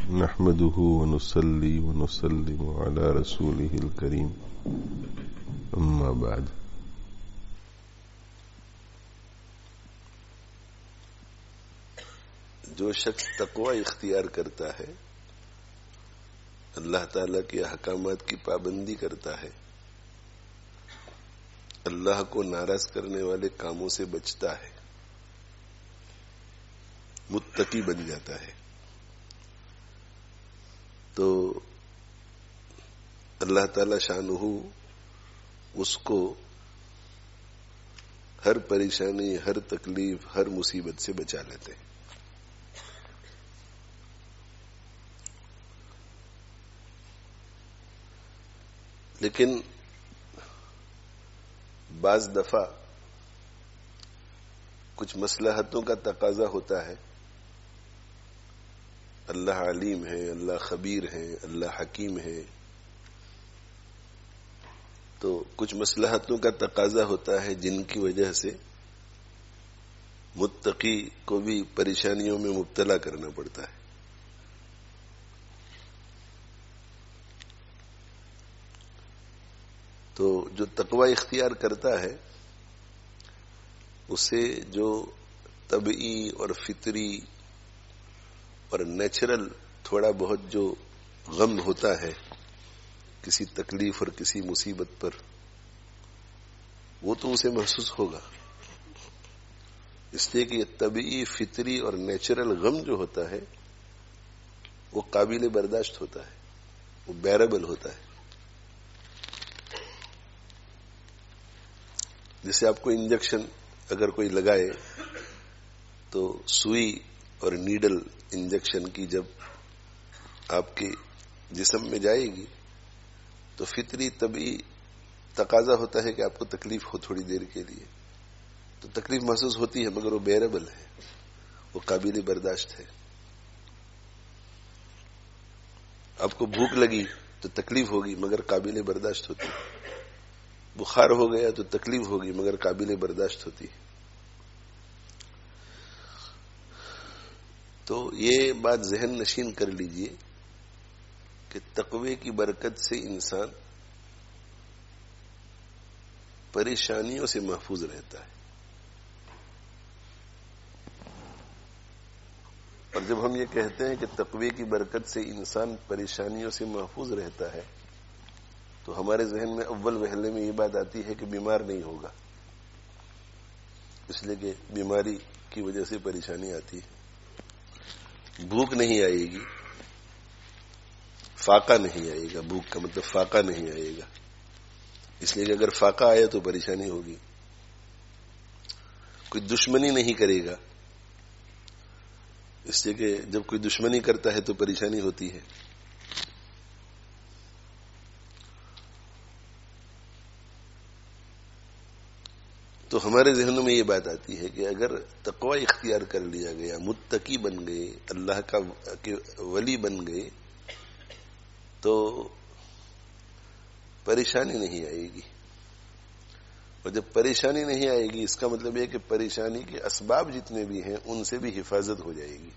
نحمده ونصلي ونسلم على رسوله الكريم اما بعد. جو شخص تقوی اختیار کرتا ہے، اللہ تعالیٰ کے احکامات کی پابندی کرتا ہے، اللہ کو ناراض کرنے والے کاموں سے بچتا ہے، متقی بن جاتا ہے، تو اللہ تعالی شانہ اس کو ہر پریشانی، ہر تکلیف، ہر مصیبت سے بچا لیتے ہیں۔ لیکن بعض دفعہ کچھ مصلحتوں کا تقاضا ہوتا ہے، اللہ علیم ہے، اللہ خبیر ہے، اللہ حکیم ہے، تو کچھ مصلحتوں کا تقاضا ہوتا ہے جن کی وجہ سے متقی کو بھی پریشانیوں میں مبتلا کرنا پڑتا ہے۔ تو جو تقوی اختیار کرتا ہے اسے جو طبعی اور فطری اور نیچرل تھوڑا بہت جو غم ہوتا ہے کسی تکلیف اور کسی مصیبت پر، وہ تو اسے محسوس ہوگا، اس لیے کہ یہ طبعی، فطری اور نیچرل غم جو ہوتا ہے وہ قابل برداشت ہوتا ہے، وہ بیربل ہوتا ہے۔ جیسے آپ کو انجیکشن اگر کوئی لگائے تو سوئی اور نیڈل انجیکشن کی جب آپ کے جسم میں جائے گی تو فطری طبعی تقاضا ہوتا ہے کہ آپ کو تکلیف ہو تھوڑی دیر کے لیے، تو تکلیف محسوس ہوتی ہے، مگر وہ بیربل ہے، وہ قابل برداشت ہے۔ آپ کو بھوک لگی تو تکلیف ہوگی مگر قابل برداشت ہوتی ہے، بخار ہو گیا تو تکلیف ہوگی مگر قابل برداشت ہوتی ہے۔ تو یہ بات ذہن نشین کر لیجئے کہ تقوی کی برکت سے انسان پریشانیوں سے محفوظ رہتا ہے، اور جب ہم یہ کہتے ہیں کہ تقوی کی برکت سے انسان پریشانیوں سے محفوظ رہتا ہے تو ہمارے ذہن میں اول وہلے میں یہ بات آتی ہے کہ بیمار نہیں ہوگا، اس لیے کہ بیماری کی وجہ سے پریشانی آتی ہے۔ بھوک نہیں آئے گی، فاقہ نہیں آئے گا، بھوک کا مطلب فاقہ نہیں آئے گا، اس لیے کہ اگر فاقہ آیا تو پریشانی ہوگی۔ کوئی دشمنی نہیں کرے گا، اس لیے کہ جب کوئی دشمنی کرتا ہے تو پریشانی ہوتی ہے۔ تو ہمارے ذہنوں میں یہ بات آتی ہے کہ اگر تقوی اختیار کر لیا گیا، متقی بن گئے، اللہ کا ولی بن گئے، تو پریشانی نہیں آئے گی، اور جب پریشانی نہیں آئے گی اس کا مطلب یہ کہ پریشانی کے اسباب جتنے بھی ہیں ان سے بھی حفاظت ہو جائے گی،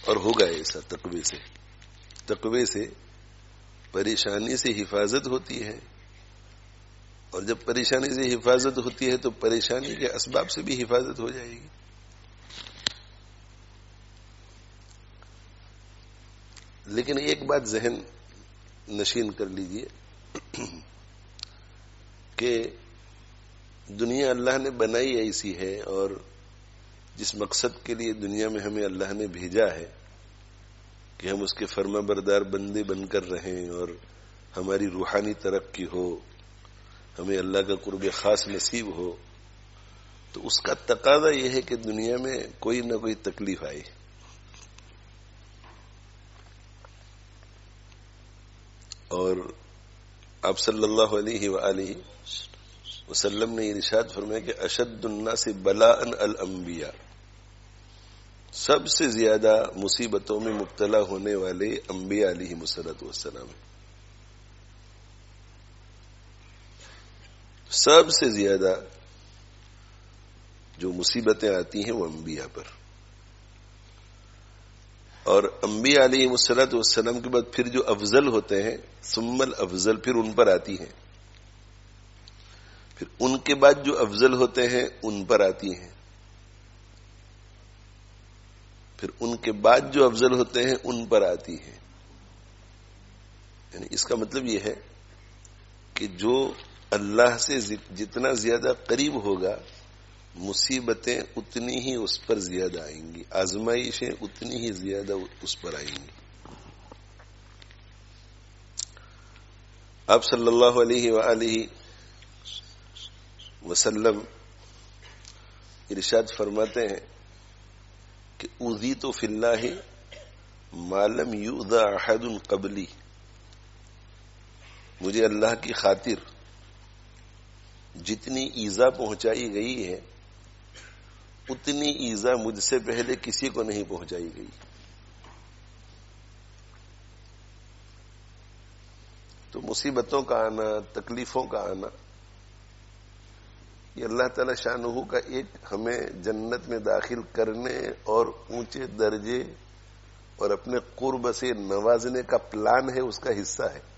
اور ہوگا ایسا تقوی سے پریشانی سے حفاظت ہوتی ہے، اور جب پریشانی سے حفاظت ہوتی ہے تو پریشانی کے اسباب سے بھی حفاظت ہو جائے گی۔ لیکن ایک بات ذہن نشین کر لیجئے کہ دنیا اللہ نے بنائی ایسی ہے، اور جس مقصد کے لیے دنیا میں ہمیں اللہ نے بھیجا ہے کہ ہم اس کے فرما بردار بندے بن کر رہیں اور ہماری روحانی ترقی ہو، ہمیں اللہ کا قرب خاص نصیب ہو، تو اس کا تقاضا یہ ہے کہ دنیا میں کوئی نہ کوئی تکلیف آئے۔ اور آپ صلی اللہ علیہ وآلہ وسلم نے ارشاد فرمایا کہ اشد الناس بلاء الانبیاء، سب سے زیادہ مصیبتوں میں مبتلا ہونے والے انبیاء علیہ السلام، سب سے زیادہ جو مصیبتیں آتی ہیں وہ انبیاء پر۔ اور انبیاء علیہ الصلوۃ والسلام کے بعد پھر جو افضل ہوتے ہیں، ثم الافضل، پھر ان پر آتی ہیں، پھر ان کے بعد جو افضل ہوتے ہیں ان پر آتی ہیں، پھر ان کے بعد جو افضل ہوتے ہیں ان پر آتی ہیں. یعنی اس کا مطلب یہ ہے کہ جو اللہ سے جتنا زیادہ قریب ہوگا مصیبتیں اتنی ہی اس پر زیادہ آئیں گی، آزمائشیں اتنی ہی زیادہ اس پر آئیں گی. آپ صلی اللہ علیہ وآلہ وسلم ارشاد فرماتے ہیں کہ اوذیت فی اللہ ما لم یؤذ احد قبلی، مجھے اللہ کی خاطر جتنی ایذا پہنچائی گئی ہے اتنی ایذا مجھ سے پہلے کسی کو نہیں پہنچائی گئی. تو مصیبتوں کا آنا، تکلیفوں کا آنا، یہ اللہ تعالی شانہ کا ایک ہمیں جنت میں داخل کرنے اور اونچے درجے اور اپنے قرب سے نوازنے کا پلان ہے، اس کا حصہ ہے.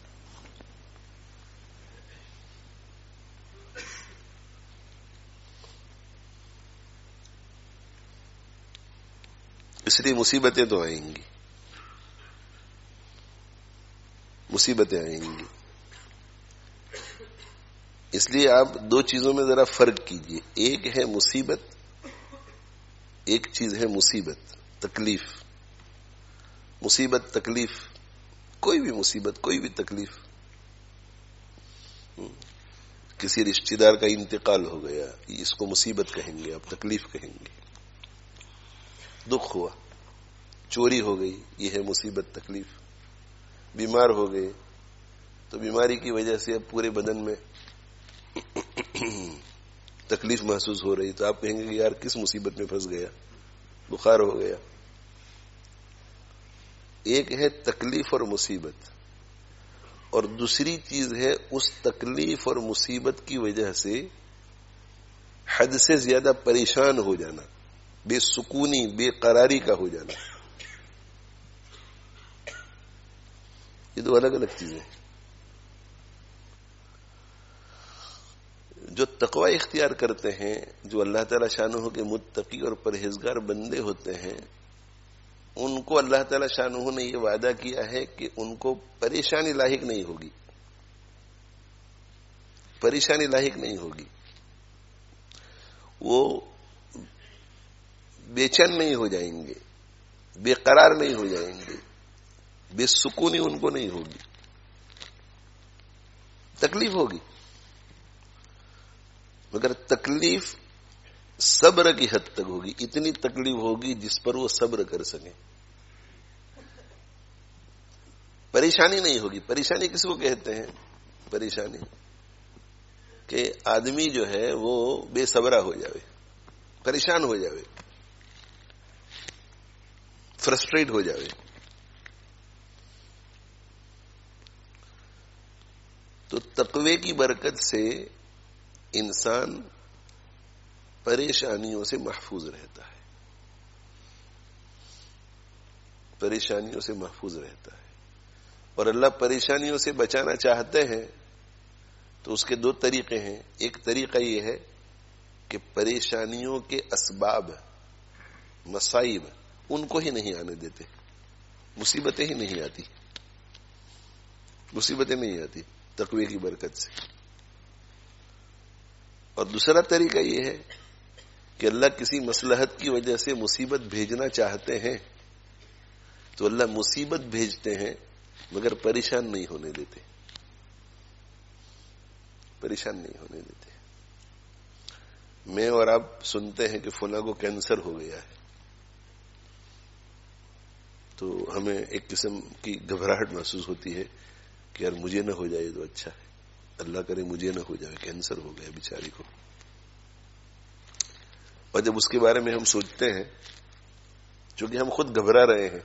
اس لیے مصیبتیں تو آئیں گی، مصیبتیں آئیں گی. اس لیے آپ دو چیزوں میں ذرا فرق کیجئے. ایک ہے مصیبت، ایک چیز ہے مصیبت، تکلیف. مصیبت، تکلیف، کوئی بھی مصیبت، کوئی بھی تکلیف. کسی رشتہ دار کا انتقال ہو گیا، اس کو مصیبت کہیں گے، آپ تکلیف کہیں گے. دکھ ہوا، چوری ہو گئی، یہ ہے مصیبت، تکلیف. بیمار ہو گئے تو بیماری کی وجہ سے اب پورے بدن میں تکلیف محسوس ہو رہی، تو آپ کہیں گے کہ یار کس مصیبت میں پھنس گیا، بخار ہو گیا. ایک ہے تکلیف اور مصیبت، اور دوسری چیز ہے اس تکلیف اور مصیبت کی وجہ سے حد سے زیادہ پریشان ہو جانا، بے سکونی، بے قراری کا ہو جانا. یہ دو الگ الگ چیزیں ہیں. جو تقوی اختیار کرتے ہیں، جو اللہ تعالی شانہ کے متقی اور پرہیزگار بندے ہوتے ہیں، ان کو اللہ تعالی شانہ نے یہ وعدہ کیا ہے کہ ان کو پریشانی لاحق نہیں ہوگی، پریشانی لاحق نہیں ہوگی. وہ بے چین نہیں ہو جائیں گے، بے قرار نہیں ہو جائیں گے، بے سکونی ان کو نہیں ہوگی. تکلیف ہوگی، مگر تکلیف صبر کی حد تک ہوگی. اتنی تکلیف ہوگی جس پر وہ صبر کر سکیں. پریشانی نہیں ہوگی. پریشانی کس کو کہتے ہیں؟ پریشانی کہ آدمی جو ہے وہ بے صبرا ہو جاوے، پریشان ہو جاوے، فرسٹریٹ ہو جاوے. تو تقوی کی برکت سے انسان پریشانیوں سے محفوظ رہتا ہے، پریشانیوں سے محفوظ رہتا ہے. اور اللہ پریشانیوں سے بچانا چاہتے ہیں تو اس کے دو طریقے ہیں. ایک طریقہ یہ ہے کہ پریشانیوں کے اسباب، مصائب، ان کو ہی نہیں آنے دیتے، مصیبتیں ہی نہیں آتی، مصیبتیں نہیں آتی تقوی کی برکت سے. اور دوسرا طریقہ یہ ہے کہ اللہ کسی مصلحت کی وجہ سے مصیبت بھیجنا چاہتے ہیں تو اللہ مصیبت بھیجتے ہیں مگر پریشان نہیں ہونے دیتے، پریشان نہیں ہونے دیتے. میں اور آپ سنتے ہیں کہ فلاں کو کینسر ہو گیا ہے تو ہمیں ایک قسم کی گھبراہٹ محسوس ہوتی ہے کہ یار مجھے نہ ہو جائے تو اچھا ہے، اللہ کرے مجھے نہ ہو جائے، کینسر ہو گیا بیچاری کو. اور جب اس کے بارے میں ہم سوچتے ہیں، چونکہ ہم خود گھبرا رہے ہیں،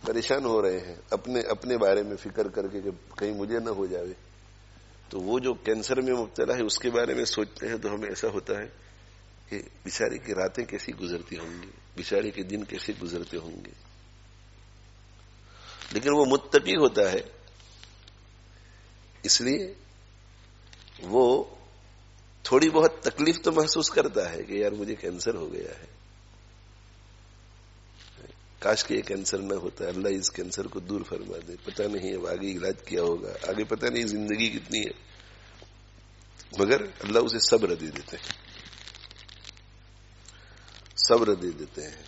پریشان ہو رہے ہیں اپنے بارے میں فکر کر کے کہ کہیں مجھے نہ ہو جائے، تو وہ جو کینسر میں مبتلا ہے اس کے بارے میں سوچتے ہیں تو ہمیں ایسا ہوتا ہے کہ بیچاری کی راتیں کیسی گزرتی ہوں گی، بیچاری کے دن کیسے گزرتے ہوں گے. لیکن وہ متقی ہوتا ہے، اس لیے وہ تھوڑی بہت تکلیف تو محسوس کرتا ہے کہ یار مجھے کینسر ہو گیا ہے، کاش کہ یہ کینسر نہ ہوتا، اللہ اس کینسر کو دور فرما دے، پتہ نہیں اب آگے علاج کیا ہوگا، آگے پتہ نہیں زندگی کتنی ہے، مگر اللہ اسے صبر دے دیتے ہیں، صبر دے دیتے ہیں،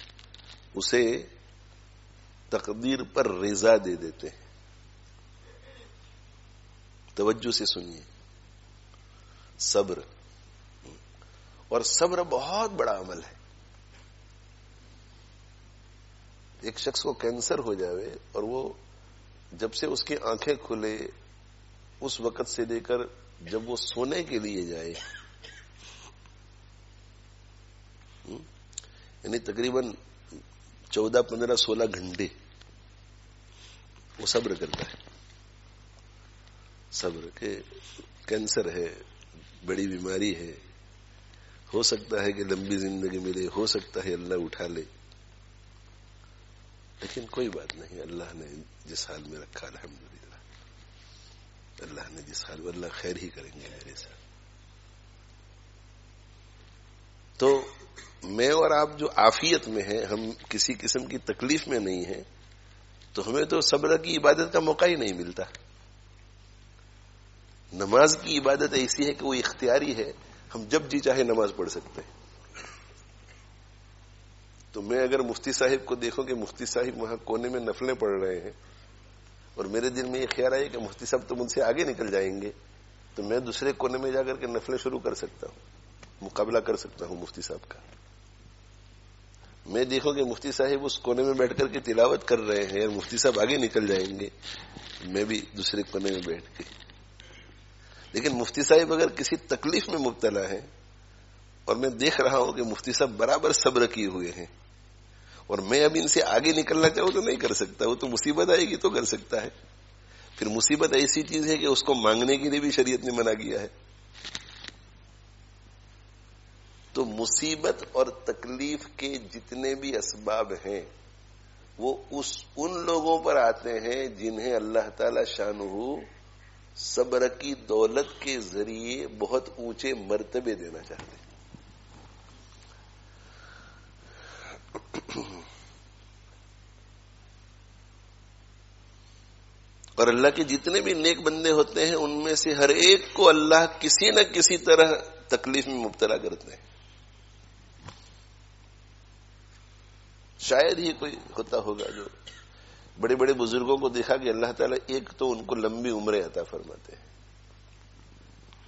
اسے تقدیر پر رضا دے دیتے ہیں۔ توجہ سے سنیے، صبر، اور صبر بہت بڑا عمل ہے۔ ایک شخص کو کینسر ہو جاوے اور وہ جب سے اس کی آنکھیں کھلے اس وقت سے لے کر جب وہ سونے کے لیے جائے، یعنی تقریباً 14, 15, 16 گھنٹے وہ صبر کرتا ہے، صبر کہ کینسر ہے، بڑی بیماری ہے، ہو سکتا ہے کہ لمبی زندگی ملے، ہو سکتا ہے اللہ اٹھا لے، لیکن کوئی بات نہیں، اللہ نے جس حال میں رکھا الحمدللہ، اللہ نے جس حال میں، اللہ خیر ہی کریں گے میرے ساتھ۔ تو میں اور آپ جو عافیت میں ہیں، ہم کسی قسم کی تکلیف میں نہیں ہیں، تو ہمیں تو صبر کی عبادت کا موقع ہی نہیں ملتا۔ نماز کی عبادت ایسی ہے کہ وہ اختیاری ہے، ہم جب جی چاہے نماز پڑھ سکتے ہیں۔ تو میں اگر مفتی صاحب کو دیکھوں کہ مفتی صاحب وہاں کونے میں نفلیں پڑھ رہے ہیں اور میرے دل میں یہ خیال آئے کہ مفتی صاحب تو مجھ سے آگے نکل جائیں گے، تو میں دوسرے کونے میں جا کر کے نفلیں شروع کر سکتا ہوں، مقابلہ کر سکتا ہوں مفتی صاحب کا۔ میں دیکھوں کہ مفتی صاحب اس کونے میں بیٹھ کر کے تلاوت کر رہے ہیں اور مفتی صاحب آگے نکل جائیں گے، میں بھی دوسرے کونے میں بیٹھ کے۔ لیکن مفتی صاحب اگر کسی تکلیف میں مبتلا ہے اور میں دیکھ رہا ہوں کہ مفتی صاحب برابر صبر کیے ہوئے ہیں اور میں اب ان سے آگے نکلنا چاہوں تو نہیں کر سکتا، وہ تو مصیبت آئے گی تو کر سکتا ہے۔ پھر مصیبت ایسی چیز ہے کہ اس کو مانگنے کے لیے بھی شریعت نے منع کیا ہے۔ تو مصیبت اور تکلیف کے جتنے بھی اسباب ہیں وہ ان لوگوں پر آتے ہیں جنہیں اللہ تعالی شانہ صبر کی دولت کے ذریعے بہت اونچے مرتبے دینا چاہتے ہیں۔ اور اللہ کے جتنے بھی نیک بندے ہوتے ہیں ان میں سے ہر ایک کو اللہ کسی نہ کسی طرح تکلیف میں مبتلا کرتے ہیں۔ شاید ہی کوئی ہوتا ہوگا جو بڑے بڑے بزرگوں کو دیکھا کہ اللہ تعالیٰ ایک تو ان کو لمبی عمریں عطا فرماتے ہیں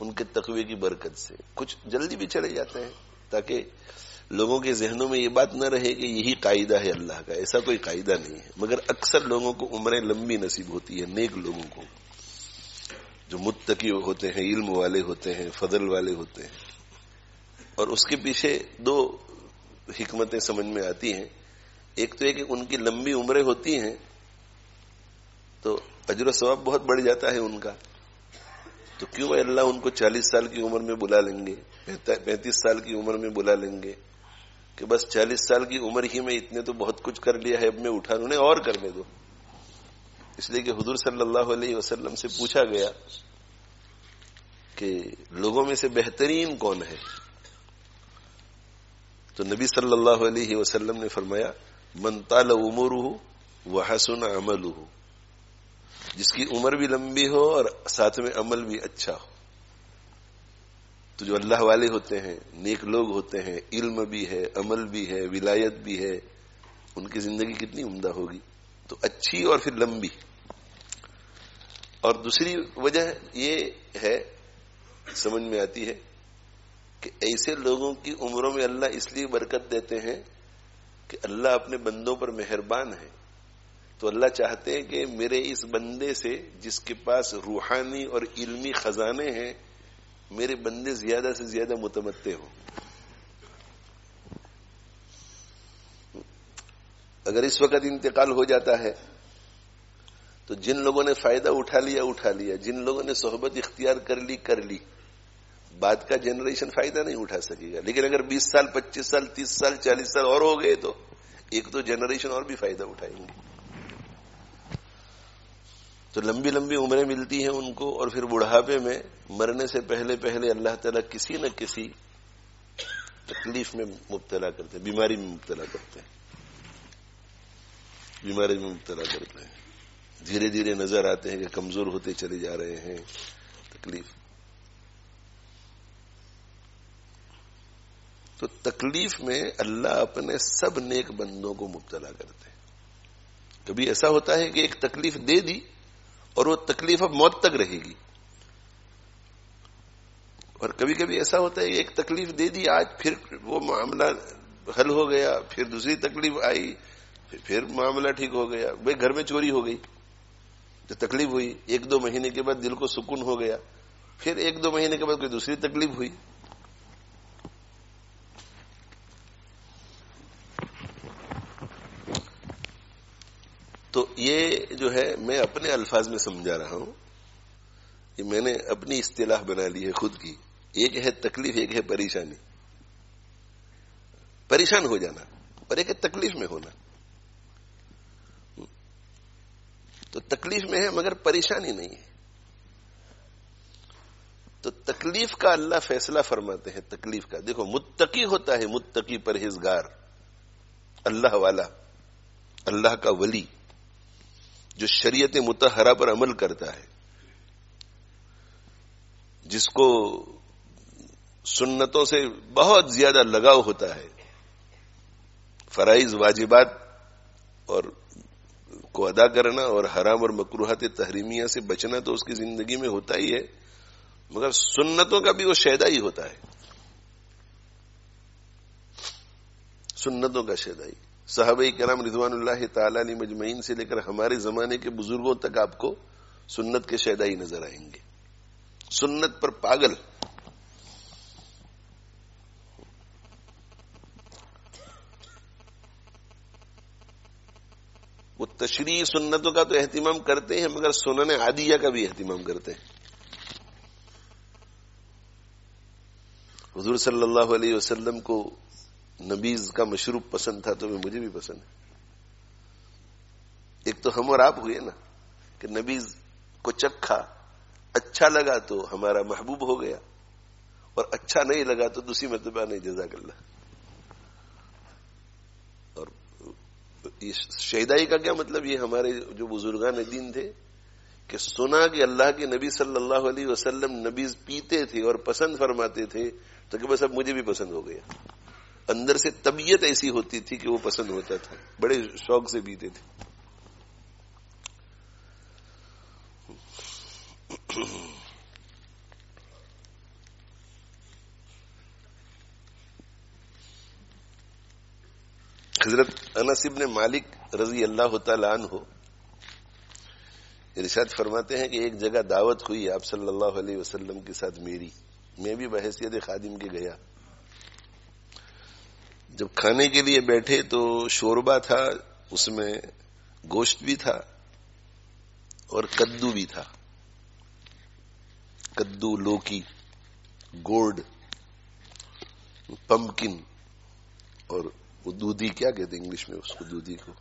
ان کے تقوی کی برکت سے، کچھ جلدی بھی چلے جاتے ہیں تاکہ لوگوں کے ذہنوں میں یہ بات نہ رہے کہ یہی قاعدہ ہے اللہ کا، ایسا کوئی قاعدہ نہیں ہے، مگر اکثر لوگوں کو عمریں لمبی نصیب ہوتی ہے، نیک لوگوں کو جو متقی ہوتے ہیں، علم والے ہوتے ہیں، فضل والے ہوتے ہیں۔ اور اس کے پیچھے دو حکمتیں سمجھ میں آتی ہیں۔ ایک تو یہ کہ ان کی لمبی عمریں ہوتی ہیں تو اجر و ثواب بہت بڑھ جاتا ہے ان کا، تو کیوں اللہ ان کو 40 سال کی عمر میں بلا لیں گے، 35 سال کی عمر میں بلا لیں گے کہ بس 40 سال کی عمر ہی میں اتنے تو بہت کچھ کر لیا ہے، اب میں اٹھا انہیں اور کرنے دو۔ اس لیے کہ حضور صلی اللہ علیہ وسلم سے پوچھا گیا کہ لوگوں میں سے بہترین کون ہے، تو نبی صلی اللہ علیہ وسلم نے فرمایا من طال عمرہ وحسن عملہ، جس کی عمر بھی لمبی ہو اور ساتھ میں عمل بھی اچھا ہو۔ تو جو اللہ والے ہوتے ہیں، نیک لوگ ہوتے ہیں، علم بھی ہے، عمل بھی ہے، ولایت بھی ہے، ان کی زندگی کتنی عمدہ ہوگی، تو اچھی اور پھر لمبی۔ اور دوسری وجہ یہ ہے سمجھ میں آتی ہے کہ ایسے لوگوں کی عمروں میں اللہ اس لیے برکت دیتے ہیں کہ اللہ اپنے بندوں پر مہربان ہے، تو اللہ چاہتے ہیں کہ میرے اس بندے سے جس کے پاس روحانی اور علمی خزانے ہیں، میرے بندے زیادہ سے زیادہ متمتع ہوں۔ اگر اس وقت انتقال ہو جاتا ہے تو جن لوگوں نے فائدہ اٹھا لیا، جن لوگوں نے صحبت اختیار کر لی، بعد کا جنریشن فائدہ نہیں اٹھا سکے گا۔ لیکن اگر 20 سال 25 سال 30 سال 40 سال اور ہو گئے تو ایک تو جنریشن اور بھی فائدہ اٹھائیں گے۔ تو لمبی لمبی عمریں ملتی ہیں ان کو، اور پھر بڑھاپے میں مرنے سے پہلے پہلے اللہ تعالیٰ کسی نہ کسی تکلیف میں مبتلا کرتے ہیں، بیماری میں مبتلا کرتے ہیں، بیماری میں مبتلا کرتے ہیں. دھیرے دھیرے نظر آتے ہیں کہ کمزور ہوتے چلے جا رہے ہیں. تکلیف، تو تکلیف میں اللہ اپنے سب نیک بندوں کو مبتلا کرتے ہیں. کبھی ایسا ہوتا ہے کہ ایک تکلیف دے دی اور وہ تکلیف اب موت تک رہے گی، اور کبھی کبھی ایسا ہوتا ہے کہ ایک تکلیف دے دی آج، پھر وہ معاملہ حل ہو گیا، پھر دوسری تکلیف آئی، پھر معاملہ ٹھیک ہو گیا. بھائی گھر میں چوری ہو گئی تو تکلیف ہوئی، 1-2 مہینے کے بعد دل کو سکون ہو گیا، پھر 1-2 مہینے کے بعد کوئی دوسری تکلیف ہوئی. تو یہ جو ہے میں اپنے الفاظ میں سمجھا رہا ہوں، کہ میں نے اپنی اصطلاح بنا لی ہے خود کی. ایک ہے تکلیف، ایک ہے پریشانی، پریشان ہو جانا، اور ایک ہے تکلیف میں ہونا. تو تکلیف میں ہے مگر پریشانی نہیں ہے. تو تکلیف کا اللہ فیصلہ فرماتے ہیں. تکلیف کا دیکھو، متقی ہوتا ہے، متقی پرہیزگار، اللہ والا، اللہ کا ولی، جو شریعت مطہرہ پر عمل کرتا ہے، جس کو سنتوں سے بہت زیادہ لگاؤ ہوتا ہے. فرائض واجبات اور کو ادا کرنا اور حرام اور مکروہات تحریمیہ سے بچنا تو اس کی زندگی میں ہوتا ہی ہے، مگر سنتوں کا بھی وہ شیدائی ہوتا ہے، سنتوں کا شیدائی. صحابہ کرام رضوان اللہ تعالی علیہ مجمعین سے لے کر ہمارے زمانے کے بزرگوں تک آپ کو سنت کے شیدائی نظر آئیں گے، سنت پر پاگل. وہ تشریعی سنتوں کا تو اہتمام کرتے ہیں، مگر سنن عادیہ کا بھی اہتمام کرتے ہیں. حضور صلی اللہ علیہ وسلم کو نبیذ کا مشروب پسند تھا، تو مجھے بھی پسند ہے. ایک تو ہم اور آپ ہوئے نا کہ نبیذ کو چکھا، اچھا لگا تو ہمارا محبوب ہو گیا، اور اچھا نہیں لگا تو دوسری مرتبہ نہیں. جزاک اللہ. اور یہ شیدائی کا کیا مطلب؟ یہ ہمارے جو بزرگان دین تھے کہ سنا کہ اللہ کے نبی صلی اللہ علیہ وسلم نبیذ پیتے تھے اور پسند فرماتے تھے، تو کہ بس اب مجھے بھی پسند ہو گیا. اندر سے طبیعت ایسی ہوتی تھی کہ وہ پسند ہوتا تھا، بڑے شوق سے پیتے تھے. حضرت انس بن مالک رضی اللہ تعالی عنہ ارشاد فرماتے ہیں کہ ایک جگہ دعوت ہوئی آپ صلی اللہ علیہ وسلم کے ساتھ میری، میں بھی بحیثیت خادم کے گیا. جب کھانے کے لیے بیٹھے تو شوربہ تھا، اس میں گوشت بھی تھا اور کدو بھی تھا. کدو، لوکی، گوڑ، پمکن، اور وہ دودھی، کیا کہتے ہیں انگلش میں اس کو؟ دودھی کو.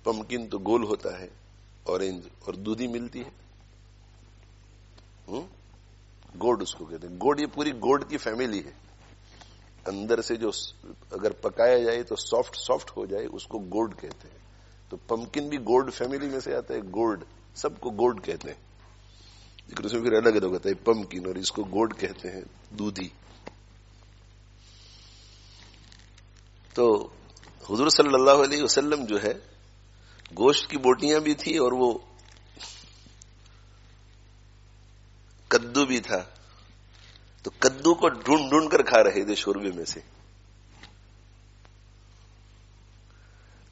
پمکن تو گول ہوتا ہے، اورنج، اور دودھی ملتی ہے، گوڑ اس کو کہتے ہیں. گوڑ، یہ پوری گوڑ کی فیملی ہے. اندر سے جو اگر پکایا جائے تو سافٹ ہو جائے، اس کو گوڑ کہتے ہیں. تو پمکن بھی گوڑ فیملی میں سے آتا ہے. گوڑ، سب کو گوڑ کہتے ہیں، لیکن اس میں پھر الگ الگ ہوتا ہے. پمکن، اور اس کو گوڑ کہتے ہیں، دودھی. تو حضور صلی اللہ علیہ وسلم جو ہے، گوشت کی بوٹیاں بھی تھی اور وہ کدو بھی تھا. تو کدو کو ڈھونڈ ڈھونڈ کر کھا رہے تھے شوربے میں سے.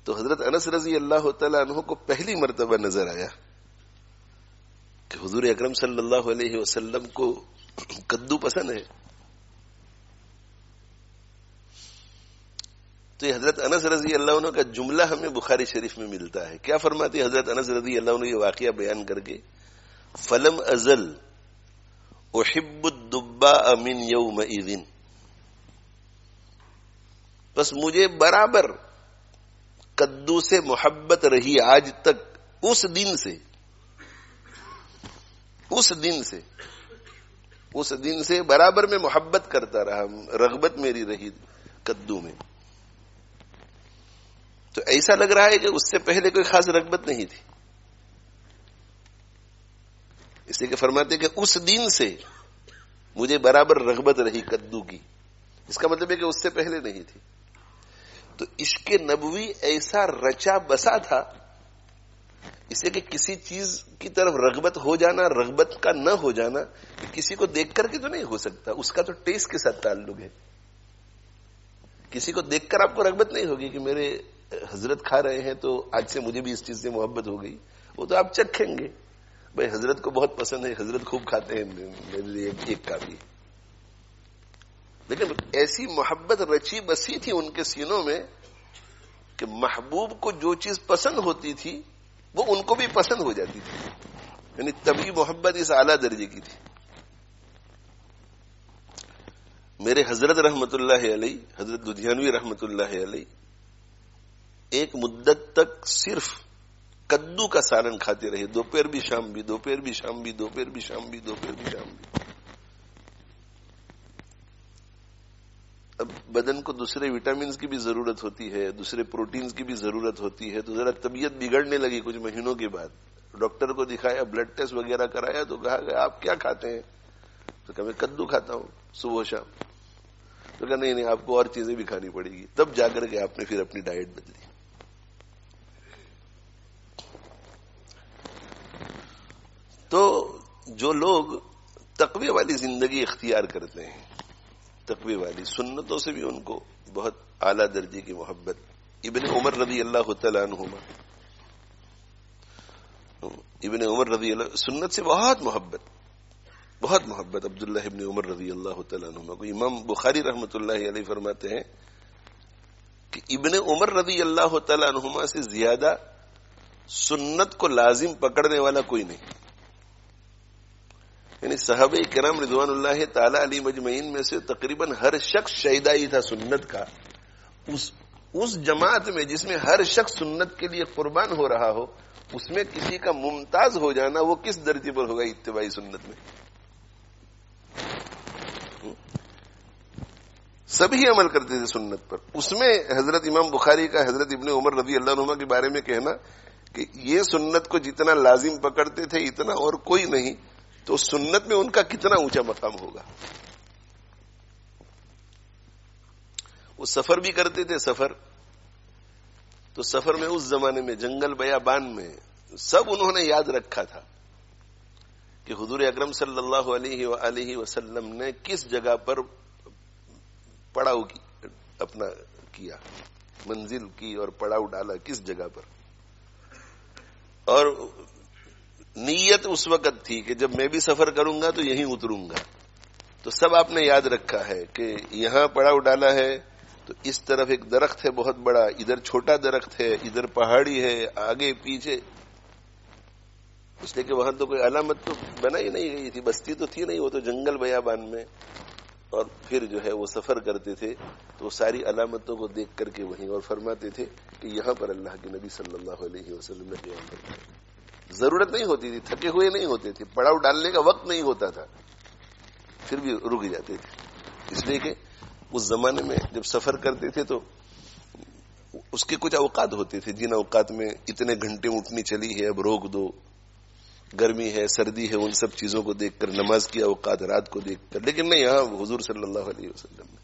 تو حضرت انس رضی اللہ تعالی عنہ کو پہلی مرتبہ نظر آیا کہ حضور اکرم صلی اللہ علیہ وسلم کو کدو پسند ہے. تو یہ حضرت انس رضی اللہ عنہ کا جملہ ہمیں بخاری شریف میں ملتا ہے. کیا فرماتے حضرت انس رضی اللہ عنہ یہ واقعہ بیان کر کے؟ فلم ازل احب الدباء من یومئذ، بس مجھے برابر کدو سے محبت رہی آج تک اس دن سے برابر میں محبت کرتا رہا، رغبت میری رہی کدو میں. تو ایسا لگ رہا ہے کہ اس سے پہلے کوئی خاص رغبت نہیں تھی، اس لیے کہ فرماتے کہ اس دن سے مجھے برابر رغبت رہی کدو کی. اس کا مطلب ہے کہ اس سے پہلے نہیں تھی. تو عشق نبوی ایسا رچا بسا تھا، اس لیے کہ کسی چیز کی طرف رغبت ہو جانا، رغبت کا نہ ہو جانا کسی کو دیکھ کر کے تو نہیں ہو سکتا، اس کا تو ٹیسٹ کے ساتھ تعلق ہے. کسی کو دیکھ کر آپ کو رغبت نہیں ہوگی کہ میرے حضرت کھا رہے ہیں تو آج سے مجھے بھی اس چیز سے محبت ہو گئی. وہ تو آپ چکھیں گے، بھائی حضرت کو بہت پسند ہے، حضرت خوب کھاتے ہیں، میرے لیے ایک کافی. لیکن ایسی محبت رچی بسی تھی ان کے سینوں میں کہ محبوب کو جو چیز پسند ہوتی تھی وہ ان کو بھی پسند ہو جاتی تھی. یعنی تبھی محبت اس اعلیٰ درجے کی تھی. میرے حضرت رحمت اللہ علیہ، حضرت لدھیانوی رحمت اللہ علیہ، ایک مدت تک صرف کدو کا سالن کھاتے رہے، دوپہر بھی شام بھی، دوپہر بھی شام بھی، دوپہر بھی شام بھی، دوپہر بھی شام بھی. اب بدن کو دوسرے وٹامنز کی بھی ضرورت ہوتی ہے، دوسرے پروٹینز کی بھی ضرورت ہوتی ہے. تو ذرا طبیعت بگڑنے لگی کچھ مہینوں کے بعد. ڈاکٹر کو دکھایا، بلڈ ٹیسٹ وغیرہ کرایا تو کہا کہ آپ کیا کھاتے ہیں؟ تو کہا میں کدو کھاتا ہوں صبح و شام. تو کہا نہیں آپ کو اور چیزیں بھی کھانی پڑے گی. تب جا کر کے آپ نے پھر اپنی ڈائٹ بدلی. تو جو لوگ تقوی والی زندگی اختیار کرتے ہیں، تقوی والی سنتوں سے بھی ان کو بہت اعلیٰ درجے کی محبت. ابن عمر رضی اللہ تعالیٰ عنہما، ابن عمر رضی اللہ سنت سے بہت محبت عبداللہ ابن عمر رضی اللہ تعالیٰ عنہما کو. امام بخاری رحمۃ اللہ علیہ فرماتے ہیں کہ ابن عمر رضی اللہ تعالیٰ عنہما سے زیادہ سنت کو لازم پکڑنے والا کوئی نہیں. یعنی صحابہ کرام رضوان اللہ تعالی علیہ مجمعین میں سے تقریباً ہر شخص شہیدہ ہی تھا سنت کا. اس جماعت میں جس میں ہر شخص سنت کے لیے قربان ہو رہا ہو، اس میں کسی کا ممتاز ہو جانا وہ کس درجے پر ہوگا اتباعی سنت میں؟ سبھی عمل کرتے تھے سنت پر. اس میں حضرت امام بخاری کا حضرت ابن عمر رضی اللہ عنہ کے بارے میں کہنا کہ یہ سنت کو جتنا لازم پکڑتے تھے اتنا اور کوئی نہیں، تو سنت میں ان کا کتنا اونچا مقام ہوگا. وہ سفر بھی کرتے تھے. تو سفر میں اس زمانے میں جنگل بیابان میں سب انہوں نے یاد رکھا تھا کہ حضور اکرم صلی اللہ علیہ وآلہ وسلم نے کس جگہ پر پڑاؤ اپنا کیا، منزل کی اور پڑاؤ ڈالا کس جگہ پر. اور نیت اس وقت تھی کہ جب میں بھی سفر کروں گا تو یہیں اتروں گا. تو سب آپ نے یاد رکھا ہے کہ یہاں پڑاؤ ڈالا ہے تو اس طرف ایک درخت ہے بہت بڑا، ادھر چھوٹا درخت ہے، ادھر پہاڑی ہے، آگے پیچھے. اس لیے کہ وہاں تو کوئی علامت تو بنائی نہیں گئی تھی، بستی تو تھی نہیں، وہ تو جنگل بیابان میں. اور پھر جو ہے وہ سفر کرتے تھے تو ساری علامتوں کو دیکھ کر کے وہیں اور فرماتے تھے کہ یہاں پر اللہ کے نبی صلی اللہ علیہ وسلم نے قیام کرنا. ضرورت نہیں ہوتی تھی، تھکے ہوئے نہیں ہوتے تھے، پڑاؤ ڈالنے کا وقت نہیں ہوتا تھا، پھر بھی رک جاتے تھے. اس لیے کہ اس زمانے میں جب سفر کرتے تھے تو اس کے کچھ اوقات ہوتے تھے، جن اوقات میں اتنے گھنٹے اونٹنی چلی ہے اب روک دو، گرمی ہے سردی ہے، ان سب چیزوں کو دیکھ کر، نماز کی اوقات رات کو دیکھ کر. لیکن نہیں، یہاں حضور صلی اللہ علیہ وسلم نے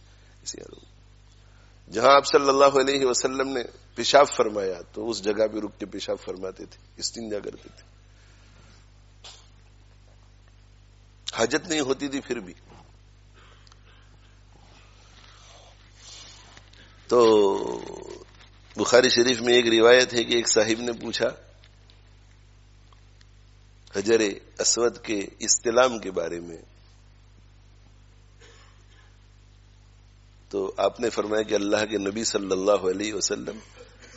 جہاں آپ صلی اللہ علیہ وسلم نے پیشاب فرمایا تو اس جگہ پہ رک کے پیشاب فرماتے تھے، استنجا کرتے تھے. حاجت نہیں ہوتی تھی پھر بھی. تو بخاری شریف میں ایک روایت ہے کہ ایک صاحب نے پوچھا حجر اسود کے استلام کے بارے میں، تو آپ نے فرمایا کہ اللہ کے نبی صلی اللہ علیہ وسلم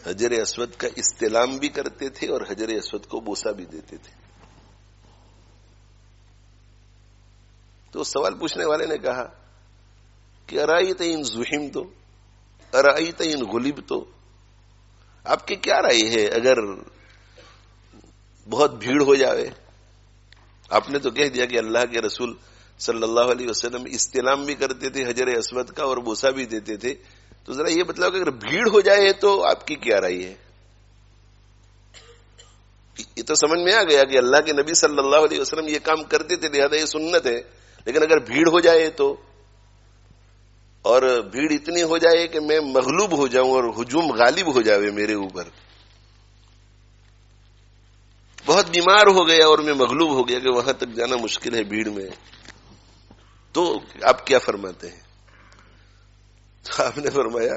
حجر اسود کا استلام بھی کرتے تھے اور حجر اسود کو بوسہ بھی دیتے تھے. تو سوال پوچھنے والے نے کہا کہ ارائیت ان زحمت تو، ارائیت ان غلبت تو، آپ کی کیا رائے ہے اگر بہت بھیڑ ہو جاوے. آپ نے تو کہہ دیا کہ اللہ کے رسول صلی اللہ علیہ وسلم استلام بھی کرتے تھے حجر اسود کا اور بوسہ بھی دیتے تھے. تو ذرا یہ بتلاؤ کہ اگر بھیڑ ہو جائے تو آپ کی کیا رائے ہے؟ یہ تو سمجھ میں آ گیا کہ اللہ کے نبی صلی اللہ علیہ وسلم یہ کام کرتے تھے، لہذا یہ سنت ہے. لیکن اگر بھیڑ ہو جائے تو، اور بھیڑ اتنی ہو جائے کہ میں مغلوب ہو جاؤں اور ہجوم غالب ہو جاوے میرے اوپر، بہت بیمار ہو گیا اور میں مغلوب ہو گیا کہ وہاں تک جانا مشکل ہے بھیڑ میں، تو آپ کیا فرماتے ہیں؟ تو آپ نے فرمایا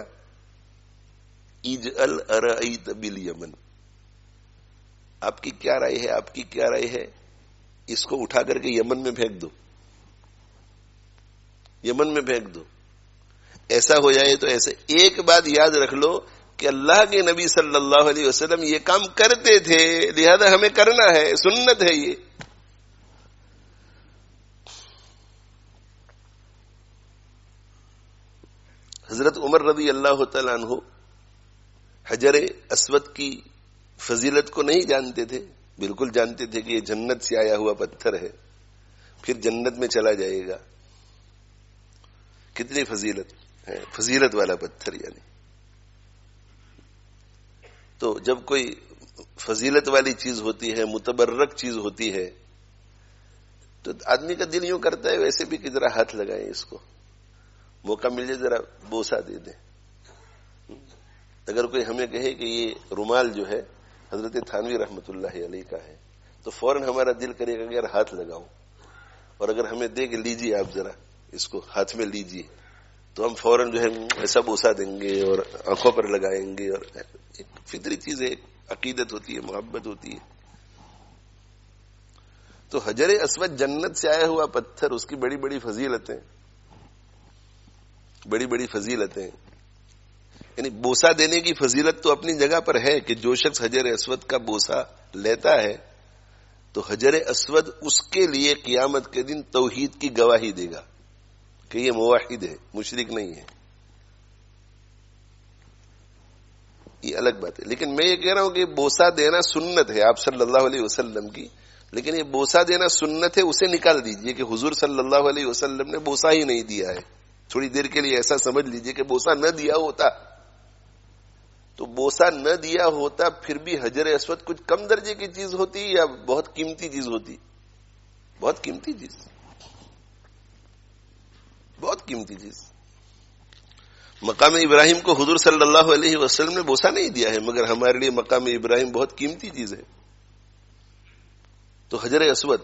اجعل ارأیت بالیمن. آپ کی کیا رائے ہے؟ آپ کی کیا رائے ہے؟ اس کو اٹھا کر کے یمن میں پھینک دو، یمن میں پھینک دو. ایسا ہو جائے تو ایسے. ایک بات یاد رکھ لو کہ اللہ کے نبی صلی اللہ علیہ وسلم یہ کام کرتے تھے، لہذا ہمیں کرنا ہے، سنت ہے یہ. حضرت عمر رضی اللہ تعالیٰ عنہ حجر اسود کی فضیلت کو نہیں جانتے تھے، بالکل جانتے تھے کہ یہ جنت سے آیا ہوا پتھر ہے، پھر جنت میں چلا جائے گا. کتنی فضیلت ہے، فضیلت والا پتھر یعنی. تو جب کوئی فضیلت والی چیز ہوتی ہے، متبرک چیز ہوتی ہے، تو آدمی کا دل یوں کرتا ہے ویسے بھی کہ ذرا ہاتھ لگائیں، اس کو موقع مل جائے ذرا بوسہ دے دیں. اگر کوئی ہمیں کہے کہ یہ رومال جو ہے حضرت تھانوی رحمۃ اللہ علیہ کا ہے، تو فوراً ہمارا دل کرے گا کہ یار ہاتھ لگاؤں. اور اگر ہمیں دے کہ لیجیے آپ ذرا اس کو ہاتھ میں لیجیے، تو ہم فوراً جو ہے ایسا بوسہ دیں گے اور آنکھوں پر لگائیں گے. اور ایک فطری چیز ہے، عقیدت ہوتی ہے، محبت ہوتی ہے. تو حجر اسود جنت سے آیا ہوا پتھر، اس کی بڑی بڑی فضیلتیں، بڑی بڑی فضیلتیں. یعنی بوسہ دینے کی فضیلت تو اپنی جگہ پر ہے کہ جو شخص حجر اسود کا بوسہ لیتا ہے تو حجر اسود اس کے لیے قیامت کے دن توحید کی گواہی دے گا کہ یہ موحد ہے، مشرک نہیں ہے. یہ الگ بات ہے. لیکن میں یہ کہہ رہا ہوں کہ بوسہ دینا سنت ہے آپ صلی اللہ علیہ وسلم کی. لیکن یہ بوسہ دینا سنت ہے، اسے نکال دیجئے کہ حضور صلی اللہ علیہ وسلم نے بوسہ ہی نہیں دیا ہے. تھوڑی دیر کے لیے ایسا سمجھ لیجئے کہ بوسہ نہ دیا ہوتا تو بوسہ نہ دیا ہوتا پھر بھی حجر اسود کچھ کم درجے کی چیز ہوتی یا بہت قیمتی چیز ہوتی؟ بہت قیمتی چیز، بہت قیمتی چیز. مقام ابراہیم کو حضور صلی اللہ علیہ وسلم نے بوسہ نہیں دیا ہے، مگر ہمارے لیے مقام ابراہیم بہت قیمتی چیز ہے. تو حجر اسود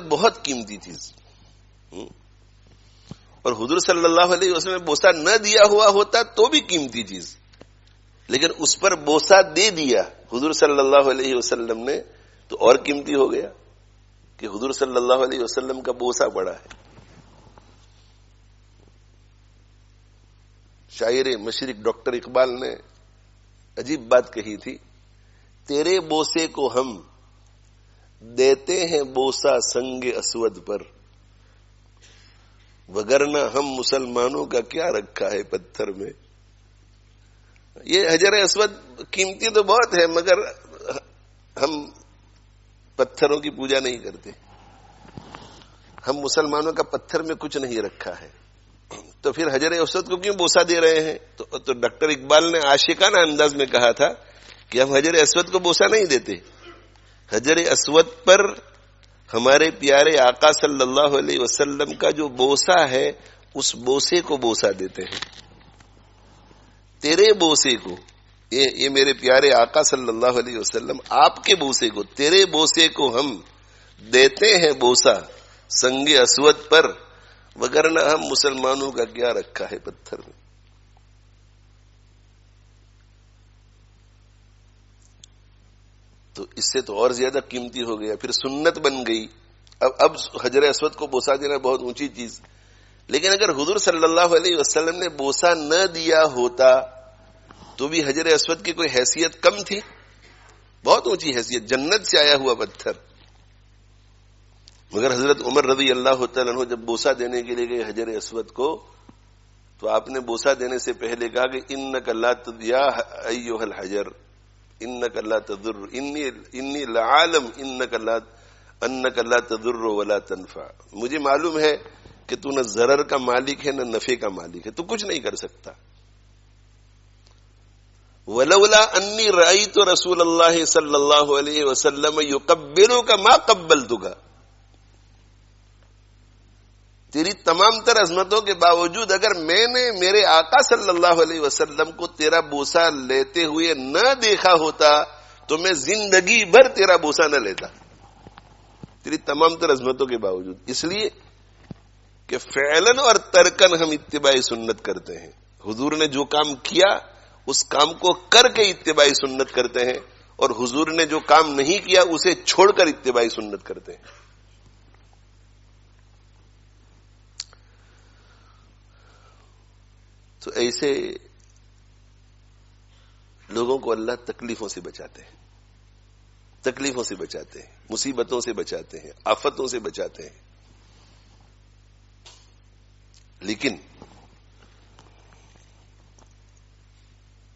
بہت قیمتی چیز. اور حضور صلی اللہ علیہ وسلم نے بوسہ نہ دیا ہوا ہوتا تو بھی قیمتی چیز، لیکن اس پر بوسہ دے دیا حضور صلی اللہ علیہ وسلم نے تو اور قیمتی ہو گیا کہ حضور صلی اللہ علیہ وسلم کا بوسہ پڑا ہے. شاعر مشرق ڈاکٹر اقبال نے عجیب بات کہی تھی، تیرے بوسے کو ہم دیتے ہیں بوسہ سنگ اسود پر، وگرنہ ہم مسلمانوں کا کیا رکھا ہے پتھر میں. یہ حجر اسود قیمتی تو بہت ہے، مگر ہم پتھروں کی پوجا نہیں کرتے، ہم مسلمانوں کا پتھر میں کچھ نہیں رکھا ہے. تو پھر حجر اسود کو کیوں بوسہ دے رہے ہیں؟ تو ڈاکٹر اقبال نے عاشقانہ انداز میں کہا تھا کہ ہم حجر اسود کو بوسہ نہیں دیتے، حجر اسود پر ہمارے پیارے آقا صلی اللہ علیہ وسلم کا جو بوسہ ہے اس بوسے کو بوسہ دیتے ہیں. تیرے بوسے کو، یہ میرے پیارے آقا صلی اللہ علیہ وسلم آپ کے بوسے کو، تیرے بوسے کو ہم دیتے ہیں بوسہ سنگ اسود پر، وگرنہ ہم مسلمانوں کا کیا رکھا ہے پتھر میں. تو اس سے تو اور زیادہ قیمتی ہو گیا، پھر سنت بن گئی. اب حجر اسود کو بوسہ دینا بہت اونچی چیز. لیکن اگر حضور صلی اللہ علیہ وسلم نے بوسہ نہ دیا ہوتا تو بھی حجر اسود کی کوئی حیثیت کم تھی؟ بہت اونچی حیثیت، جنت سے آیا ہوا پتھر. مگر حضرت عمر رضی اللہ تعالیٰ عنہ جب بوسہ دینے کے لیے گئے حجر اسود کو، تو آپ نے بوسہ دینے سے پہلے کہا کہ انک لا تضیا ایھا الحجر، انک لا تضر انی لعالم انک لا تضر ولا تنفع، مجھے معلوم ہے کہ تو نہ ضرر کا مالک ہے نہ نفع کا مالک ہے، تو کچھ نہیں کر سکتا. ولولا انی رأیت رسول اللہ صلی اللہ علیہ وسلم یقبلک ما قبلتک، تیری تمام تر عظمتوں کے باوجود اگر میں نے میرے آقا صلی اللہ علیہ وسلم کو تیرا بوسہ لیتے ہوئے نہ دیکھا ہوتا تو میں زندگی بھر تیرا بوسہ نہ لیتا، تیری تمام تر عظمتوں کے باوجود. اس لیے کہ فعلاً اور ترکن ہم اتباع سنت کرتے ہیں. حضور نے جو کام کیا اس کام کو کر کے اتباع سنت کرتے ہیں، اور حضور نے جو کام نہیں کیا اسے چھوڑ کر اتباع سنت کرتے ہیں. تو ایسے لوگوں کو اللہ تکلیفوں سے بچاتے ہیں، تکلیفوں سے بچاتے ہیں، مصیبتوں سے بچاتے ہیں، آفتوں سے بچاتے ہیں. لیکن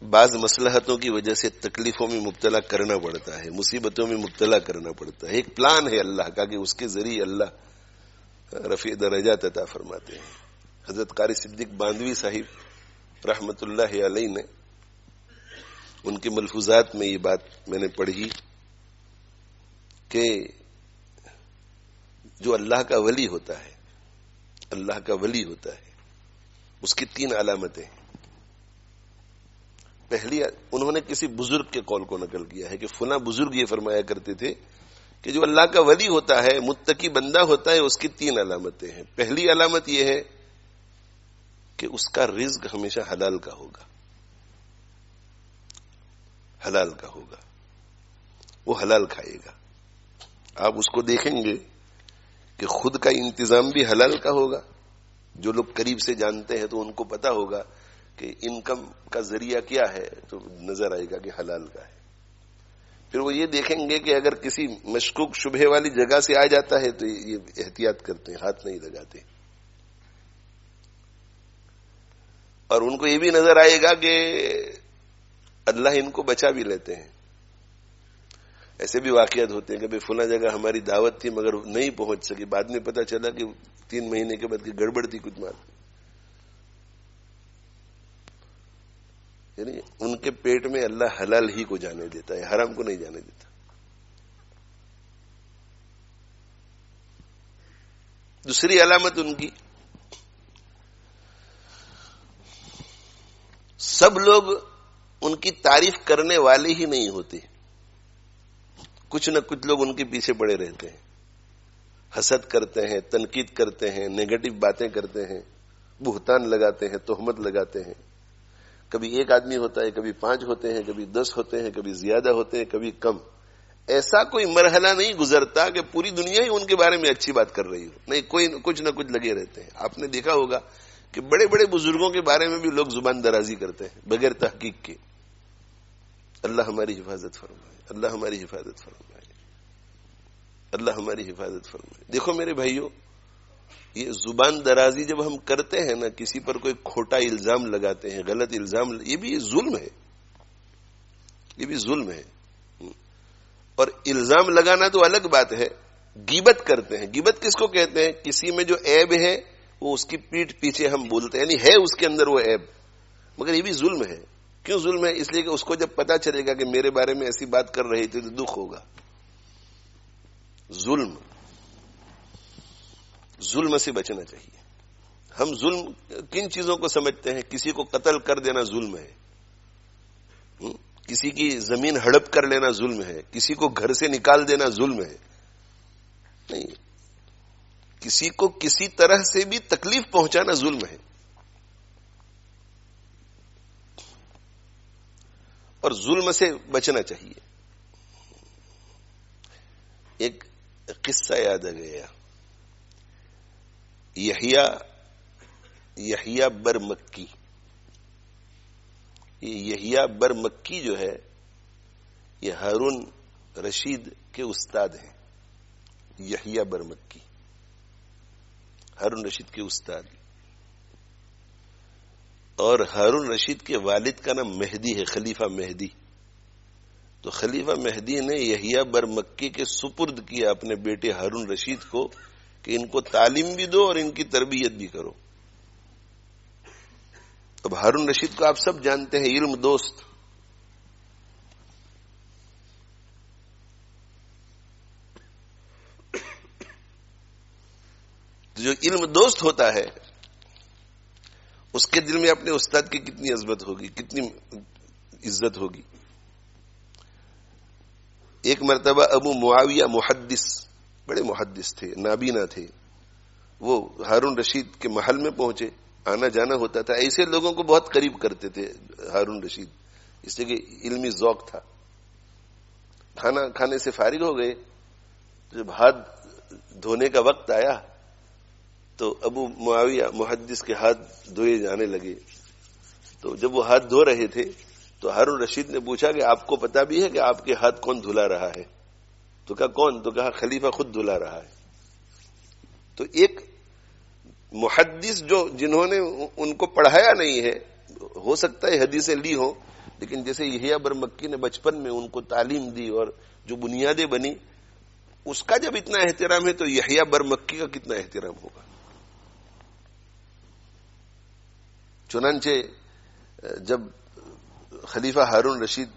بعض مصلحتوں کی وجہ سے تکلیفوں میں مبتلا کرنا پڑتا ہے، مصیبتوں میں مبتلا کرنا پڑتا ہے. ایک پلان ہے اللہ کا کہ اس کے ذریعے اللہ رفیع درجات عطا فرماتے ہیں. حضرت قاری صدیق باندوی صاحب رحمت اللہ علیہ نے ان کے ملفوظات میں یہ بات میں نے پڑھی کہ جو اللہ کا ولی ہوتا ہے، اللہ کا ولی ہوتا ہے، اس کی 3 علامتیں. پہلی، انہوں نے کسی بزرگ کے قول کو نقل کیا ہے کہ فلاں بزرگ یہ فرمایا کرتے تھے کہ جو اللہ کا ولی ہوتا ہے، متقی بندہ ہوتا ہے، اس کی 3 علامتیں ہیں. پہلی علامت یہ ہے کہ اس کا رزق ہمیشہ حلال کا ہوگا، حلال کا ہوگا، وہ حلال کھائے گا. آپ اس کو دیکھیں گے کہ خود کا انتظام بھی حلال کا ہوگا. جو لوگ قریب سے جانتے ہیں تو ان کو پتا ہوگا کہ انکم کا ذریعہ کیا ہے، تو نظر آئے گا کہ حلال کا ہے. پھر وہ یہ دیکھیں گے کہ اگر کسی مشکوک شبہ والی جگہ سے آ جاتا ہے تو یہ احتیاط کرتے ہیں، ہاتھ نہیں لگاتے. اور ان کو یہ بھی نظر آئے گا کہ اللہ ان کو بچا بھی لیتے ہیں. ایسے بھی واقعات ہوتے ہیں کہ فلاں جگہ ہماری دعوت تھی مگر نہیں پہنچ سکی، بعد میں پتا چلا کہ 3 مہینے کے بعد کی گڑبڑ تھی کچھ مال. یعنی ان کے پیٹ میں اللہ حلال ہی کو جانے دیتا ہے، حرام کو نہیں جانے دیتا. دوسری علامت ان کی، سب لوگ ان کی تعریف کرنے والے ہی نہیں ہوتے، کچھ نہ کچھ لوگ ان کے پیچھے پڑے رہتے ہیں، حسد کرتے ہیں، تنقید کرتے ہیں، نیگیٹو باتیں کرتے ہیں، بہتان لگاتے ہیں، تہمت لگاتے ہیں. کبھی 1 آدمی ہوتا ہے، کبھی 5 ہوتے ہیں، کبھی 10 ہوتے ہیں، کبھی زیادہ ہوتے ہیں، کبھی کم. ایسا کوئی مرحلہ نہیں گزرتا کہ پوری دنیا ہی ان کے بارے میں اچھی بات کر رہی ہو، نہیں، کوئی کچھ نہ کچھ لگے رہتے ہیں. آپ نے دیکھا ہوگا کہ بڑے بڑے بزرگوں کے بارے میں بھی لوگ زبان درازی کرتے ہیں بغیر تحقیق کے. اللہ ہماری حفاظت فرمائے، اللہ ہماری حفاظت فرمائے، اللہ ہماری حفاظت فرمائے. دیکھو میرے بھائیوں، یہ زبان درازی جب ہم کرتے ہیں نا، کسی پر کوئی کھوٹا الزام لگاتے ہیں، غلط الزام، یہ بھی ظلم ہے، یہ بھی ظلم ہے. اور الزام لگانا تو الگ بات ہے. غیبت کرتے ہیں، غیبت کس کو کہتے ہیں؟ کسی میں جو عیب ہے وہ اس کی پیٹھ پیچھے ہم بولتے ہیں، یعنی ہے اس کے اندر وہ عیب، مگر یہ بھی ظلم ہے. کیوں ظلم ہے؟ اس لیے کہ اس کو جب پتا چلے گا کہ میرے بارے میں ایسی بات کر رہی تھی تو دکھ ہوگا. ظلم سے بچنا چاہیے. ہم ظلم کن چیزوں کو سمجھتے ہیں؟ کسی کو قتل کر دینا ظلم ہے، کسی کی زمین ہڑپ کر لینا ظلم ہے، کسی کو گھر سے نکال دینا ظلم ہے. نہیں، کسی کو کسی طرح سے بھی تکلیف پہنچانا ظلم ہے. اور ظلم سے بچنا چاہیے. ایک قصہ یاد آ گیا. یحییٰ بر مکی، یہ یحییٰ بر مکی جو ہے یہ ہارون رشید کے استاد ہیں. یحییٰ بر مکی ہارون رشید کے استاد. اور ہارون رشید کے والد کا نام مہدی ہے، خلیفہ مہدی. تو خلیفہ مہدی نے یحییٰ برمکی کے سپرد کیا اپنے بیٹے ہارون رشید کو کہ ان کو تعلیم بھی دو اور ان کی تربیت بھی کرو. اب ہارون رشید کو آپ سب جانتے ہیں، علم دوست. جو علم دوست ہوتا ہے اس کے دل میں اپنے استاد کی کتنی عظمت ہوگی، کتنی عزت ہوگی. ایک مرتبہ ابو معاویہ محدث، بڑے محدث تھے، نابینا تھے، وہ ہارون رشید کے محل میں پہنچے. آنا جانا ہوتا تھا، ایسے لوگوں کو بہت قریب کرتے تھے ہارون رشید، اس لیے کہ علمی ذوق تھا. کھانا کھانے سے فارغ ہو گئے، جب ہاتھ دھونے کا وقت آیا تو ابو معاویہ محدث کے ہاتھ دھوئے جانے لگے. تو جب وہ ہاتھ دھو رہے تھے تو ہارون رشید نے پوچھا کہ آپ کو پتا بھی ہے کہ آپ کے ہاتھ کون دھلا رہا ہے؟ تو کہا کون؟ تو کہا خلیفہ خود دھلا رہا ہے. تو ایک محدث جنہوں نے ان کو پڑھایا نہیں ہے، ہو سکتا ہے حدیثیں لی ہوں، لیکن جیسے یحییٰ برمکی نے بچپن میں ان کو تعلیم دی اور جو بنیادیں بنی، اس کا جب اتنا احترام ہے تو یحییٰ برمکی کا کتنا احترام ہوگا. چنانچہ جب خلیفہ ہارون رشید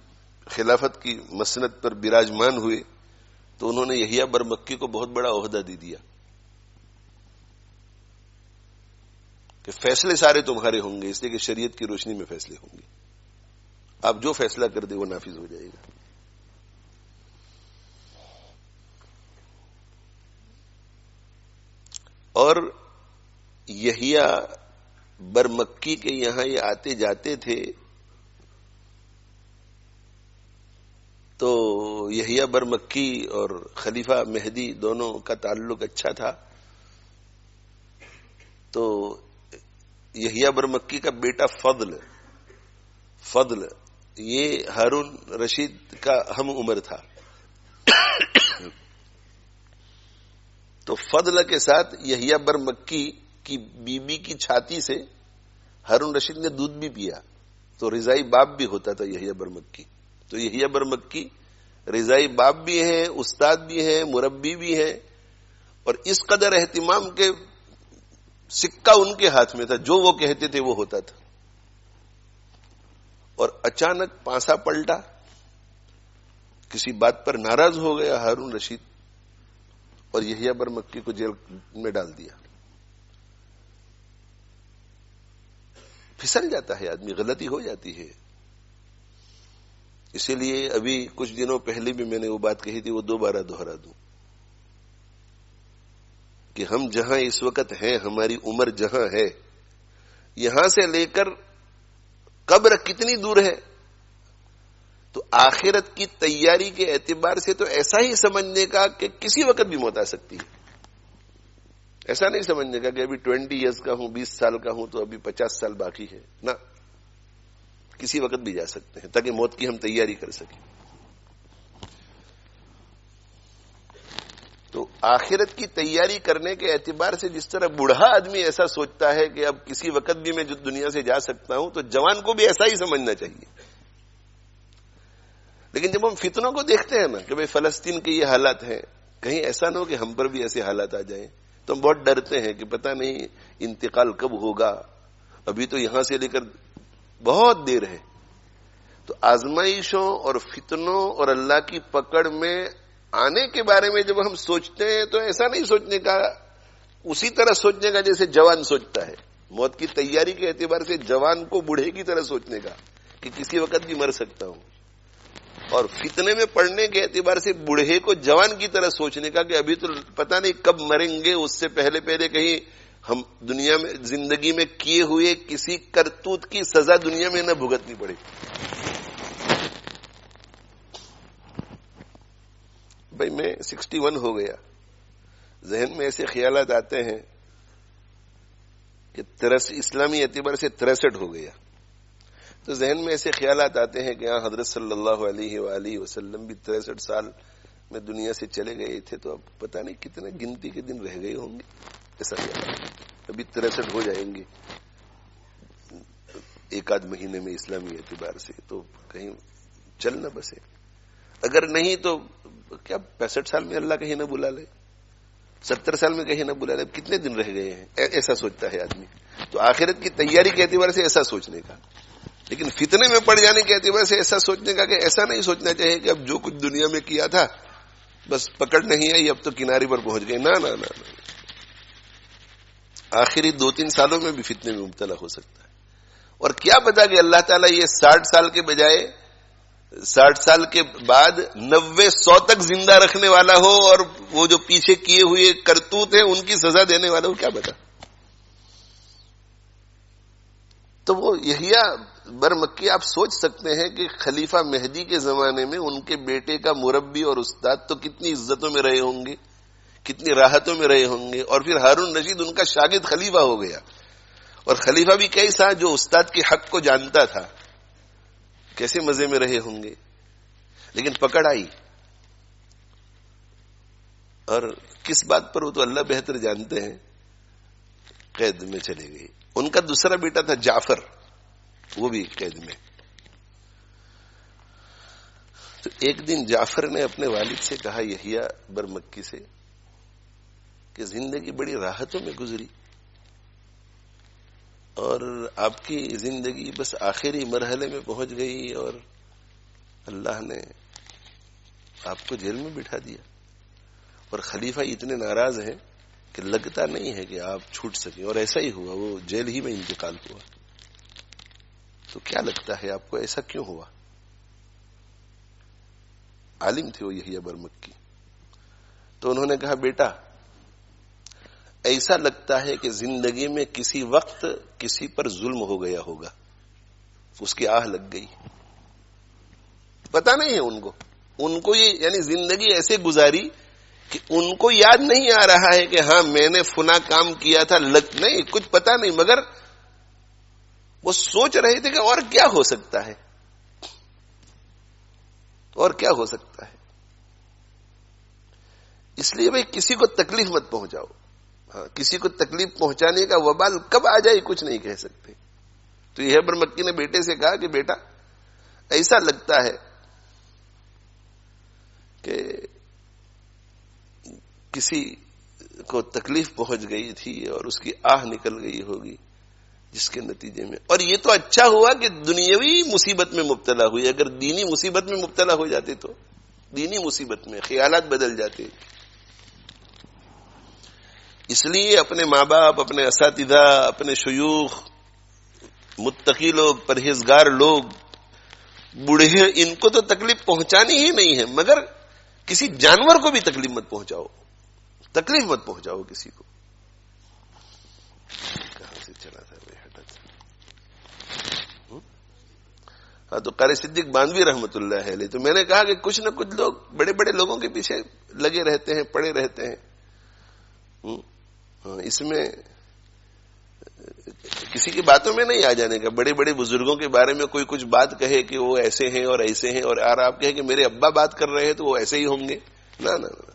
خلافت کی مسند پر براجمان ہوئے تو انہوں نے یحییٰ برمکی کو بہت بڑا عہدہ دے دیا کہ فیصلے سارے تمہارے ہوں گے، اس لیے کہ شریعت کی روشنی میں فیصلے ہوں گے، آپ جو فیصلہ کر دیں وہ نافذ ہو جائے گا. اور یحییٰ برمکی کے یہاں یہ آتے جاتے تھے تو یحییٰ برمکی اور خلیفہ مہدی دونوں کا تعلق اچھا تھا. تو یحییٰ برمکی کا بیٹا فضل یہ ہارون رشید کا ہم عمر تھا. تو فضل کے ساتھ یحییٰ برمکی کی بیوی کی چھاتی سے ہارون رشید نے دودھ بھی پیا، تو رضائی باپ بھی ہوتا تھا یحییٰ برمکی. تو یحییٰ برمکی رضائی باپ بھی ہیں، استاد بھی ہیں، مربی بھی ہیں، اور اس قدر اہتمام کے سکہ ان کے ہاتھ میں تھا، جو وہ کہتے تھے وہ ہوتا تھا. اور اچانک پانسا پلٹا، کسی بات پر ناراض ہو گیا ہارون رشید اور یحییٰ برمکی کو جیل میں ڈال دیا. پھسل جاتا ہے آدمی، غلطی ہو جاتی ہے. اسی لیے ابھی کچھ دنوں پہلے بھی میں نے وہ بات کہی تھی، وہ دوبارہ دہرا دوں کہ ہم جہاں اس وقت ہیں، ہماری عمر جہاں ہے، یہاں سے لے کر قبر کتنی دور ہے. تو آخرت کی تیاری کے اعتبار سے تو ایسا ہی سمجھنے کا کہ کسی وقت بھی موت آ سکتی ہے. ایسا نہیں سمجھنے کا کہ ابھی 20 ایئرز کا ہوں، 20 سال کا ہوں تو ابھی 50 سال باقی ہے. نہ، کسی وقت بھی جا سکتے ہیں، تاکہ موت کی ہم تیاری کر سکیں. تو آخرت کی تیاری کرنے کے اعتبار سے جس طرح بوڑھا آدمی ایسا سوچتا ہے کہ اب کسی وقت بھی میں جو دنیا سے جا سکتا ہوں، تو جوان کو بھی ایسا ہی سمجھنا چاہیے. لیکن جب ہم فتنوں کو دیکھتے ہیں نا کہ بھئی فلسطین کے یہ حالات ہیں، کہیں ایسا نہ ہو کہ ہم پر بھی ایسے حالات آ جائیں، تو ہم بہت ڈرتے ہیں کہ پتہ نہیں انتقال کب ہوگا، ابھی تو یہاں سے لے کر بہت دیر ہے. تو آزمائشوں اور فتنوں اور اللہ کی پکڑ میں آنے کے بارے میں جب ہم سوچتے ہیں تو ایسا نہیں سوچنے کا، اسی طرح سوچنے کا جیسے جوان سوچتا ہے. موت کی تیاری کے اعتبار سے جوان کو بوڑھے کی طرح سوچنے کا کہ کسی وقت بھی مر سکتا ہوں، اور فتنے میں پڑنے کے اعتبار سے بوڑھے کو جوان کی طرح سوچنے کا کہ ابھی تو پتہ نہیں کب مریں گے، اس سے پہلے کہیں ہم دنیا میں زندگی میں کیے ہوئے کسی کرتوت کی سزا دنیا میں نہ بھگتنی پڑے. بھائی میں 61 ہو گیا، ذہن میں ایسے خیالات آتے ہیں کہ اسلامی اعتبار سے 63 ہو گیا، تو ذہن میں ایسے خیالات آتے ہیں کہ حضرت صلی اللہ علیہ وآلہ وسلم بھی 63 سال میں دنیا سے چلے گئے تھے، تو اب پتہ نہیں کتنے گنتی کے دن رہ گئے ہوں گے. ایسا خیال ابھی 63 ہو جائیں گے ایک آدھ مہینے میں اسلامی اعتبار سے، تو کہیں چل نہ بسے. اگر نہیں تو کیا 65 سال میں اللہ کہیں نہ بلا لے، 70 سال میں کہیں نہ بلا لے، اب کتنے دن رہ گئے ہیں، ایسا سوچتا ہے آدمی. تو آخرت کی تیاری کے اعتبار سے ایسا سوچنے کا، لیکن فتنے میں پڑ جانے کے اعتبار سے ایسا سوچنے کا کہ ایسا نہیں سوچنا چاہیے کہ اب جو کچھ دنیا میں کیا تھا بس پکڑ نہیں آئی، اب تو کنارے پر پہنچ گئے. نہ نہ نہ، آخری 2-3 سالوں میں بھی فتنے میں مبتلا ہو سکتا ہے. اور کیا پتا کہ اللہ تعالیٰ یہ 60 سال کے بجائے 60 سال کے بعد 90-100 تک زندہ رکھنے والا ہو، اور وہ جو پیچھے کیے ہوئے کرتوت ہیں ان کی سزا دینے والا ہو، کیا پتا. تو وہ یحییٰ برمکی آپ سوچ سکتے ہیں کہ خلیفہ مہدی کے زمانے میں ان کے بیٹے کا مربی اور استاد تو کتنی عزتوں میں رہے ہوں گے، کتنی راحتوں میں رہے ہوں گے. اور پھر ہارون رشید ان کا شاگرد خلیفہ ہو گیا، اور خلیفہ بھی کیسا جو استاد کے حق کو جانتا تھا، کیسے مزے میں رہے ہوں گے. لیکن پکڑ آئی، اور کس بات پر وہ تو اللہ بہتر جانتے ہیں، قید میں چلے گئی. ان کا دوسرا بیٹا تھا جعفر، وہ بھی قید میں. تو ایک دن جعفر نے اپنے والد سے کہا یحییٰ برمکی سے کہ زندگی بڑی راحتوں میں گزری، اور آپ کی زندگی بس آخری مرحلے میں پہنچ گئی، اور اللہ نے آپ کو جیل میں بٹھا دیا، اور خلیفہ اتنے ناراض ہیں کہ لگتا نہیں ہے کہ آپ چھوٹ سکیں. اور ایسا ہی ہوا، وہ جیل ہی میں انتقال ہوا. تو کیا لگتا ہے آپ کو ایسا کیوں ہوا؟ عالم تھے وہ یحییٰ برمکی. تو انہوں نے کہا بیٹا ایسا لگتا ہے کہ زندگی میں کسی وقت کسی پر ظلم ہو گیا ہوگا، اس کی آہ لگ گئی. پتا نہیں ہے ان کو یہ یعنی زندگی ایسے گزاری کہ ان کو یاد نہیں آ رہا ہے کہ ہاں میں نے فنا کام کیا تھا، نہیں کچھ پتا نہیں، مگر وہ سوچ رہے تھے کہ اور کیا ہو سکتا ہے، اور کیا ہو سکتا ہے. اس لیے بھائی کسی کو تکلیف مت پہنچاؤ. ہاں، کسی کو تکلیف پہنچانے کا وبال کب آ جائے کچھ نہیں کہہ سکتے. تو یہ برمکی نے بیٹے سے کہا کہ بیٹا ایسا لگتا ہے کہ کسی کو تکلیف پہنچ گئی تھی اور اس کی آہ نکل گئی ہوگی، جس کے نتیجے میں. اور یہ تو اچھا ہوا کہ دنیاوی مصیبت میں مبتلا ہوئی، اگر دینی مصیبت میں مبتلا ہو جاتے تو دینی مصیبت میں خیالات بدل جاتے. اس لیے اپنے ماں باپ، اپنے اساتذہ، اپنے شیوخ، متقی لوگ، پرہیزگار لوگ، بوڑھے، ان کو تو تکلیف پہنچانی ہی نہیں ہے، مگر کسی جانور کو بھی تکلیف مت پہنچاؤ، تکلیف مت پہنچاؤ کسی کو. کہاں سے چلا تھا ہاں. تو قاری صدیق باندھوی رحمت اللہ علیہ، تو میں نے کہا کہ کچھ نہ کچھ لوگ بڑے بڑے لوگوں کے پیچھے لگے رہتے ہیں، پڑے رہتے ہیں. اس میں کسی کی باتوں میں نہیں آ جانے کا. بڑے بڑے بزرگوں کے بارے میں کوئی کچھ بات کہے کہ وہ ایسے ہیں اور ایسے ہیں، اور آپ کہیں کہ میرے ابا بات کر رہے ہیں تو وہ ایسے ہی ہوں گے. نہ نہ نہ،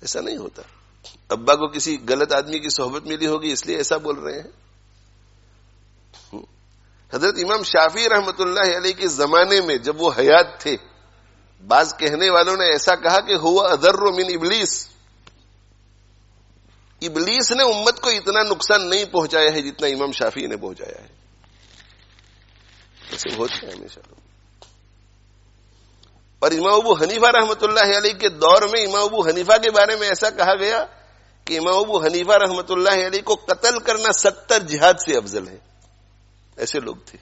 ایسا نہیں ہوتا. ابا کو کسی غلط آدمی کی صحبت ملی ہوگی اس لیے ایسا بول رہے ہیں. حضرت امام شافعی رحمت اللہ علیہ کے زمانے میں جب وہ حیات تھے، بعض کہنے والوں نے ایسا کہا کہ ہوا اضر من ابلیس، ابلیس نے امت کو اتنا نقصان نہیں پہنچایا ہے جتنا امام شافعی نے پہنچایا ہے. ایسے ہوتے ہیں ہمیشہ. اور امام ابو حنیفہ رحمت اللہ علیہ کے دور میں امام ابو حنیفہ کے بارے میں ایسا کہا گیا کہ امام ابو حنیفہ رحمت اللہ علیہ کو قتل کرنا 70 جہاد سے افضل ہے. ایسے لوگ تھے.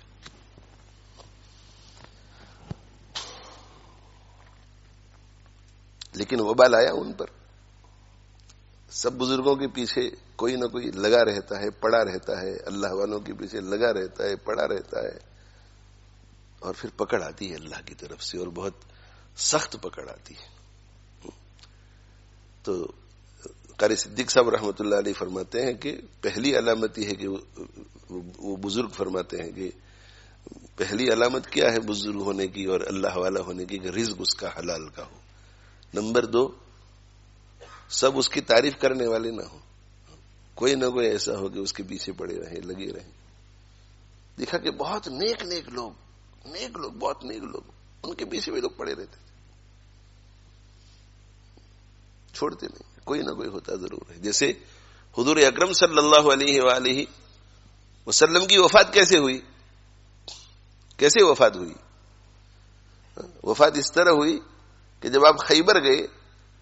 لیکن وبال آیا ان پر. سب بزرگوں کے پیچھے کوئی نہ کوئی لگا رہتا ہے، پڑا رہتا ہے، اللہ والوں کے پیچھے لگا رہتا ہے، پڑا رہتا ہے، اور پھر پکڑ آتی ہے اللہ کی طرف سے، اور بہت سخت پکڑ آتی ہے. تو قاری صدیق صاحب رحمۃ اللہ علیہ فرماتے ہیں کہ پہلی علامت یہ ہے کہ وہ بزرگ فرماتے ہیں کہ پہلی علامت کیا ہے بزرگ ہونے کی اور اللہ والا ہونے کی، کہ رزق اس کا حلال کا ہو. نمبر 2، سب اس کی تعریف کرنے والے نہ ہو، کوئی نہ کوئی ایسا ہو کہ اس کے پیچھے پڑے رہیں، لگے رہیں. دیکھا کہ بہت نیک لوگ، بہت نیک لوگ ان کے پیچھے بھی لوگ پڑے رہتے تھے، چھوڑتے نہیں، کوئی نہ کوئی ہوتا ضرور ہے. جیسے حضور اکرم صلی اللہ علیہ وآلہ وسلم کی وفات کیسے ہوئی؟ کیسے وفات ہوئی؟ وفات اس طرح ہوئی کہ جب آپ خیبر گئے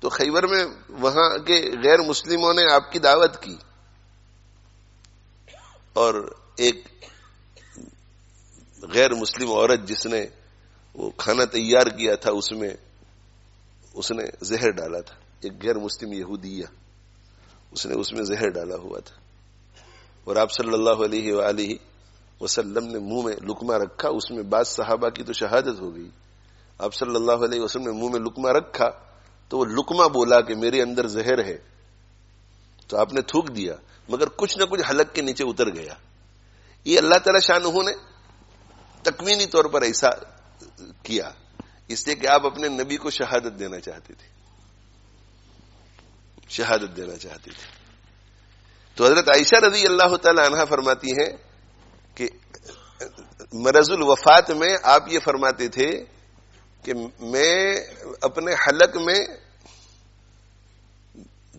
تو خیبر میں وہاں کے غیر مسلموں نے آپ کی دعوت کی، اور ایک غیر مسلم عورت جس نے وہ کھانا تیار کیا تھا اس نے زہر ڈالا تھا. ایک غیر مسلم یہودیہ، اس نے زہر ڈالا ہوا تھا، اور آپ صلی اللہ علیہ وآلہ وسلم نے منہ میں لقمہ رکھا. اس میں بعض صحابہ کی تو شہادت ہو گئی. آپ صلی اللہ علیہ وسلم نے منہ میں لقمہ رکھا تو وہ لقمہ بولا کہ میرے اندر زہر ہے، تو آپ نے تھوک دیا، مگر کچھ نہ کچھ حلق کے نیچے اتر گیا. یہ اللہ تعالی شانہ نے تکوینی طور پر ایسا کیا، اس لیے کہ آپ اپنے نبی کو شہادت دینا چاہتے تھے، شہادت دینا چاہتے تھے. تو حضرت عائشہ رضی اللہ تعالی عنہا فرماتی ہیں کہ مرض الوفات میں آپ یہ فرماتے تھے کہ میں اپنے حلق میں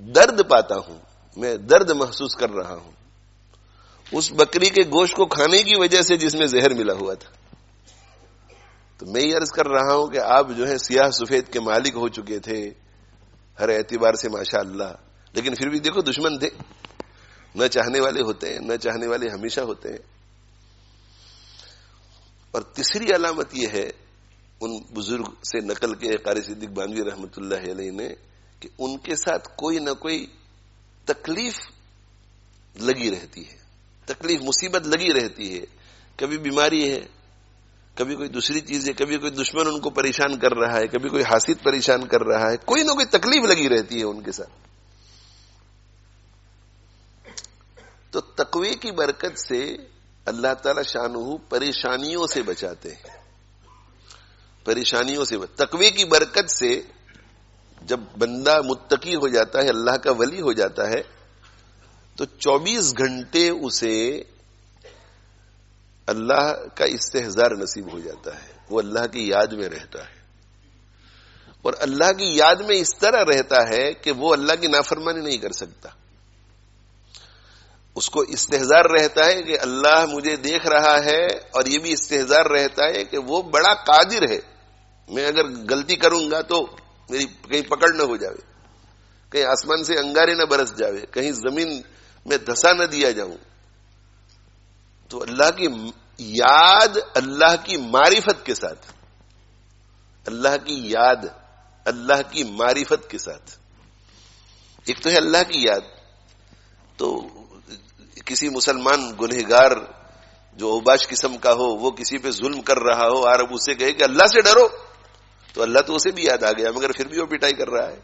درد پاتا ہوں، میں درد محسوس کر رہا ہوں اس بکری کے گوشت کو کھانے کی وجہ سے جس میں زہر ملا ہوا تھا. تو میں یہ عرض کر رہا ہوں کہ آپ جو ہے سیاہ سفید کے مالک ہو چکے تھے ہر اعتبار سے ماشاء اللہ، لیکن پھر بھی دیکھو دشمن تھے، نہ چاہنے والے ہوتے ہیں، نہ چاہنے والے ہمیشہ ہوتے ہیں. اور تیسری علامت یہ ہے ان بزرگ سے نقل کے قاری صدیق بانوی رحمۃ اللہ علیہ نے کہ ان کے ساتھ کوئی نہ کوئی تکلیف لگی رہتی ہے، تکلیف مصیبت لگی رہتی ہے. کبھی بیماری ہے، کبھی کوئی دوسری چیز ہے، کبھی کوئی دشمن ان کو پریشان کر رہا ہے، کبھی کوئی حاسد پریشان کر رہا ہے، کوئی نہ کوئی تکلیف لگی رہتی ہے ان کے ساتھ. تو تقوی کی برکت سے اللہ تعالی شانہ پریشانیوں سے بچاتے ہیں، پریشانیوں سے. تقوی کی برکت سے جب بندہ متقی ہو جاتا ہے، اللہ کا ولی ہو جاتا ہے، تو 24 گھنٹے اسے اللہ کا استحضار نصیب ہو جاتا ہے. وہ اللہ کی یاد میں رہتا ہے، اور اللہ کی یاد میں اس طرح رہتا ہے کہ وہ اللہ کی نافرمانی نہیں کر سکتا. اس کو استحضار رہتا ہے کہ اللہ مجھے دیکھ رہا ہے، اور یہ بھی استحضار رہتا ہے کہ وہ بڑا قادر ہے. میں اگر غلطی کروں گا تو میری کہیں پکڑ نہ ہو جاوے، کہیں آسمان سے انگارے نہ برس جاوے، کہیں زمین میں دھسا نہ دیا جاؤں. تو اللہ کی یاد اللہ کی معرفت کے ساتھ، اللہ کی یاد اللہ کی معرفت کے ساتھ. ایک تو ہے اللہ کی یاد. تو کسی مسلمان گنہگار جو اوباش قسم کا ہو، وہ کسی پہ ظلم کر رہا ہو اور اب اسے کہے کہ اللہ سے ڈرو، تو اللہ تو اسے بھی یاد آ گیا، مگر پھر بھی وہ پٹائی کر رہا ہے.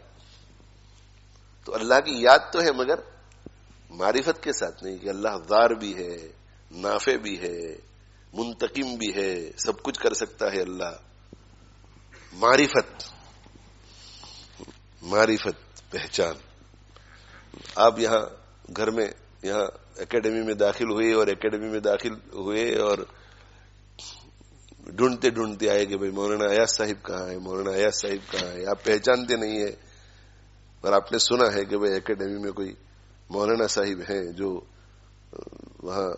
تو اللہ کی یاد تو ہے مگر معرفت کے ساتھ نہیں، کہ اللہ ضار بھی ہے، نافع بھی ہے، منتقم بھی ہے، سب کچھ کر سکتا ہے اللہ. معرفت، معرفت، پہچان. آپ یہاں گھر میں یہاں اکیڈمی میں داخل ہوئے، اور اکیڈمی میں داخل ہوئے اور ڈھونڈتے ڈھونڈتے آئے کہ بھئی مولانا ایاز صاحب کہاں ہے، مولانا ایاز صاحب کہاں ہے. آپ پہچانتے نہیں ہیں، اور آپ نے سنا ہے کہ بھئی اکیڈمی میں کوئی مولانا صاحب ہیں جو وہاں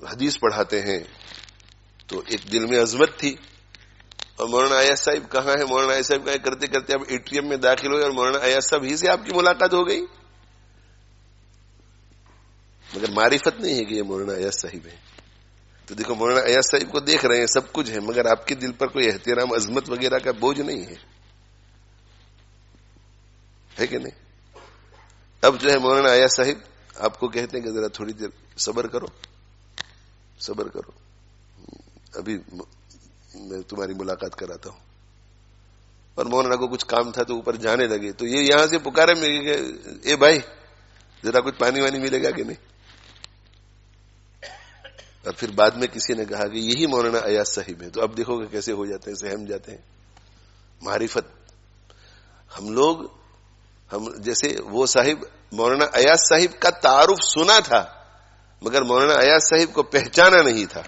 حدیث پڑھاتے ہیں. تو ایک دل میں عظمت تھی، اور مولانا ایاز صاحب کہاں ہے، مولانا ایاز صاحب کہاں ہے کرتے کرتے آپ ایٹریم میں داخل ہوئے، اور مولانا ایاز صاحب ہی سے آپ کی ملاقات ہو گئی. مگر معرفت نہیں ہے کہ یہ مولانا ایاز صاحب ہے. تو دیکھو مولانا ایاز صاحب کو دیکھ رہے ہیں، سب کچھ ہے، مگر آپ کے دل پر کوئی احترام، عظمت وغیرہ کا بوجھ نہیں ہے کہ نہیں. اب جو ہے مولانا ایاز صاحب آپ کو کہتے ہیں کہ ذرا تھوڑی دیر صبر کرو، صبر کرو، ابھی میں تمہاری ملاقات کراتا ہوں. اور مولانا کو کچھ کام تھا تو اوپر جانے لگے، تو یہ یہاں سے پکارے میں کہ اے بھائی ذرا کچھ پانی وانی ملے گا کہ نہیں. اور پھر بعد میں کسی نے کہا کہ یہی مولانا ایاز صاحب ہیں. تو اب دیکھو کہ کیسے ہو جاتے ہیں، سہم جاتے ہیں. معرفت. ہم جیسے وہ صاحب مولانا ایاز صاحب کا تعارف سنا تھا، مگر مولانا ایاز صاحب کو پہچانا نہیں تھا.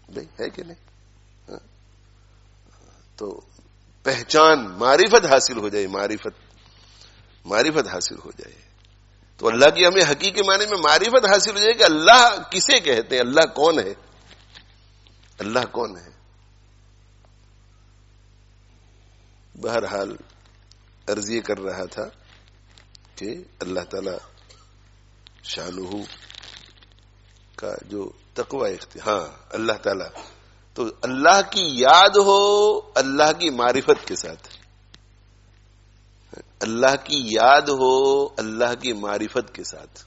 بھائی ہے کہ نہیں؟ تو پہچان معرفت حاصل ہو جائے، معرفت حاصل ہو جائے، تو اللہ کی ہمیں حقیقی معنی میں معرفت حاصل ہو جائے کہ اللہ کسے کہتے ہیں، اللہ کون ہے، اللہ کون ہے۔ بہرحال عرض یہ کر رہا تھا کہ اللہ تعالی شانہ کا جو تقوی ہاں اللہ تعالی، تو اللہ کی یاد ہو اللہ کی معرفت کے ساتھ، اللہ کی یاد ہو اللہ کی معرفت کے ساتھ،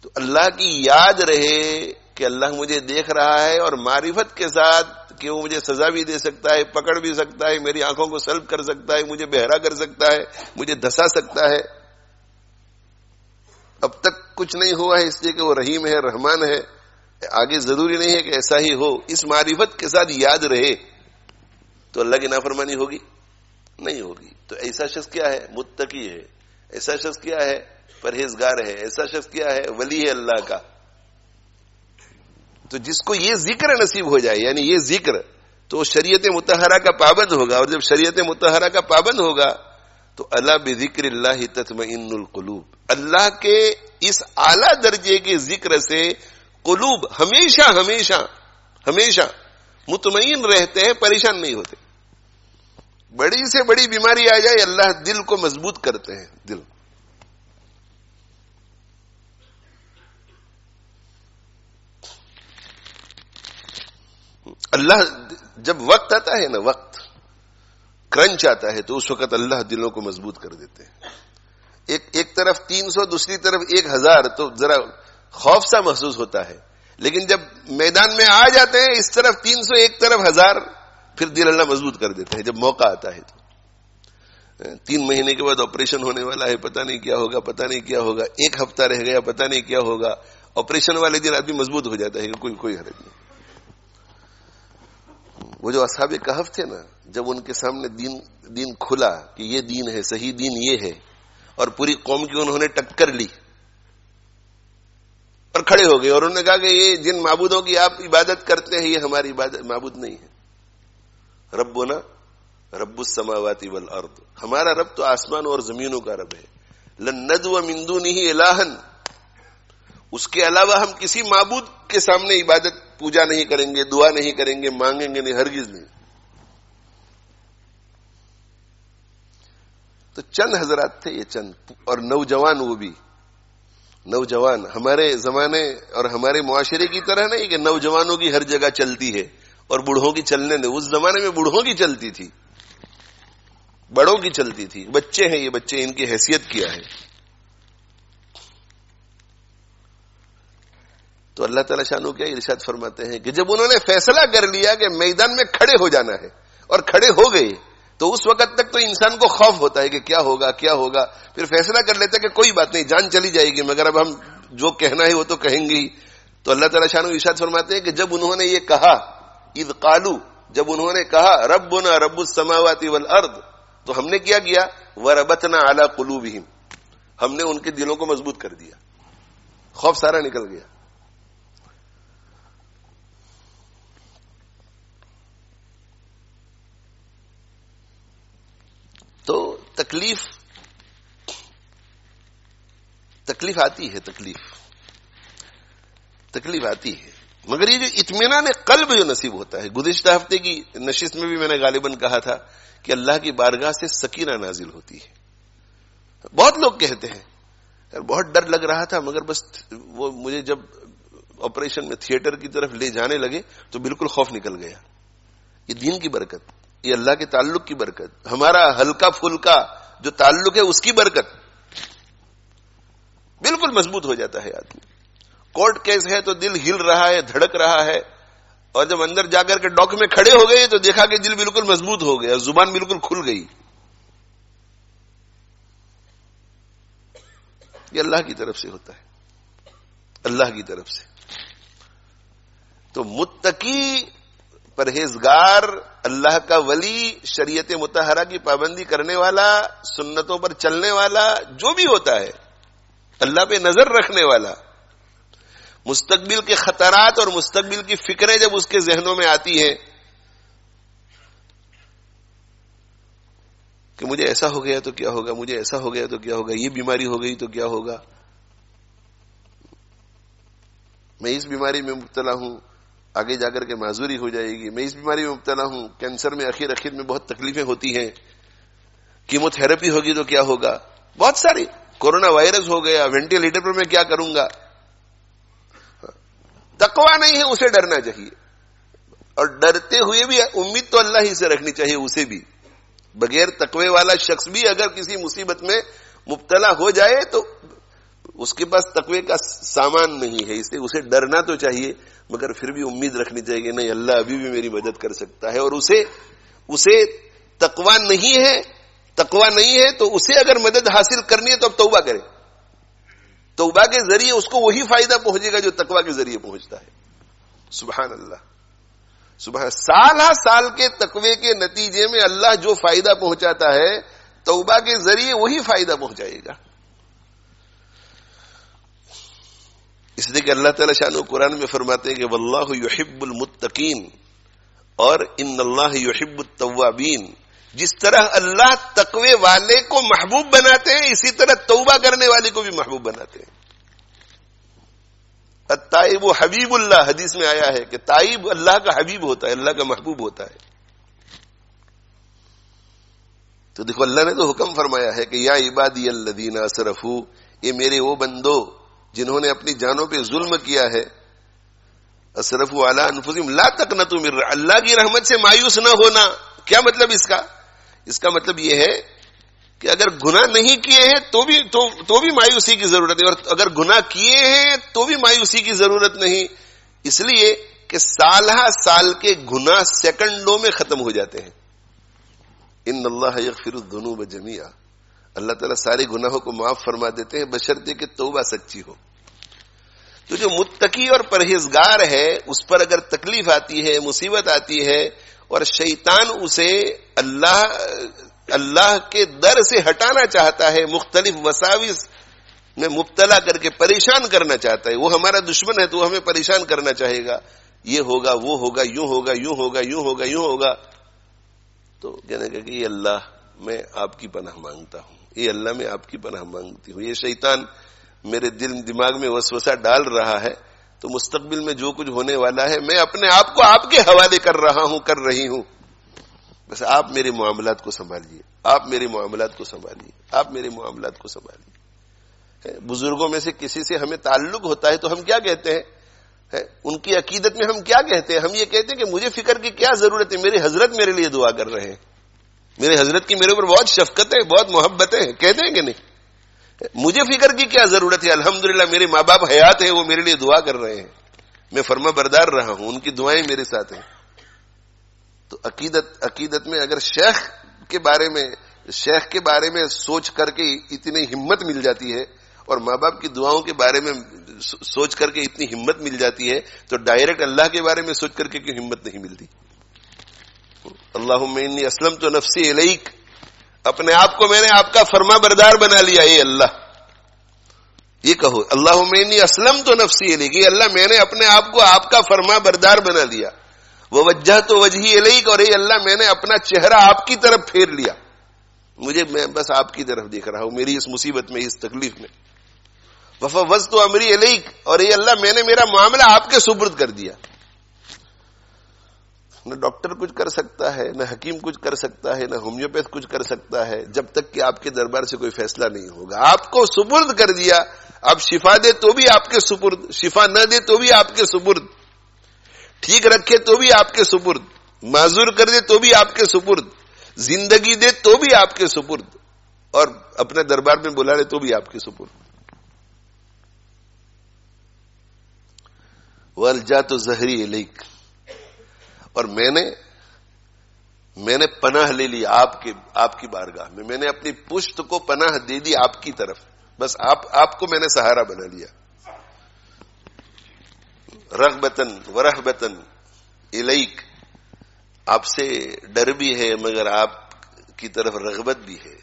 تو اللہ کی یاد رہے کہ اللہ مجھے دیکھ رہا ہے، اور معرفت کے ساتھ کہ وہ مجھے سزا بھی دے سکتا ہے، پکڑ بھی سکتا ہے، میری آنکھوں کو سلب کر سکتا ہے، مجھے بہرا کر سکتا ہے، مجھے دھسا سکتا ہے، اب تک کچھ نہیں ہوا ہے اس لیے کہ وہ رحیم ہے، رحمان ہے، آگے ضروری نہیں ہے کہ ایسا ہی ہو، اس معرفت کے ساتھ یاد رہے تو اللہ کی نافرمانی ہوگی نہیں ہوگی۔ تو ایسا شخص کیا ہے؟ متقی ہے۔ ایسا شخص کیا ہے؟ پرہیزگار ہے۔ ایسا شخص کیا ہے؟ ولی ہے اللہ کا۔ تو جس کو یہ ذکر نصیب ہو جائے، یعنی یہ ذکر، تو شریعت مطہرہ کا پابند ہوگا، اور جب شریعت مطہرہ کا پابند ہوگا تو الا بذکر اللہ تطمئن القلوب، اللہ کے اس اعلیٰ درجے کے ذکر سے قلوب ہمیشہ ہمیشہ ہمیشہ مطمئن رہتے ہیں، پریشان نہیں ہوتے۔ بڑی سے بڑی بیماری آ جائے، اللہ دل کو مضبوط کرتے ہیں۔ دل اللہ جب وقت آتا ہے نا، وقت کرنچ آتا ہے، تو اس وقت اللہ دلوں کو مضبوط کر دیتے ہیں۔ ایک طرف 300، دوسری طرف 1000، تو ذرا خوف سا محسوس ہوتا ہے، لیکن جب میدان میں آ جاتے ہیں، اس طرف 300 ایک طرف 1000، پھر دل اللہ مضبوط کر دیتا ہے جب موقع آتا ہے۔ تو 3 مہینے کے بعد آپریشن ہونے والا ہے، پتہ نہیں کیا ہوگا، پتہ نہیں کیا ہوگا، 1 ہفتہ رہ گیا، پتہ نہیں کیا ہوگا، آپریشن والے دن آدمی مضبوط ہو جاتا ہے کہ کوئی حرج نہیں۔ وہ جو اصحاب کہف تھے نا، جب ان کے سامنے دین کھلا کہ یہ دین ہے، صحیح دین یہ ہے، اور پوری قوم کی انہوں نے ٹکر لی اور کھڑے ہو گئے، اور انہوں نے کہا کہ یہ جن معبودوں کی آپ عبادت کرتے ہیں، یہ ہماری معبود نہیں ہے۔ ربنا رب السماوات والارض، ہمارا رب تو آسمان اور زمینوں کا رب ہے۔ لن ندعو من دونہ الہا، اس کے علاوہ ہم کسی معبود کے سامنے عبادت پوجا نہیں کریں گے، دعا نہیں کریں گے، مانگیں گے نہیں، ہرگز نہیں۔ تو چند حضرات تھے یہ، چند، اور نوجوان، وہ بھی نوجوان۔ ہمارے زمانے اور ہمارے معاشرے کی طرح نہیں کہ نوجوانوں کی ہر جگہ چلتی ہے اور بوڑھوں کی چلنے نہیں، اس زمانے میں بوڑھوں کی چلتی تھی، بڑوں کی چلتی تھی۔ بچے ہیں یہ، بچے، ان کی حیثیت کیا ہے؟ تو اللہ تعالیٰ شانو کیا ارشاد فرماتے ہیں کہ جب انہوں نے فیصلہ کر لیا کہ میدان میں کھڑے ہو جانا ہے، اور کھڑے ہو گئے، تو اس وقت تک تو انسان کو خوف ہوتا ہے کہ کیا ہوگا کیا ہوگا، پھر فیصلہ کر لیتا ہے کہ کوئی بات نہیں، جان چلی جائے گی مگر اب ہم جو کہنا ہے وہ تو کہیں گے ہی۔ تو اللہ تعالیٰ شانو ارشاد فرماتے ہیں کہ جب انہوں نے یہ کہا، اذ قالوا، جب انہوں نے کہا ربنا رب السماوات والارض، تو ہم نے کیا کیا؟ وربطنا علی قلوبہم، ہم نے ان کے دلوں کو مضبوط کر دیا، خوف سارا نکل گیا۔ تو تکلیف آتی ہے، تکلیف آتی ہے، مگر یہ جو اطمینان قلب جو نصیب ہوتا ہے، گزشتہ ہفتے کی نشست میں بھی میں نے غالباً کہا تھا کہ اللہ کی بارگاہ سے سکینہ نازل ہوتی ہے۔ بہت لوگ کہتے ہیں یار بہت ڈر لگ رہا تھا، مگر بس وہ مجھے جب آپریشن میں تھیٹر کی طرف لے جانے لگے تو بالکل خوف نکل گیا۔ یہ دین کی برکت، یہ اللہ کے تعلق کی برکت، ہمارا ہلکا پھلکا جو تعلق ہے اس کی برکت، بالکل مضبوط ہو جاتا ہے آدمی۔ کورٹ کیس ہے تو دل ہل رہا ہے، دھڑک رہا ہے، اور جب اندر جا کر کے ڈاک میں کھڑے ہو گئے تو دیکھا کہ دل بالکل مضبوط ہو گیا، زبان بالکل کھل گئی۔ یہ اللہ کی طرف سے ہوتا ہے، اللہ کی طرف سے۔ تو متقی، پرہیزگار، اللہ کا ولی، شریعت مطہرہ کی پابندی کرنے والا، سنتوں پر چلنے والا جو بھی ہوتا ہے، اللہ پہ نظر رکھنے والا، مستقبل کے خطرات اور مستقبل کی فکریں جب اس کے ذہنوں میں آتی ہیں کہ مجھے ایسا ہو گیا تو کیا ہوگا، مجھے ایسا ہو گیا تو کیا ہوگا، یہ بیماری ہو گئی تو کیا ہوگا، میں اس بیماری میں مبتلا ہوں آگے جا کر کے معذوری ہو جائے گی، میں اس بیماری میں مبتلا ہوں کینسر میں اخیر میں بہت تکلیفیں ہوتی ہیں، کیمو تھراپی ہوگی تو کیا ہوگا، بہت ساری، کورونا وائرس ہو گیا، وینٹیلیٹر پر میں کیا کروں گا. تقویٰ نہیں ہے، اسے ڈرنا چاہیے، اور ڈرتے ہوئے بھی امید تو اللہ ہی سے رکھنی چاہیے. اسے بھی بغیر تقوی والا شخص بھی اگر کسی مصیبت میں مبتلا ہو جائے تو اس کے پاس تقوی کا سامان نہیں ہے، اس لیے اسے ڈرنا تو چاہیے، مگر پھر بھی امید رکھنی چاہیے کہ نہیں اللہ ابھی بھی میری مدد کر سکتا ہے. اور اسے تقوی نہیں ہے تو اسے اگر مدد حاصل کرنی ہے تو اب توبہ کرے. توبہ کے ذریعے اس کو وہی فائدہ پہنچے گا جو تقوی کے ذریعے پہنچتا ہے. سبحان اللہ، سال کے تقوی کے نتیجے میں اللہ جو فائدہ پہنچاتا ہے توبہ کے ذریعے وہی فائدہ پہنچائے گا. اس لیے کہ اللہ تعالی شان و قرآن میں فرماتے ہیں کہ واللہ یحب المتقین اور ان اللہ یحب التوابین. جس طرح اللہ تقوی والے کو محبوب بناتے ہیں اسی طرح توبہ کرنے والے کو بھی محبوب بناتے ہیں. التائب حبیب اللہ، حدیث میں آیا ہے کہ تائب اللہ کا حبیب ہوتا ہے، اللہ کا محبوب ہوتا ہے. تو دیکھو اللہ نے تو حکم فرمایا ہے کہ یا عبادی الذین اسرفوا، یہ میرے وہ بندو جنہوں نے اپنی جانوں پہ ظلم کیا ہے، اسرفوا علی انفسہم لا تقنطوا من رحمت، اللہ کی رحمت سے مایوس نہ ہونا. کیا مطلب اس کا مطلب یہ ہے کہ اگر گناہ نہیں کیے ہیں تو بھی مایوسی کی ضرورت نہیں، اور اگر گناہ کیے ہیں تو بھی مایوسی کی ضرورت نہیں، اس لیے کہ سال کے گناہ سیکنڈوں میں ختم ہو جاتے ہیں. ان اللہ یغفر الذنوب جميعا، اللہ تعالیٰ سارے گناہوں کو معاف فرما دیتے ہیں بشرطے کہ توبہ سچی ہو. تو جو متقی اور پرہیزگار ہے اس پر اگر تکلیف آتی ہے، مصیبت آتی ہے اور شیطان اسے اللہ کے در سے ہٹانا چاہتا ہے، مختلف وساوس میں مبتلا کر کے پریشان کرنا چاہتا ہے، وہ ہمارا دشمن ہے تو وہ ہمیں پریشان کرنا چاہے گا، یہ ہوگا وہ ہوگا، یوں ہوگا یوں ہوگا یوں ہوگا یوں ہوگا، تو کہنے کا کہ یہ اللہ میں آپ کی پناہ مانگتا ہوں، یہ اللہ میں آپ کی پناہ مانگتی ہوں، یہ شیطان میرے دماغ میں وسوسہ ڈال رہا ہے تو مستقبل میں جو کچھ ہونے والا ہے میں اپنے آپ کو آپ کے حوالے کر رہی ہوں، بس آپ میرے معاملات کو سنبھالیے، آپ میرے معاملات کو سنبھالیے، آپ میرے معاملات کو سنبھالیے. بزرگوں میں سے کسی سے ہمیں تعلق ہوتا ہے تو ہم کیا کہتے ہیں، ان کی عقیدت میں ہم کیا کہتے ہیں، ہم یہ کہتے ہیں کہ مجھے فکر کی کیا ضرورت ہے، میرے حضرت میرے لیے دعا کر رہے ہیں، میرے حضرت کی میرے اوپر بہت شفقت ہے، بہت محبت ہے، کہتے ہیں کہ نہیں، مجھے فکر کی کیا ضرورت ہے، الحمدللہ میرے ماں باپ حیات ہیں، وہ میرے لیے دعا کر رہے ہیں، میں فرما بردار رہا ہوں، ان کی دعائیں میرے ساتھ ہیں. تو عقیدت میں اگر شیخ کے بارے میں سوچ کر کے اتنی ہمت مل جاتی ہے اور ماں باپ کی دعاؤں کے بارے میں سوچ کر کے اتنی ہمت مل جاتی ہے تو ڈائریکٹ اللہ کے بارے میں سوچ کر کے کیوں ہمت نہیں ملتی. اللہم انی اسلمت نفسی الیک، اپنے آپ کو میں نے آپ کا فرما بردار بنا لیا، اے اللہ، یہ کہو اللہم انی اسلمت نفسی الیک، اے اللہ میں نے اپنے آپ کو آپ کا فرما بردار بنا لیا. ووجہت وجہی الیک، اور اے اللہ میں نے اپنا چہرہ آپ کی طرف پھیر لیا، میں بس آپ کی طرف دیکھ رہا ہوں میری اس مصیبت میں، اس تکلیف میں. وفوضت امری الیک، اور اے اللہ میں نے میرا معاملہ آپ کے سپرد کر دیا. نہ ڈاکٹر کچھ کر سکتا ہے، نہ حکیم کچھ کر سکتا ہے، نہ ہومیوپیتھ کچھ کر سکتا ہے جب تک کہ آپ کے دربار سے کوئی فیصلہ نہیں ہوگا. آپ کو سپرد کر دیا، آپ شفا دے تو بھی آپ کے سپرد، شفا نہ دے تو بھی آپ کے سپرد، ٹھیک رکھے تو بھی آپ کے سپرد، معذور کر دے تو بھی آپ کے سپرد، زندگی دے تو بھی آپ کے سپرد، اور اپنے دربار میں بلا لے تو بھی آپ کے سپرد. والجات ظہری الیک، اور میں نے پناہ لے لی آپ کی بارگاہ میں نے اپنی پشت کو پناہ دے دی آپ کی طرف، بس آپ کو میں نے سہارا بنا لیا. رغبتن ورہبتن الیک، آپ سے ڈر بھی ہے مگر آپ کی طرف رغبت بھی ہے،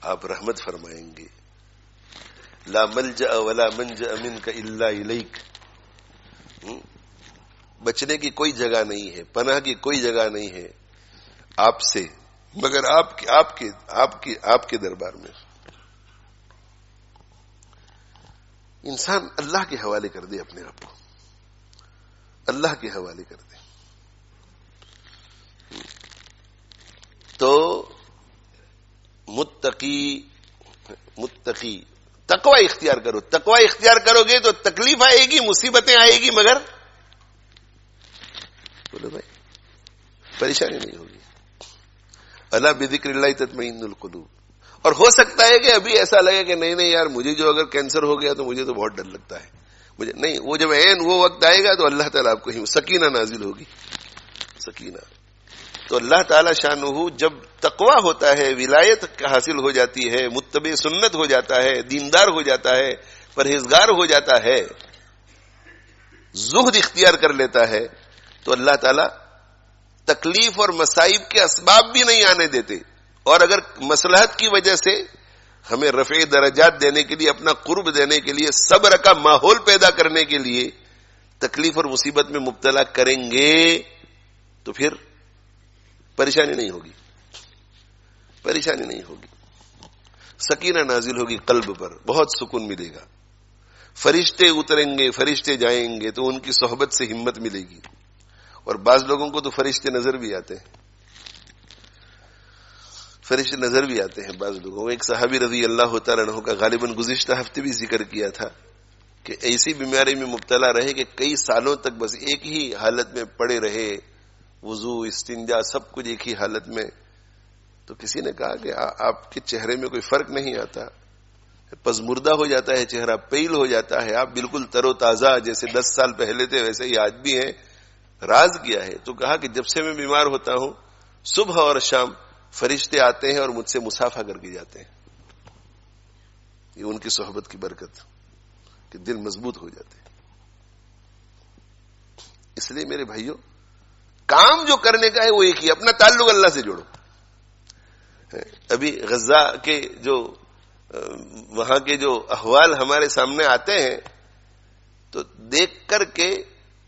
آپ رحمت فرمائیں گے. لا ملجأ ولا منجأ منک الا الیک، بچنے کی کوئی جگہ نہیں ہے، پناہ کی کوئی جگہ نہیں ہے آپ سے، مگر آپ کے دربار میں انسان اللہ کے حوالے کر دے، اپنے آپ کو اللہ کے حوالے کر دے، تو متقی تقوی اختیار کرو. تقوی اختیار کرو گے تو تکلیف آئے گی، مصیبتیں آئے گی، مگر بولو بھائی پریشانی نہیں ہوگی. الا بذکر اللہ تطمئن القلوب. اور ہو سکتا ہے کہ ابھی ایسا لگے کہ نہیں یار مجھے جو اگر کینسر ہو گیا تو مجھے تو بہت ڈر لگتا ہے، مجھے نہیں، وہ جب وہ وقت آئے گا تو اللہ تعالیٰ آپ کو سکینہ نازل ہوگی، سکینہ. تو اللہ تعالیٰ شانہ جب تقوی ہوتا ہے، ولایت حاصل ہو جاتی ہے، متبع سنت ہو جاتا ہے، دیندار ہو جاتا ہے، پرہیزگار ہو جاتا ہے، زہد اختیار کر لیتا ہے، تو اللہ تعالیٰ تکلیف اور مصائب کے اسباب بھی نہیں آنے دیتے. اور اگر مصلحت کی وجہ سے ہمیں رفع درجات دینے کے لیے، اپنا قرب دینے کے لیے، صبر کا ماحول پیدا کرنے کے لیے تکلیف اور مصیبت میں مبتلا کریں گے تو پھر پریشانی نہیں ہوگی، پریشانی نہیں ہوگی، سکینہ نازل ہوگی قلب پر، بہت سکون ملے گا. فرشتے اتریں گے، فرشتے جائیں گے تو ان کی صحبت سے ہمت ملے گی. اور بعض لوگوں کو تو فرشتے نظر بھی آتے ہیں، فرشتے نظر بھی آتے ہیں بعض لوگوں کو. ایک صحابی رضی اللہ تعالیٰ عنہ کا غالباً گزشتہ ہفتے بھی ذکر کیا تھا کہ ایسی بیماری میں مبتلا رہے کہ کئی سالوں تک بس ایک ہی حالت میں پڑے رہے، وضو، استنجا، سب کچھ ایک ہی حالت میں. تو کسی نے کہا کہ آپ کے چہرے میں کوئی فرق نہیں آتا، پزمردہ ہو جاتا ہے چہرہ، پیل ہو جاتا ہے، آپ بالکل تر و تازہ جیسے 10 سال پہلے تھے ویسے ہی آج بھی ہیں. راز کیا ہے؟ تو کہا کہ جب سے میں بیمار ہوتا ہوں صبح اور شام فرشتے آتے ہیں اور مجھ سے مصافحہ کر کے جاتے ہیں. یہ ان کی صحبت کی برکت کہ دل مضبوط ہو جاتے ہیں. اس لیے میرے بھائیوں، کام جو کرنے کا ہے وہ ایک ہی، اپنا تعلق اللہ سے جوڑو. ابھی غزہ کے جو وہاں کے جو احوال ہمارے سامنے آتے ہیں تو دیکھ کر کے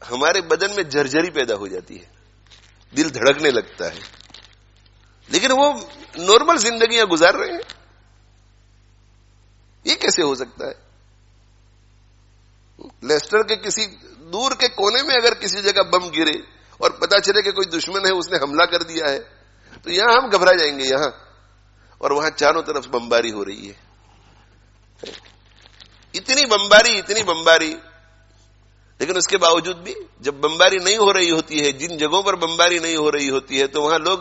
ہمارے بدن میں جھرجھری پیدا ہو جاتی ہے، دل دھڑکنے لگتا ہے. لیکن وہ نارمل زندگیاں گزار رہے ہیں، یہ کیسے ہو سکتا ہے؟ لیسٹر کے کسی دور کے کونے میں اگر کسی جگہ بم گرے اور پتا چلے کہ کوئی دشمن ہے، اس نے حملہ کر دیا ہے، تو یہاں ہم گھبرا جائیں گے یہاں، اور وہاں چاروں طرف بمباری ہو رہی ہے. اتنی بمباری، لیکن اس کے باوجود بھی جب بمباری نہیں ہو رہی ہوتی ہے، جن جگہوں پر بمباری نہیں ہو رہی ہوتی ہے، تو وہاں لوگ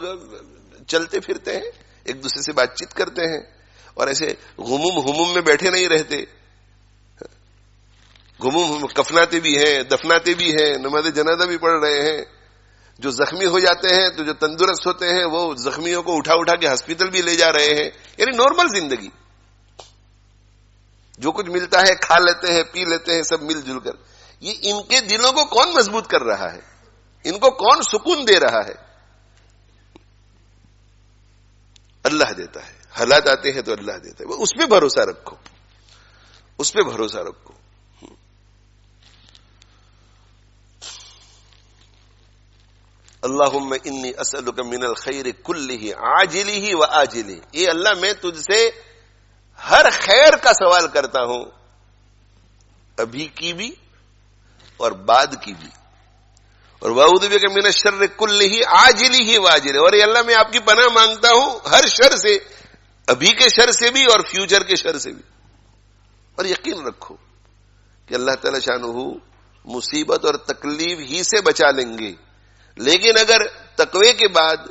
چلتے پھرتے ہیں، ایک دوسرے سے بات چیت کرتے ہیں، اور ایسے غموم میں بیٹھے نہیں رہتے. غموم کفناتے بھی ہیں، دفناتے بھی ہیں، نماز جنازہ بھی پڑھ رہے ہیں. جو زخمی ہو جاتے ہیں تو جو تندرست ہوتے ہیں وہ زخمیوں کو اٹھا کے ہاسپٹل بھی لے جا رہے ہیں. یعنی نارمل زندگی، جو کچھ ملتا ہے کھا لیتے ہیں، پی لیتے ہیں، سب مل جل کر. یہ ان کے دلوں کو کون مضبوط کر رہا ہے؟ ان کو کون سکون دے رہا ہے؟ اللہ دیتا ہے. حالات آتے ہیں تو اللہ دیتا ہے، اس پہ بھروسہ رکھو، اس پہ بھروسہ رکھو. اللہم انی اسألک من الخیر کلہ عاجلہ و آجلہ. اے اللہ میں تجھ سے ہر خیر کا سوال کرتا ہوں، ابھی کی بھی اور بعد کی بھی. اور واعوذ بک من الشر کلہ عاجلہ و آجلہ. اور اے اللہ میں آپ کی پناہ مانگتا ہوں ہر شر سے، ابھی کے شر سے بھی اور فیوچر کے شر سے بھی. اور یقین رکھو کہ اللہ تعالی شانہ مصیبت اور تکلیف ہی سے بچا لیں گے. لیکن اگر تقوی کے بعد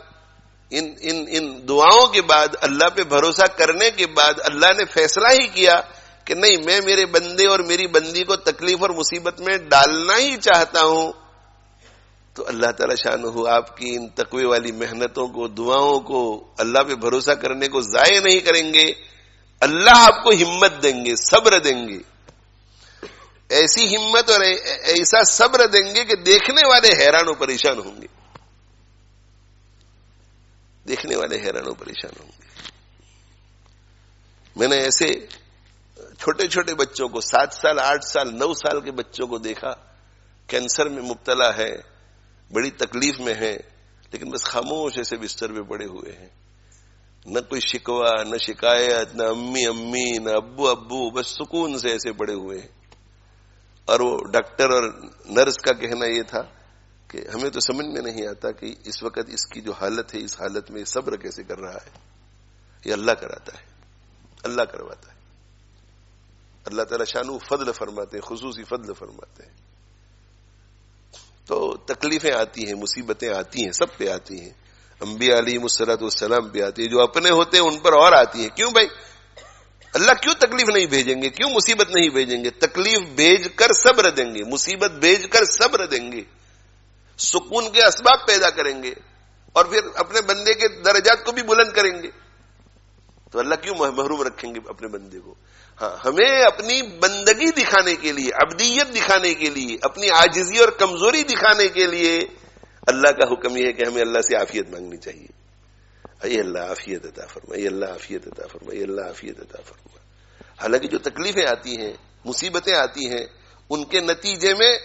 ان دعاؤں کے بعد اللہ پہ بھروسہ کرنے کے بعد اللہ نے فیصلہ ہی کیا کہ نہیں، میں میرے بندے اور میری بندی کو تکلیف اور مصیبت میں ڈالنا ہی چاہتا ہوں، تو اللہ تعالی شانہ آپ کی ان تقوی والی محنتوں کو، دعاؤں کو، اللہ پہ بھروسہ کرنے کو ضائع نہیں کریں گے. اللہ آپ کو ہمت دیں گے، صبر دیں گے، ایسی ہمت اور ایسا صبر دیں گے کہ دیکھنے والے حیران و پریشان ہوں گے، دیکھنے والے حیران و پریشان ہوں گے. میں نے ایسے چھوٹے چھوٹے بچوں کو 7 سال 8 سال 9 سال کے بچوں کو دیکھا، کینسر میں مبتلا ہے، بڑی تکلیف میں ہے، لیکن بس خاموش ایسے بستر پہ پڑے ہوئے ہیں، نہ کوئی شکوہ نہ شکایت، نہ امی امی نہ ابو ابو، بس سکون سے ایسے پڑے ہوئے ہیں. اور وہ ڈاکٹر اور نرس کا کہنا یہ تھا کہ ہمیں تو سمجھ میں نہیں آتا کہ اس وقت اس کی جو حالت ہے، اس حالت میں صبر کیسے کر رہا ہے. یہ اللہ کراتا ہے، اللہ کرواتا ہے. اللہ تعالیٰ شانو فضل فرماتے ہیں، خصوصی فضل فرماتے ہیں. تو تکلیفیں آتی ہیں، مصیبتیں آتی ہیں، سب پہ آتی ہیں. انبیاء علیہم الصلوۃ والسلام پہ آتی ہے، جو اپنے ہوتے ہیں ان پر اور آتی ہیں. کیوں بھائی؟ اللہ کیوں تکلیف نہیں بھیجیں گے؟ کیوں مصیبت نہیں بھیجیں گے؟ تکلیف بھیج کر صبر دیں گے، مصیبت بھیج کر صبر دیں گے، سکون کے اسباب پیدا کریں گے، اور پھر اپنے بندے کے درجات کو بھی بلند کریں گے. تو اللہ کیوں محروم رکھیں گے اپنے بندے کو؟ ہاں، ہمیں اپنی بندگی دکھانے کے لیے، عبدیت دکھانے کے لیے، اپنی عاجزی اور کمزوری دکھانے کے لیے اللہ کا حکم یہ ہے کہ ہمیں اللہ سے عافیت مانگنی چاہیے. اے اللہ عافیت عطا فرما، اے اللہ عافیت عطا فرما، اے اللہ عافیت عطا فرما. حالانکہ جو تکلیفیں آتی ہیں، مصیبتیں آتی ہیں، ان کے نتیجے میں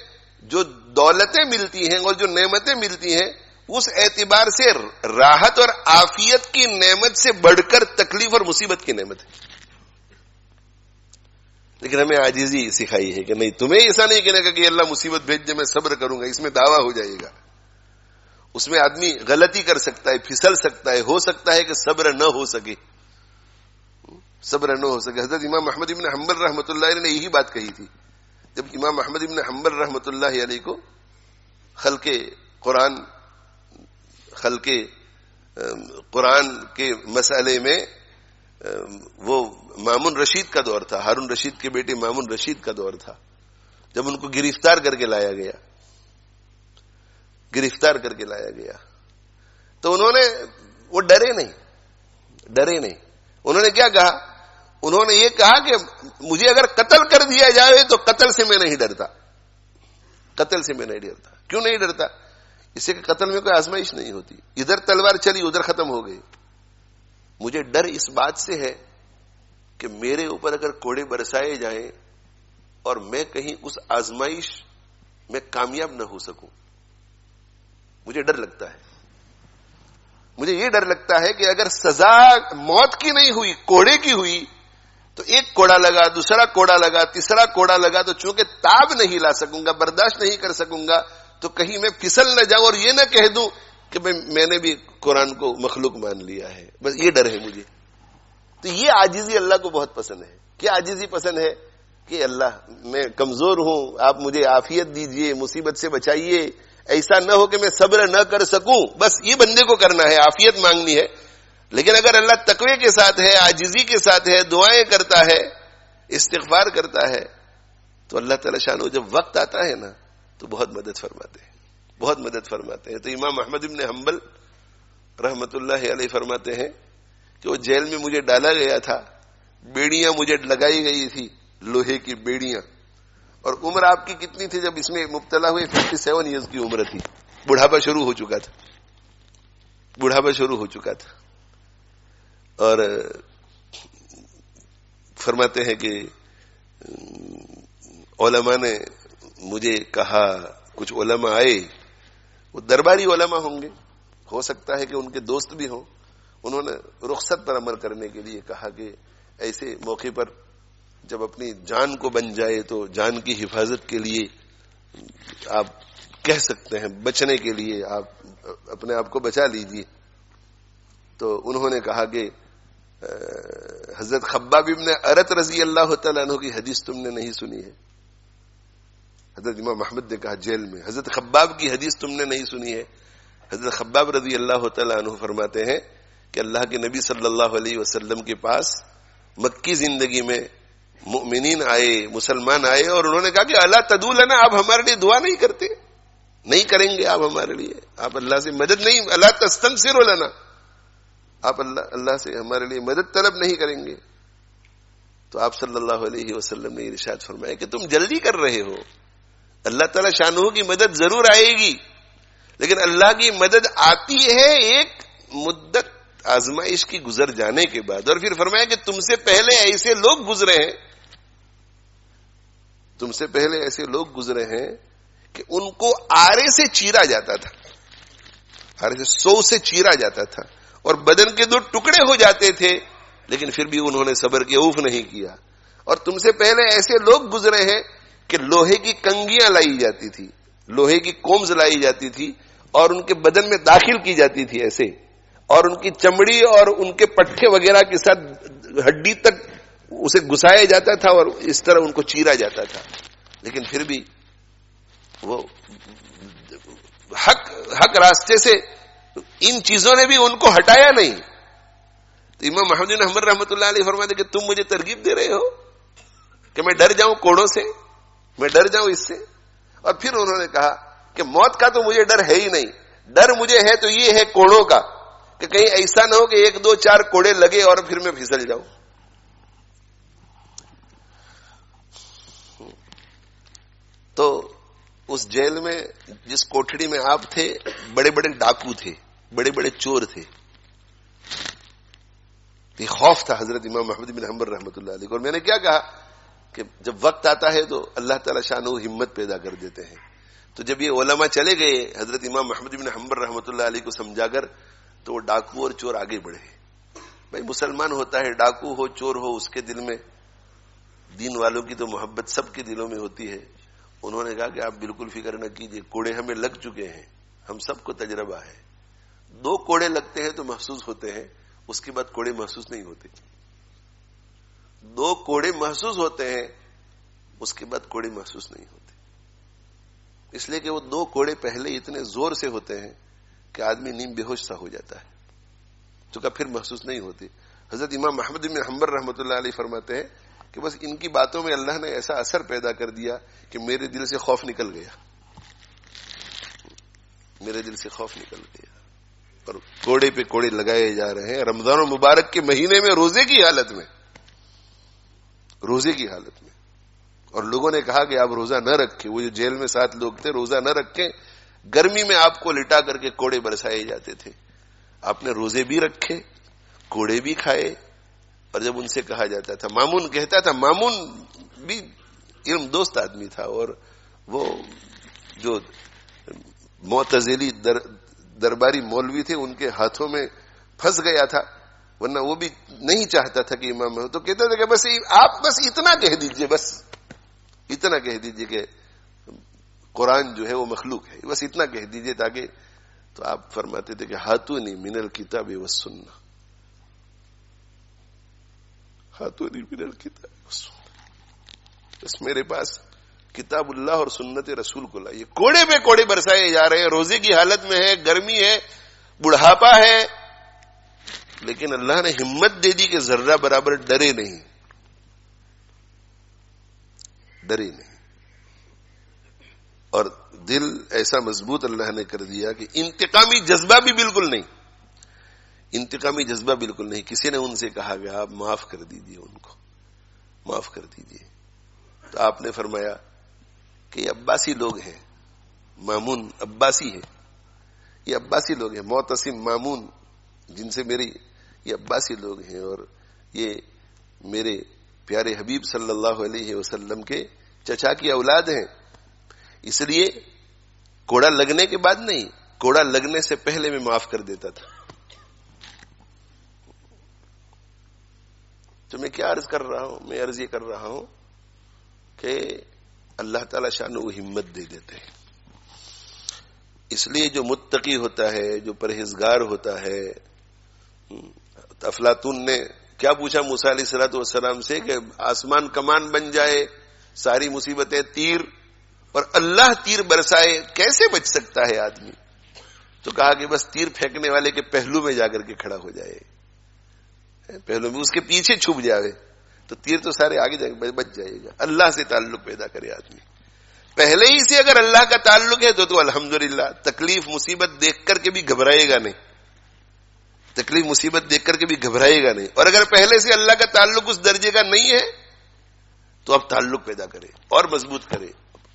جو دولتیں ملتی ہیں اور جو نعمتیں ملتی ہیں، اس اعتبار سے راحت اور عافیت کی نعمت سے بڑھ کر تکلیف اور مصیبت کی نعمت ہے. لیکن ہمیں عاجزی سکھائی ہے کہ نہیں، تمہیں ایسا نہیں کہنے کا کہ اللہ مصیبت بھیج دے میں صبر کروں گا، اس میں دعویٰ ہو جائے گا. اس میں آدمی غلطی کر سکتا ہے، پھسل سکتا ہے، ہو سکتا ہے کہ صبر نہ ہو سکے، صبر نہ ہو سکے. حضرت امام احمد ابن حنبل رحمۃ اللہ علیہ نے یہی بات کہی تھی جب امام احمد ابن حنبل رحمۃ اللہ علیہ کو خلق قرآن کے مسئلے میں، وہ مامون رشید کا دور تھا، ہارون رشید کے بیٹے مامون رشید کا دور تھا، جب ان کو گرفتار کر کے لایا گیا، تو انہوں نے، وہ ڈرے نہیں. انہوں نے کیا کہا؟ انہوں نے یہ کہا کہ مجھے اگر قتل کر دیا جائے تو قتل سے میں نہیں ڈرتا. کیوں نہیں ڈرتا؟ اس سے کہ قتل میں کوئی آزمائش نہیں ہوتی، ادھر تلوار چلی ادھر ختم ہو گئی. مجھے ڈر اس بات سے ہے کہ میرے اوپر اگر کوڑے برسائے جائیں اور میں کہیں اس آزمائش میں کامیاب نہ ہو سکوں، مجھے ڈر لگتا ہے. مجھے یہ ڈر لگتا ہے کہ اگر سزا موت کی نہیں ہوئی، کوڑے کی ہوئی، تو ایک کوڑا لگا، دوسرا کوڑا لگا، تیسرا کوڑا لگا، تو چونکہ تاب نہیں لا سکوں گا، برداشت نہیں کر سکوں گا، تو کہیں میں پھسل نہ جاؤں اور یہ نہ کہہ دوں کہ میں نے بھی قرآن کو مخلوق مان لیا ہے. بس یہ ڈر ہے مجھے. تو یہ عاجزی اللہ کو بہت پسند ہے. کیا عاجزی پسند ہے؟ کہ اللہ میں کمزور ہوں، آپ مجھے عافیت دیجئے، مصیبت سے بچائیے، ایسا نہ ہو کہ میں صبر نہ کر سکوں. بس یہ بندے کو کرنا ہے، عافیت مانگنی ہے. لیکن اگر اللہ تقوی کے ساتھ ہے، عاجزی کے ساتھ ہے، دعائیں کرتا ہے، استغفار کرتا ہے، تو اللہ تعالی شانہ جب وقت آتا ہے نا تو بہت مدد فرماتے ہیں. تو امام احمد ابن حنبل رحمت اللہ علیہ فرماتے ہیں کہ وہ جیل میں مجھے ڈالا گیا تھا، بیڑیاں مجھے لگائی گئی تھی، لوہے کی بیڑیاں. اور عمر آپ کی کتنی تھی جب اس میں مبتلا ہوئے؟ 57 ایئرز کی عمر تھی. بڑھاپا شروع ہو چکا تھا. اور فرماتے ہیں کہ علماء نے مجھے کہا، کچھ علماء آئے، وہ درباری علماء ہوں گے، ہو سکتا ہے کہ ان کے دوست بھی ہوں، انہوں نے رخصت پر عمل کرنے کے لیے کہا کہ ایسے موقع پر جب اپنی جان کو بن جائے تو جان کی حفاظت کے لیے آپ کہہ سکتے ہیں، بچنے کے لیے آپ اپنے آپ کو بچا لیجیے. تو انہوں نے کہا کہ حضرت خباب ابن ارت رضی اللہ تعالیٰ عنہ کی حدیث تم نے نہیں سنی ہے؟ حضرت امام احمد نے کہا جیل میں، حضرت خباب کی حدیث تم نے نہیں سنی ہے؟ حضرت خباب رضی اللہ تعالیٰ عنہ فرماتے ہیں کہ اللہ کے نبی صلی اللہ علیہ وسلم کے پاس مکی زندگی میں مؤمنین آئے، مسلمان آئے، اور انہوں نے کہا کہ اللہ تدعو لنا، آپ ہمارے لیے دعا نہیں کرتے؟ نہیں کریں گے آپ ہمارے لیے؟ آپ اللہ سے مدد نہیں، اللہ تستنصروا لنا، آپ اللہ سے ہمارے لیے مدد طلب نہیں کریں گے؟ تو آپ صلی اللہ علیہ وسلم نے ارشاد فرمایا کہ تم جلدی کر رہے ہو، اللہ تعالی شانہ کی مدد ضرور آئے گی، لیکن اللہ کی مدد آتی ہے ایک مدت آزمائش کی گزر جانے کے بعد. اور پھر فرمایا کہ تم سے پہلے ایسے لوگ گزرے ہیں کہ ان کو آرے سے چیرا جاتا تھا. آرے سے 100 سے چیرا جاتا تھا اور بدن کے 2 ٹکڑے ہو جاتے تھے، لیکن پھر بھی انہوں نے صبر کیا، اوف نہیں کیا. اور تم سے پہلے ایسے لوگ گزرے ہیں کہ لوہے کی کنگیاں لائی جاتی تھی، لوہے کی کومز لائی جاتی تھی اور ان کے بدن میں داخل کی جاتی تھی ایسے، اور ان کی چمڑی اور ان کے پٹھے وغیرہ کے ساتھ ہڈی تک اسے گھسایا جاتا تھا اور اس طرح ان کو چیرا جاتا تھا، لیکن پھر بھی وہ حق راستے سے ان چیزوں نے بھی ان کو ہٹایا نہیں. تو امام محمد بن حنبل رحمۃ اللہ علیہ فرماتے کہ تم مجھے ترغیب دے رہے ہو کہ میں ڈر جاؤں کوڑوں سے، میں ڈر جاؤں اس سے. اور پھر انہوں نے کہا کہ موت کا تو مجھے ڈر ہے ہی نہیں، ڈر مجھے ہے تو یہ ہے کوڑوں کا، کہ کہیں ایسا نہ ہو کہ 1 2 4 کوڑے لگے اور پھر میں پھسل جاؤں. تو اس جیل میں جس کوٹھڑی میں آپ تھے، بڑے بڑے ڈاکو تھے، بڑے بڑے چور تھے. یہ خوف تھا حضرت امام محمد بن حنبل رحمۃ اللہ علیہ کو. اور میں نے کیا کہا کہ جب وقت آتا ہے تو اللہ تعالی شانہ ہمت پیدا کر دیتے ہیں. تو جب یہ علماء چلے گئے حضرت امام محمد بن حنبل رحمۃ اللہ علیہ کو سمجھا کر، تو وہ ڈاکو اور چور آگے بڑھے. بھائی مسلمان ہوتا ہے، ڈاکو ہو چور ہو، اس کے دل میں دین والوں کی تو محبت سب کے دلوں میں ہوتی ہے. انہوں نے کہا کہ آپ بالکل فکر نہ کیجئے، کوڑے ہمیں لگ چکے ہیں، ہم سب کو تجربہ ہے. 2 کوڑے لگتے ہیں تو محسوس ہوتے ہیں، اس کے بعد کوڑے محسوس نہیں ہوتے. 2 کوڑے محسوس ہوتے ہیں، اس کے بعد کوڑے محسوس نہیں ہوتے. اس لیے کہ وہ 2 کوڑے پہلے اتنے زور سے ہوتے ہیں کہ آدمی نیم بے ہوش سا ہو جاتا ہے، تو پھر محسوس نہیں ہوتے. حضرت امام محمد بن حنبل رحمۃ اللہ علیہ فرماتے ہیں کہ بس ان کی باتوں میں اللہ نے ایسا اثر پیدا کر دیا کہ میرے دل سے خوف نکل گیا، میرے دل سے خوف نکل گیا. اور کوڑے پہ کوڑے لگائے جا رہے ہیں رمضان المبارک کے مہینے میں، روزے کی حالت میں، روزے کی حالت میں. اور لوگوں نے کہا کہ آپ روزہ نہ رکھیں. وہ جو جیل میں 7 لوگ تھے، روزہ نہ رکھیں. گرمی میں آپ کو لٹا کر کے کوڑے برسائے جاتے تھے. آپ نے روزے بھی رکھے، کوڑے بھی کھائے. اور جب ان سے کہا جاتا تھا، مامون کہتا تھا، مامون بھی علم دوست آدمی تھا، اور وہ جو معتزلی درباری مولوی تھے ان کے ہاتھوں میں پھنس گیا تھا، ورنہ وہ بھی نہیں چاہتا تھا کہ امام ہو. تو کہتا تھا کہ بس آپ بس اتنا کہہ دیجئے، بس اتنا کہہ دیجئے کہ قرآن جو ہے وہ مخلوق ہے، بس اتنا کہہ دیجئے. تاکہ تو آپ فرماتے تھے کہ ہاتونی من الکتاب والسنہ، ہاتونی من الکتاب والسنہ، بس میرے پاس کتاب اللہ اور سنت رسول کو لائیے. کوڑے پہ کوڑے برسائے جا رہے ہیں، روزے کی حالت میں ہے، گرمی ہے، بڑھاپا ہے، لیکن اللہ نے ہمت دے دی کہ ذرہ برابر ڈرے نہیں، ڈرے نہیں. اور دل ایسا مضبوط اللہ نے کر دیا کہ انتقامی جذبہ بھی بالکل نہیں، انتقامی جذبہ بالکل نہیں. کسی نے ان سے کہا کہ آپ معاف کر دیجئے، ان کو معاف کر دیجئے. تو آپ نے فرمایا کہ یہ عباسی لوگ ہیں، مامون عباسی ہے، یہ عباسی لوگ ہیں، معتصم مامون جن سے میری، یہ عباسی لوگ ہیں، اور یہ میرے پیارے حبیب صلی اللہ علیہ وسلم کے چچا کی اولاد ہیں. اس لیے کوڑا لگنے کے بعد نہیں، کوڑا لگنے سے پہلے میں معاف کر دیتا تھا. تو میں کیا عرض کر رہا ہوں؟ میں عرض یہ کر رہا ہوں کہ اللہ تعالی شان وہ ہمت دے دیتے ہیں. اس لیے جو متقی ہوتا ہے، جو پرہیزگار ہوتا ہے، افلاطون نے کیا پوچھا موسیٰ علیہ الصلوۃ والسلام سے کہ آسمان کمان بن جائے، ساری مصیبتیں تیر، اور اللہ تیر برسائے، کیسے بچ سکتا ہے آدمی؟ تو کہا کہ بس تیر پھینکنے والے کے پہلو میں جا کر کے کھڑا ہو جائے، پہلو میں اس کے پیچھے چھپ جاوے تو تیر تو سارے آگے جائے گا، بچ جائے گا. اللہ سے تعلق پیدا کرے آدمی. پہلے ہی سے اگر اللہ کا تعلق ہے تو الحمدللہ، تکلیف مصیبت دیکھ کر کے بھی گھبرائے گا نہیں، تکلیف مصیبت دیکھ کر کے بھی گھبرائے گا نہیں. اور اگر پہلے سے اللہ کا تعلق اس درجے کا نہیں ہے تو اب تعلق پیدا کرے اور مضبوط کرے،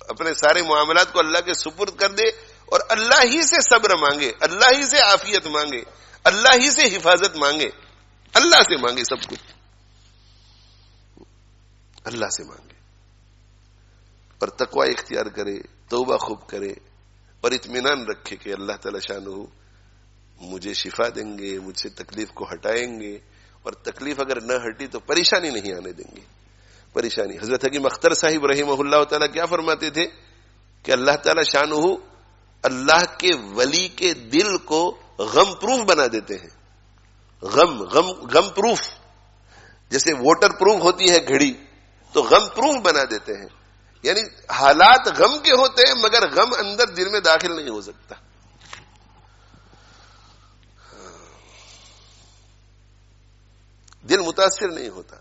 اپنے سارے معاملات کو اللہ کے سپرد کر دے، اور اللہ ہی سے صبر مانگے، اللہ ہی سے عافیت مانگے، اللہ ہی سے حفاظت مانگے، اللہ سے مانگے، سب کچھ اللہ سے مانگے، اور تقوی اختیار کرے، توبہ خوب کرے، اور اطمینان رکھے کہ اللہ تعالی شانہ مجھے شفا دیں گے، مجھ سے تکلیف کو ہٹائیں گے، اور تکلیف اگر نہ ہٹی تو پریشانی نہیں آنے دیں گے. پریشانی. حضرت حکیم اختر صاحب رحمہ اللہ تعالیٰ کیا فرماتے تھے کہ اللہ تعالیٰ شانہ اللہ کے ولی کے دل کو غم پروف بنا دیتے ہیں. غم پروف، جیسے واٹر پروف ہوتی ہے گھڑی، تو غم پروف بنا دیتے ہیں. یعنی حالات غم کے ہوتے ہیں مگر غم اندر دل میں داخل نہیں ہو سکتا. دل متاثر نہیں ہوتا،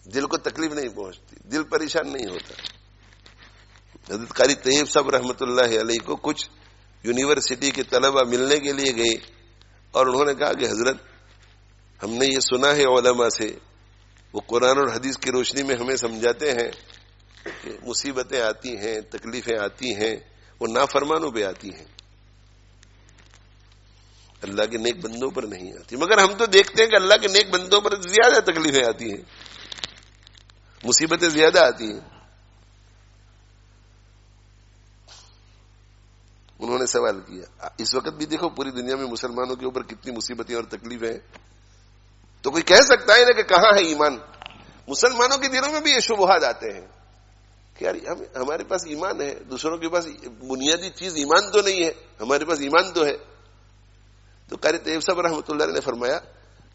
دل کو تکلیف نہیں پہنچتی، دل پریشان نہیں ہوتا. حضرت قاری طیب صاحب رحمۃ اللہ علیہ کو کچھ یونیورسٹی کے طلبہ ملنے کے لیے گئے اور انہوں نے کہا کہ حضرت ہم نے یہ سنا ہے علماء سے، وہ قرآن اور حدیث کی روشنی میں ہمیں سمجھاتے ہیں کہ مصیبتیں آتی ہیں، تکلیفیں آتی ہیں، وہ نافرمانوں پہ آتی ہیں، اللہ کے نیک بندوں پر نہیں آتی. مگر ہم تو دیکھتے ہیں کہ اللہ کے نیک بندوں پر زیادہ تکلیفیں آتی ہیں، مصیبتیں زیادہ آتی ہیں. انہوں نے سوال کیا اس وقت بھی دیکھو پوری دنیا میں مسلمانوں کے اوپر کتنی مصیبتیں اور تکلیفیں ہیں. تو کوئی کہہ سکتا ہے نا کہ کہاں ہے ایمان؟ مسلمانوں کے دلوں میں بھی یہ شبہات آتے ہیں کہ یار ہمارے پاس ایمان ہے، دوسروں کے پاس بنیادی چیز ایمان تو نہیں ہے، ہمارے پاس ایمان تو ہے. تو قاری طیب صاحب رحمۃ اللہ علیہ نے فرمایا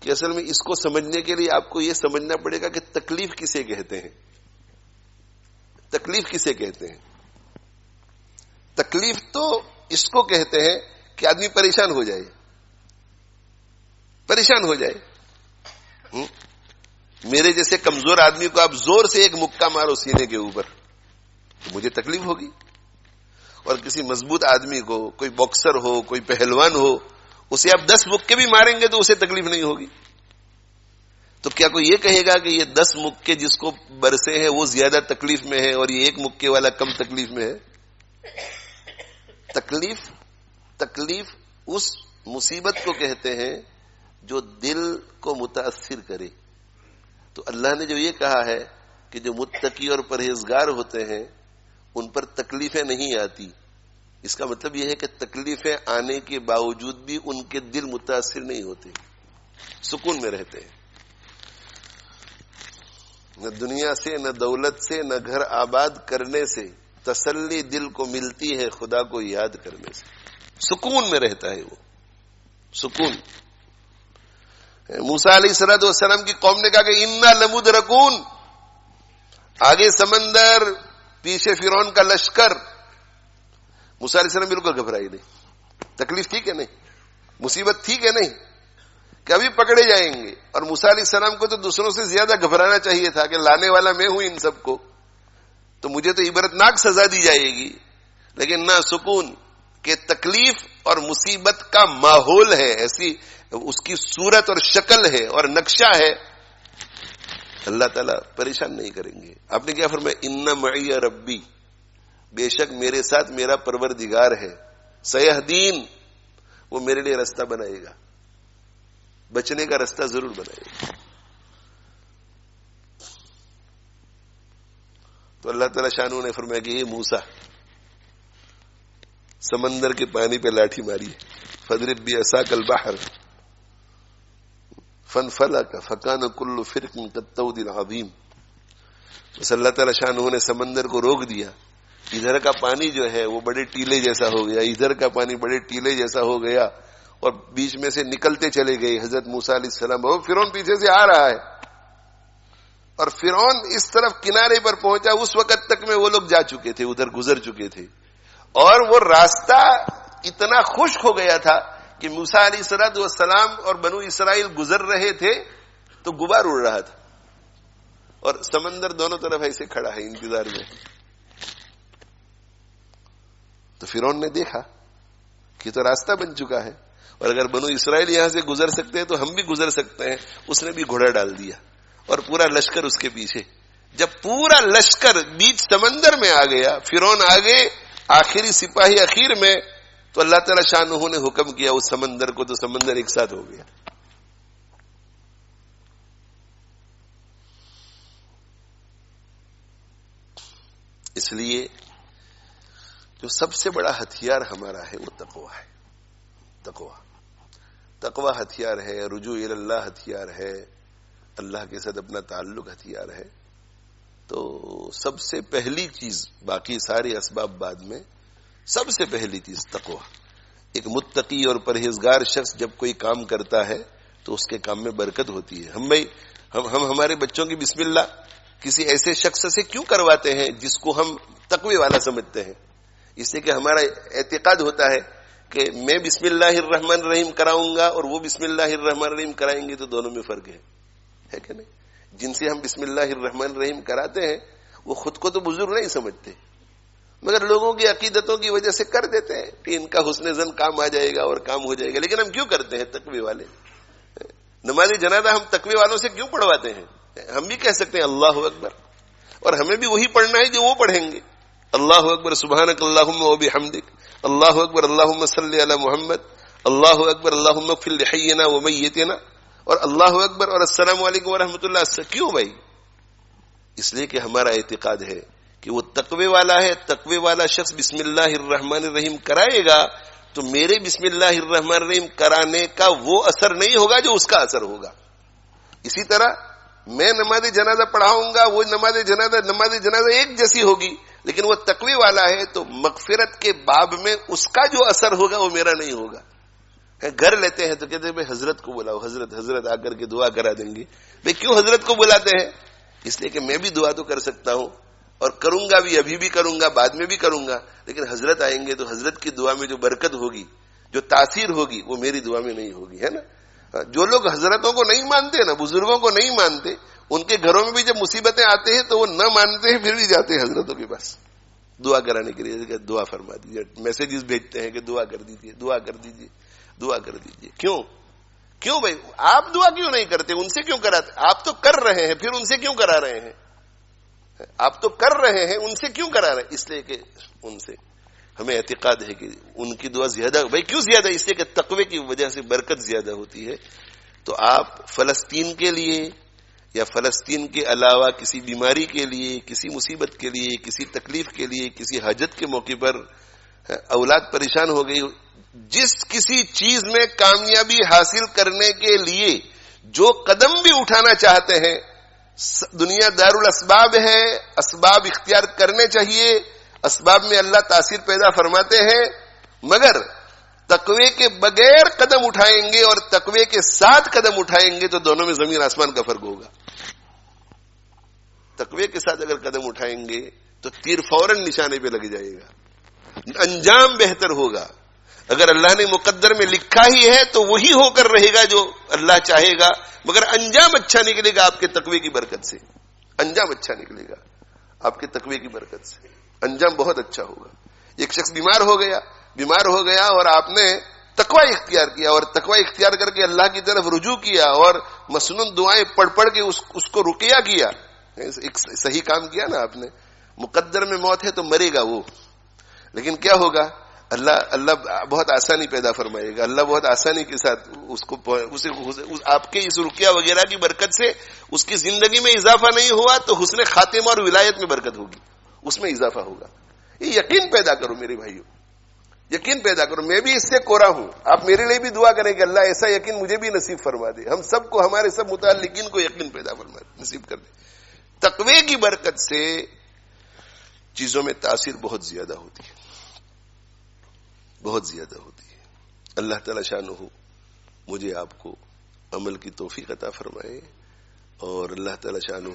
کہ اصل میں اس کو سمجھنے کے لیے آپ کو یہ سمجھنا پڑے گا کہ تکلیف کسے کہتے ہیں. تکلیف کسے کہتے ہیں؟ تکلیف تو اس کو کہتے ہیں کہ آدمی پریشان ہو جائے، پریشان ہو جائے. میرے جیسے کمزور آدمی کو آپ زور سے ایک مکہ مارو سینے کے اوپر تو مجھے تکلیف ہوگی، اور کسی مضبوط آدمی کو، کوئی باکسر ہو، کوئی پہلوان ہو، اسے آپ 10 مکے بھی ماریں گے تو اسے تکلیف نہیں ہوگی. تو کیا کوئی یہ کہے گا کہ یہ 10 مکے جس کو برسے ہیں وہ زیادہ تکلیف میں ہے اور یہ ایک مکے والا کم تکلیف میں ہے؟ تکلیف اس مصیبت کو کہتے ہیں جو دل کو متاثر کرے. تو اللہ نے جو یہ کہا ہے کہ جو متقی اور پرہیزگار ہوتے ہیں ان پر تکلیفیں نہیں آتی، اس کا مطلب یہ ہے کہ تکلیفیں آنے کے باوجود بھی ان کے دل متاثر نہیں ہوتے، سکون میں رہتے ہیں. نہ دنیا سے، نہ دولت سے، نہ گھر آباد کرنے سے تسلی دل کو ملتی ہے، خدا کو یاد کرنے سے سکون میں رہتا ہے. وہ سکون. موسیٰ علیہ السلام کی قوم نے کہا کہ انا لمدرکون، آگے سمندر، پیچھے فرعون کا لشکر. موسیٰ علیہ السلام بالکل گھبرائے نہیں. تکلیف تھی کہ نہیں؟ مصیبت تھی کہ نہیں کہ ابھی پکڑے جائیں گے؟ اور موسیٰ علیہ السلام کو تو دوسروں سے زیادہ گھبرانا چاہیے تھا کہ لانے والا میں ہوں ان سب کو، تو مجھے تو عبرتناک سزا دی جائے گی. لیکن نہ، سکون کہ تکلیف اور مصیبت کا ماحول ہے، ایسی اس کی صورت اور شکل ہے اور نقشہ ہے، اللہ تعالیٰ پریشان نہیں کریں گے. آپ نے کیا فرمایا؟ ان معی ربی، بے شک میرے ساتھ میرا پروردگار ہے، سیہدین، وہ میرے لیے راستہ بنائے گا، بچنے کا راستہ ضرور بنائے گا. تو اللہ تعالیٰ شانہ نے فرمایا کہ یہ موسیٰ سمندر کے پانی پہ لاٹھی ماری، فضرب بعصاک البحر فانفلق فکان کل فرق کالطود العظیم. بس اللہ تعالیٰ شانہ نے سمندر کو روک دیا. ادھر کا پانی جو ہے وہ بڑے ٹیلے جیسا ہو گیا، ادھر کا پانی بڑے ٹیلے جیسا ہو گیا، اور بیچ میں سے نکلتے چلے گئے حضرت موسیٰ علیہ السلام. اور فرعون پیچھے سے آ رہا ہے، اور فرعون اس طرف کنارے پر پہنچا، اس وقت تک میں وہ لوگ جا چکے تھے، ادھر گزر چکے تھے، اور وہ راستہ اتنا خشک ہو گیا تھا کہ موسیٰ علیہ السلام اور بنو اسرائیل گزر رہے تھے تو غبار اڑ رہا تھا، اور سمندر دونوں طرف ایسے کھڑا ہے انتظار میں. تو فرعون نے دیکھا کہ تو راستہ بن چکا ہے، اور اگر بنو اسرائیل یہاں سے گزر سکتے ہیں تو ہم بھی گزر سکتے ہیں. اس نے بھی گھوڑا ڈال دیا اور پورا لشکر اس کے پیچھے. جب پورا لشکر بیچ سمندر میں آ گیا، فرعون آگے، آخری سپاہی اخیر میں، تو اللہ تعالیٰ شانہ نے حکم کیا اس سمندر کو، تو سمندر ایک ساتھ ہو گیا. اس لیے جو سب سے بڑا ہتھیار ہمارا ہے وہ تقویٰ ہے. تقویٰ تقوی ہتھیار ہے، رجوع الی اللہ ہتھیار ہے، اللہ کے ساتھ اپنا تعلق ہتھیار ہے. تو سب سے پہلی چیز، باقی سارے اسباب بعد میں، سب سے پہلی چیز تقوی. ایک متقی اور پرہیزگار شخص جب کوئی کام کرتا ہے تو اس کے کام میں برکت ہوتی ہے. ہم ہمارے بچوں کی بسم اللہ کسی ایسے شخص سے کیوں کرواتے ہیں جس کو ہم تقوی والا سمجھتے ہیں؟ اس لیے کہ ہمارا اعتقاد ہوتا ہے کہ میں بسم اللہ الرحمن الرحیم کراؤں گا اور وہ بسم اللہ الرحمن الرحیم کرائیں گے تو دونوں میں فرق ہے کہ نہیں؟ جن سے ہم بسم اللہ الرحمن الرحیم کراتے ہیں وہ خود کو تو بزرگ نہیں سمجھتے، مگر لوگوں کی عقیدتوں کی وجہ سے کر دیتے ہیں کہ ان کا حسن ظن کام آ جائے گا اور کام ہو جائے گا. لیکن ہم کیوں کرتے ہیں؟ تقوی والے. نماز جنازہ ہم تقوی والوں سے کیوں پڑھواتے ہیں؟ ہم بھی کہہ سکتے ہیں اللہ اکبر، اور ہمیں بھی وہی پڑھنا ہے جو وہ پڑھیں گے. اللہ اکبر سبحانک اللہم و بحمدک، اللہ اکبر اللہم صلی علی محمد، اللہ اکبر اللہم اغفر لحینا و میتنا، اور اللہ اکبر اور السلام علیکم ورحمۃ اللہ. کیوں بھائی؟ اس لیے کہ ہمارا اعتقاد ہے کہ وہ تقوی والا ہے. تقوی والا شخص بسم اللہ الرحمن الرحیم کرائے گا تو میرے بسم اللہ الرحمن الرحیم کرانے کا وہ اثر نہیں ہوگا جو اس کا اثر ہوگا. اسی طرح میں نماز جنازہ پڑھاؤں گا، وہ نماز جنازہ ایک جیسی ہوگی، لیکن وہ تقوی والا ہے تو مغفرت کے باب میں اس کا جو اثر ہوگا وہ میرا نہیں ہوگا. گھر لیتے ہیں تو کہتے ہیں بھائی حضرت کو بلاؤ، حضرت آ کر کے دعا کرا دیں گے. بھائی کیوں حضرت کو بلاتے ہیں؟ اس لیے کہ میں بھی دعا تو کر سکتا ہوں اور کروں گا بھی، ابھی بھی کروں گا، بعد میں بھی کروں گا، لیکن حضرت آئیں گے تو حضرت کی دعا میں جو برکت ہوگی، جو تاثیر ہوگی، وہ میری دعا میں نہیں ہوگی، ہے نا. جو لوگ حضرتوں کو نہیں مانتے نا، بزرگوں کو نہیں مانتے، ان کے گھروں میں بھی جب مصیبتیں آتے ہیں تو وہ نہ مانتے ہیں پھر بھی جاتے ہیں حضرتوں کے پاس دعا کرانے کے لیے. دعا فرما دیجیے، میسیجز بھیجتے ہیں کہ دعا کر دیجیے، دعا کر دیجیے، دعا کر دیجیے. کیوں بھائی آپ دعا کیوں نہیں کرتے؟ ان سے کیوں کراتے؟ آپ تو کر رہے ہیں، پھر ان سے کیوں کرا رہے ہیں؟ آپ تو کر رہے ہیں، ان سے کیوں کرا رہے ہیں؟ اس لیے کہ ان سے ہمیں اعتقاد ہے کہ ان کی دعا زیادہ. بھائی کیوں زیادہ؟ اس لیے کہ تقوی کی وجہ سے برکت زیادہ ہوتی ہے. تو آپ فلسطین کے لیے یا فلسطین کے علاوہ کسی بیماری کے لیے، کسی مصیبت کے لیے، کسی تکلیف کے لیے، کسی حاجت کے موقع پر اولاد پریشان ہو گئی، جس کسی چیز میں کامیابی حاصل کرنے کے لیے جو قدم بھی اٹھانا چاہتے ہیں، دنیا دار الاسباب ہے، اسباب اختیار کرنے چاہیے. اسباب میں اللہ تاثیر پیدا فرماتے ہیں، مگر تقوی کے بغیر قدم اٹھائیں گے اور تقوی کے ساتھ قدم اٹھائیں گے تو دونوں میں زمین آسمان کا فرق ہوگا. تقوی کے ساتھ اگر قدم اٹھائیں گے تو تیر فوراً نشانے پہ لگ جائے گا، انجام بہتر ہوگا. اگر اللہ نے مقدر میں لکھا ہی ہے تو وہی ہو کر رہے گا جو اللہ چاہے گا، مگر انجام اچھا نکلے گا آپ کے تقوی کی برکت سے. انجام اچھا نکلے گا آپ کے تقوی کی برکت سے، انجام بہت اچھا ہوگا. ایک شخص بیمار ہو گیا اور آپ نے تقوی اختیار کیا اور تقوی اختیار کر کے اللہ کی طرف رجوع کیا اور مسنون دعائیں پڑھ کے اس کو رقیہ کیا. ایک صحیح کام کیا نا آپ نے. مقدر میں موت ہے تو مرے گا وہ، لیکن کیا ہوگا؟ اللہ بہت آسانی پیدا فرمائے گا. اللہ بہت آسانی کے ساتھ آپ کے اس رقیہ وغیرہ کی برکت سے اس کی زندگی میں اضافہ نہیں ہوا تو حسن خاتمہ اور ولایت میں برکت ہوگی، اس میں اضافہ ہوگا. یہ یقین پیدا کرو میرے بھائیوں، یقین پیدا کرو. میں بھی اس سے کوڑا ہوں، آپ میرے لیے بھی دعا کریں کہ اللہ ایسا یقین مجھے بھی نصیب فرما دے. ہم سب کو، ہمارے سب متعلقین کو یقین پیدا فرما دے، نصیب کر دے. تقوی کی برکت سے چیزوں میں تاثیر بہت زیادہ ہوتی ہے، بہت زیادہ ہوتی ہے. اللہ تعالی شانہ مجھے آپ کو عمل کی توفیق عطا فرمائے، اور اللہ تعالی شانہ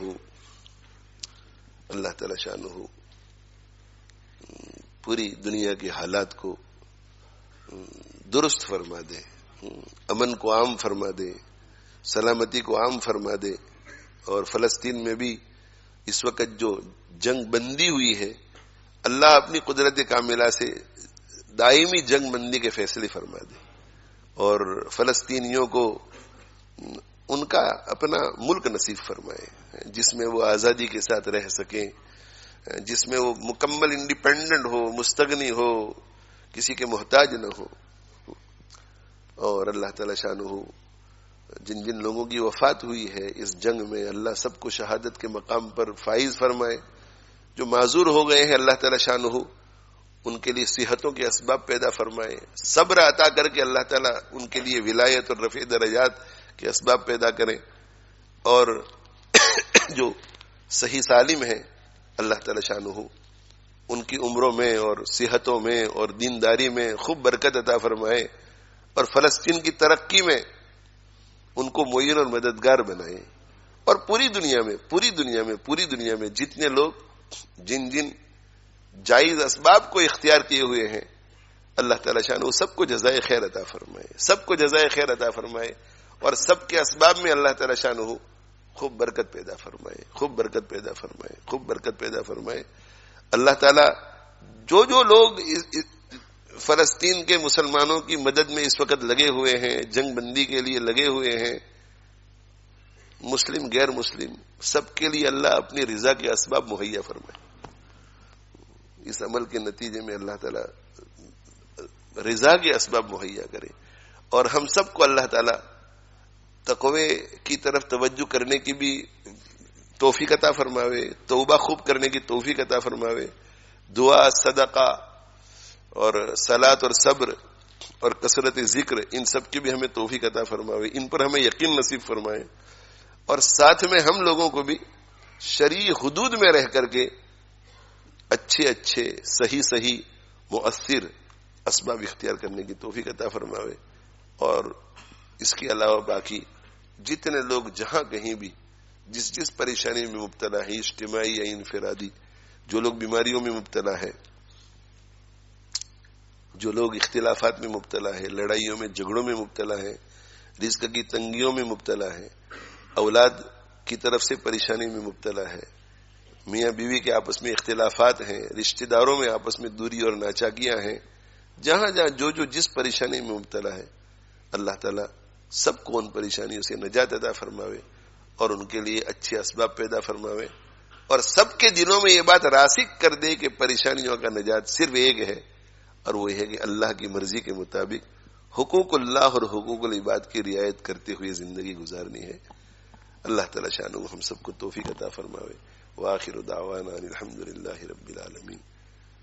پوری دنیا کے حالات کو درست فرما دے، امن کو عام فرما دے، سلامتی کو عام فرما دے. اور فلسطین میں بھی اس وقت جو جنگ بندی ہوئی ہے، اللہ اپنی قدرت کاملہ سے دائمی جنگ بندی کے فیصلے فرما دے اور فلسطینیوں کو ان کا اپنا ملک نصیب فرمائے جس میں وہ آزادی کے ساتھ رہ سکیں، جس میں وہ مکمل انڈیپینڈنٹ ہو، مستغنی ہو، کسی کے محتاج نہ ہو. اور اللہ تعالی شانہ جن جن لوگوں کی وفات ہوئی ہے اس جنگ میں، اللہ سب کو شہادت کے مقام پر فائز فرمائے. جو معذور ہو گئے ہیں اللہ تعالی شانہ ان کے لیے صحتوں کے اسباب پیدا فرمائے، صبر عطا کر کے اللہ تعالیٰ ان کے لیے ولایت اور رفع درجات کے اسباب پیدا کریں، اور جو صحیح سالم ہیں اللہ تعالیٰ شانہ ان کی عمروں میں اور صحتوں میں اور دینداری میں خوب برکت عطا فرمائے، اور فلسطین کی ترقی میں ان کو معین اور مددگار بنائے، اور پوری دنیا میں جتنے لوگ جن جائز اسباب کو اختیار کیے ہوئے ہیں اللہ تعالیٰ شان سب کو جزائے خیر عطا فرمائے، اور سب کے اسباب میں اللہ تعالیٰ شان خوب برکت پیدا فرمائے۔ اللہ تعالیٰ جو لوگ فلسطین کے مسلمانوں کی مدد میں اس وقت لگے ہوئے ہیں، جنگ بندی کے لیے لگے ہوئے ہیں، مسلم غیر مسلم سب کے لیے اللہ اپنی رضا کے اسباب مہیا فرمائے۔ اس عمل کے نتیجے میں اللہ تعالیٰ رضا کے اسباب مہیا کرے، اور ہم سب کو اللہ تعالیٰ تقوی کی طرف توجہ کرنے کی بھی توفیق عطا فرماوے، توبہ خوب کرنے کی توفیق عطا فرماوے، دعا، صدقہ اور صلاۃ اور صبر اور کثرت ذکر ان سب کی بھی ہمیں توفیق عطا فرماوے، ان پر ہمیں یقین نصیب فرمائے، اور ساتھ میں ہم لوگوں کو بھی شرعی حدود میں رہ کر کے اچھے صحیح مؤثر اسباب اختیار کرنے کی توفیق عطا فرماوے۔ اور اس کے علاوہ باقی جتنے لوگ جہاں کہیں بھی جس پریشانی میں مبتلا ہے، اجتماعی یا انفرادی، جو لوگ بیماریوں میں مبتلا ہے، جو لوگ اختلافات میں مبتلا ہے، لڑائیوں میں جھگڑوں میں مبتلا ہے، رزق کی تنگیوں میں مبتلا ہے، اولاد کی طرف سے پریشانی میں مبتلا ہے، میاں بیوی کے آپس میں اختلافات ہیں، رشتہ داروں میں آپس میں دوری اور ناچاکیاں ہیں، جہاں جو جس پریشانی میں مبتلا ہے اللہ تعالیٰ سب کو ان پریشانیوں سے نجات عطا فرماوے، اور ان کے لیے اچھے اسباب پیدا فرماوے، اور سب کے دلوں میں یہ بات راسخ کر دے کہ پریشانیوں کا نجات صرف ایک ہے، اور وہ ہے کہ اللہ کی مرضی کے مطابق حقوق اللہ اور حقوق العباد کی رعایت کرتے ہوئے زندگی گزارنی ہے۔ اللہ تعالیٰ شانہ ہم سب کو توفیق عطا فرماوے۔ وآخر دعوانا الحمد للہ رب العالمین،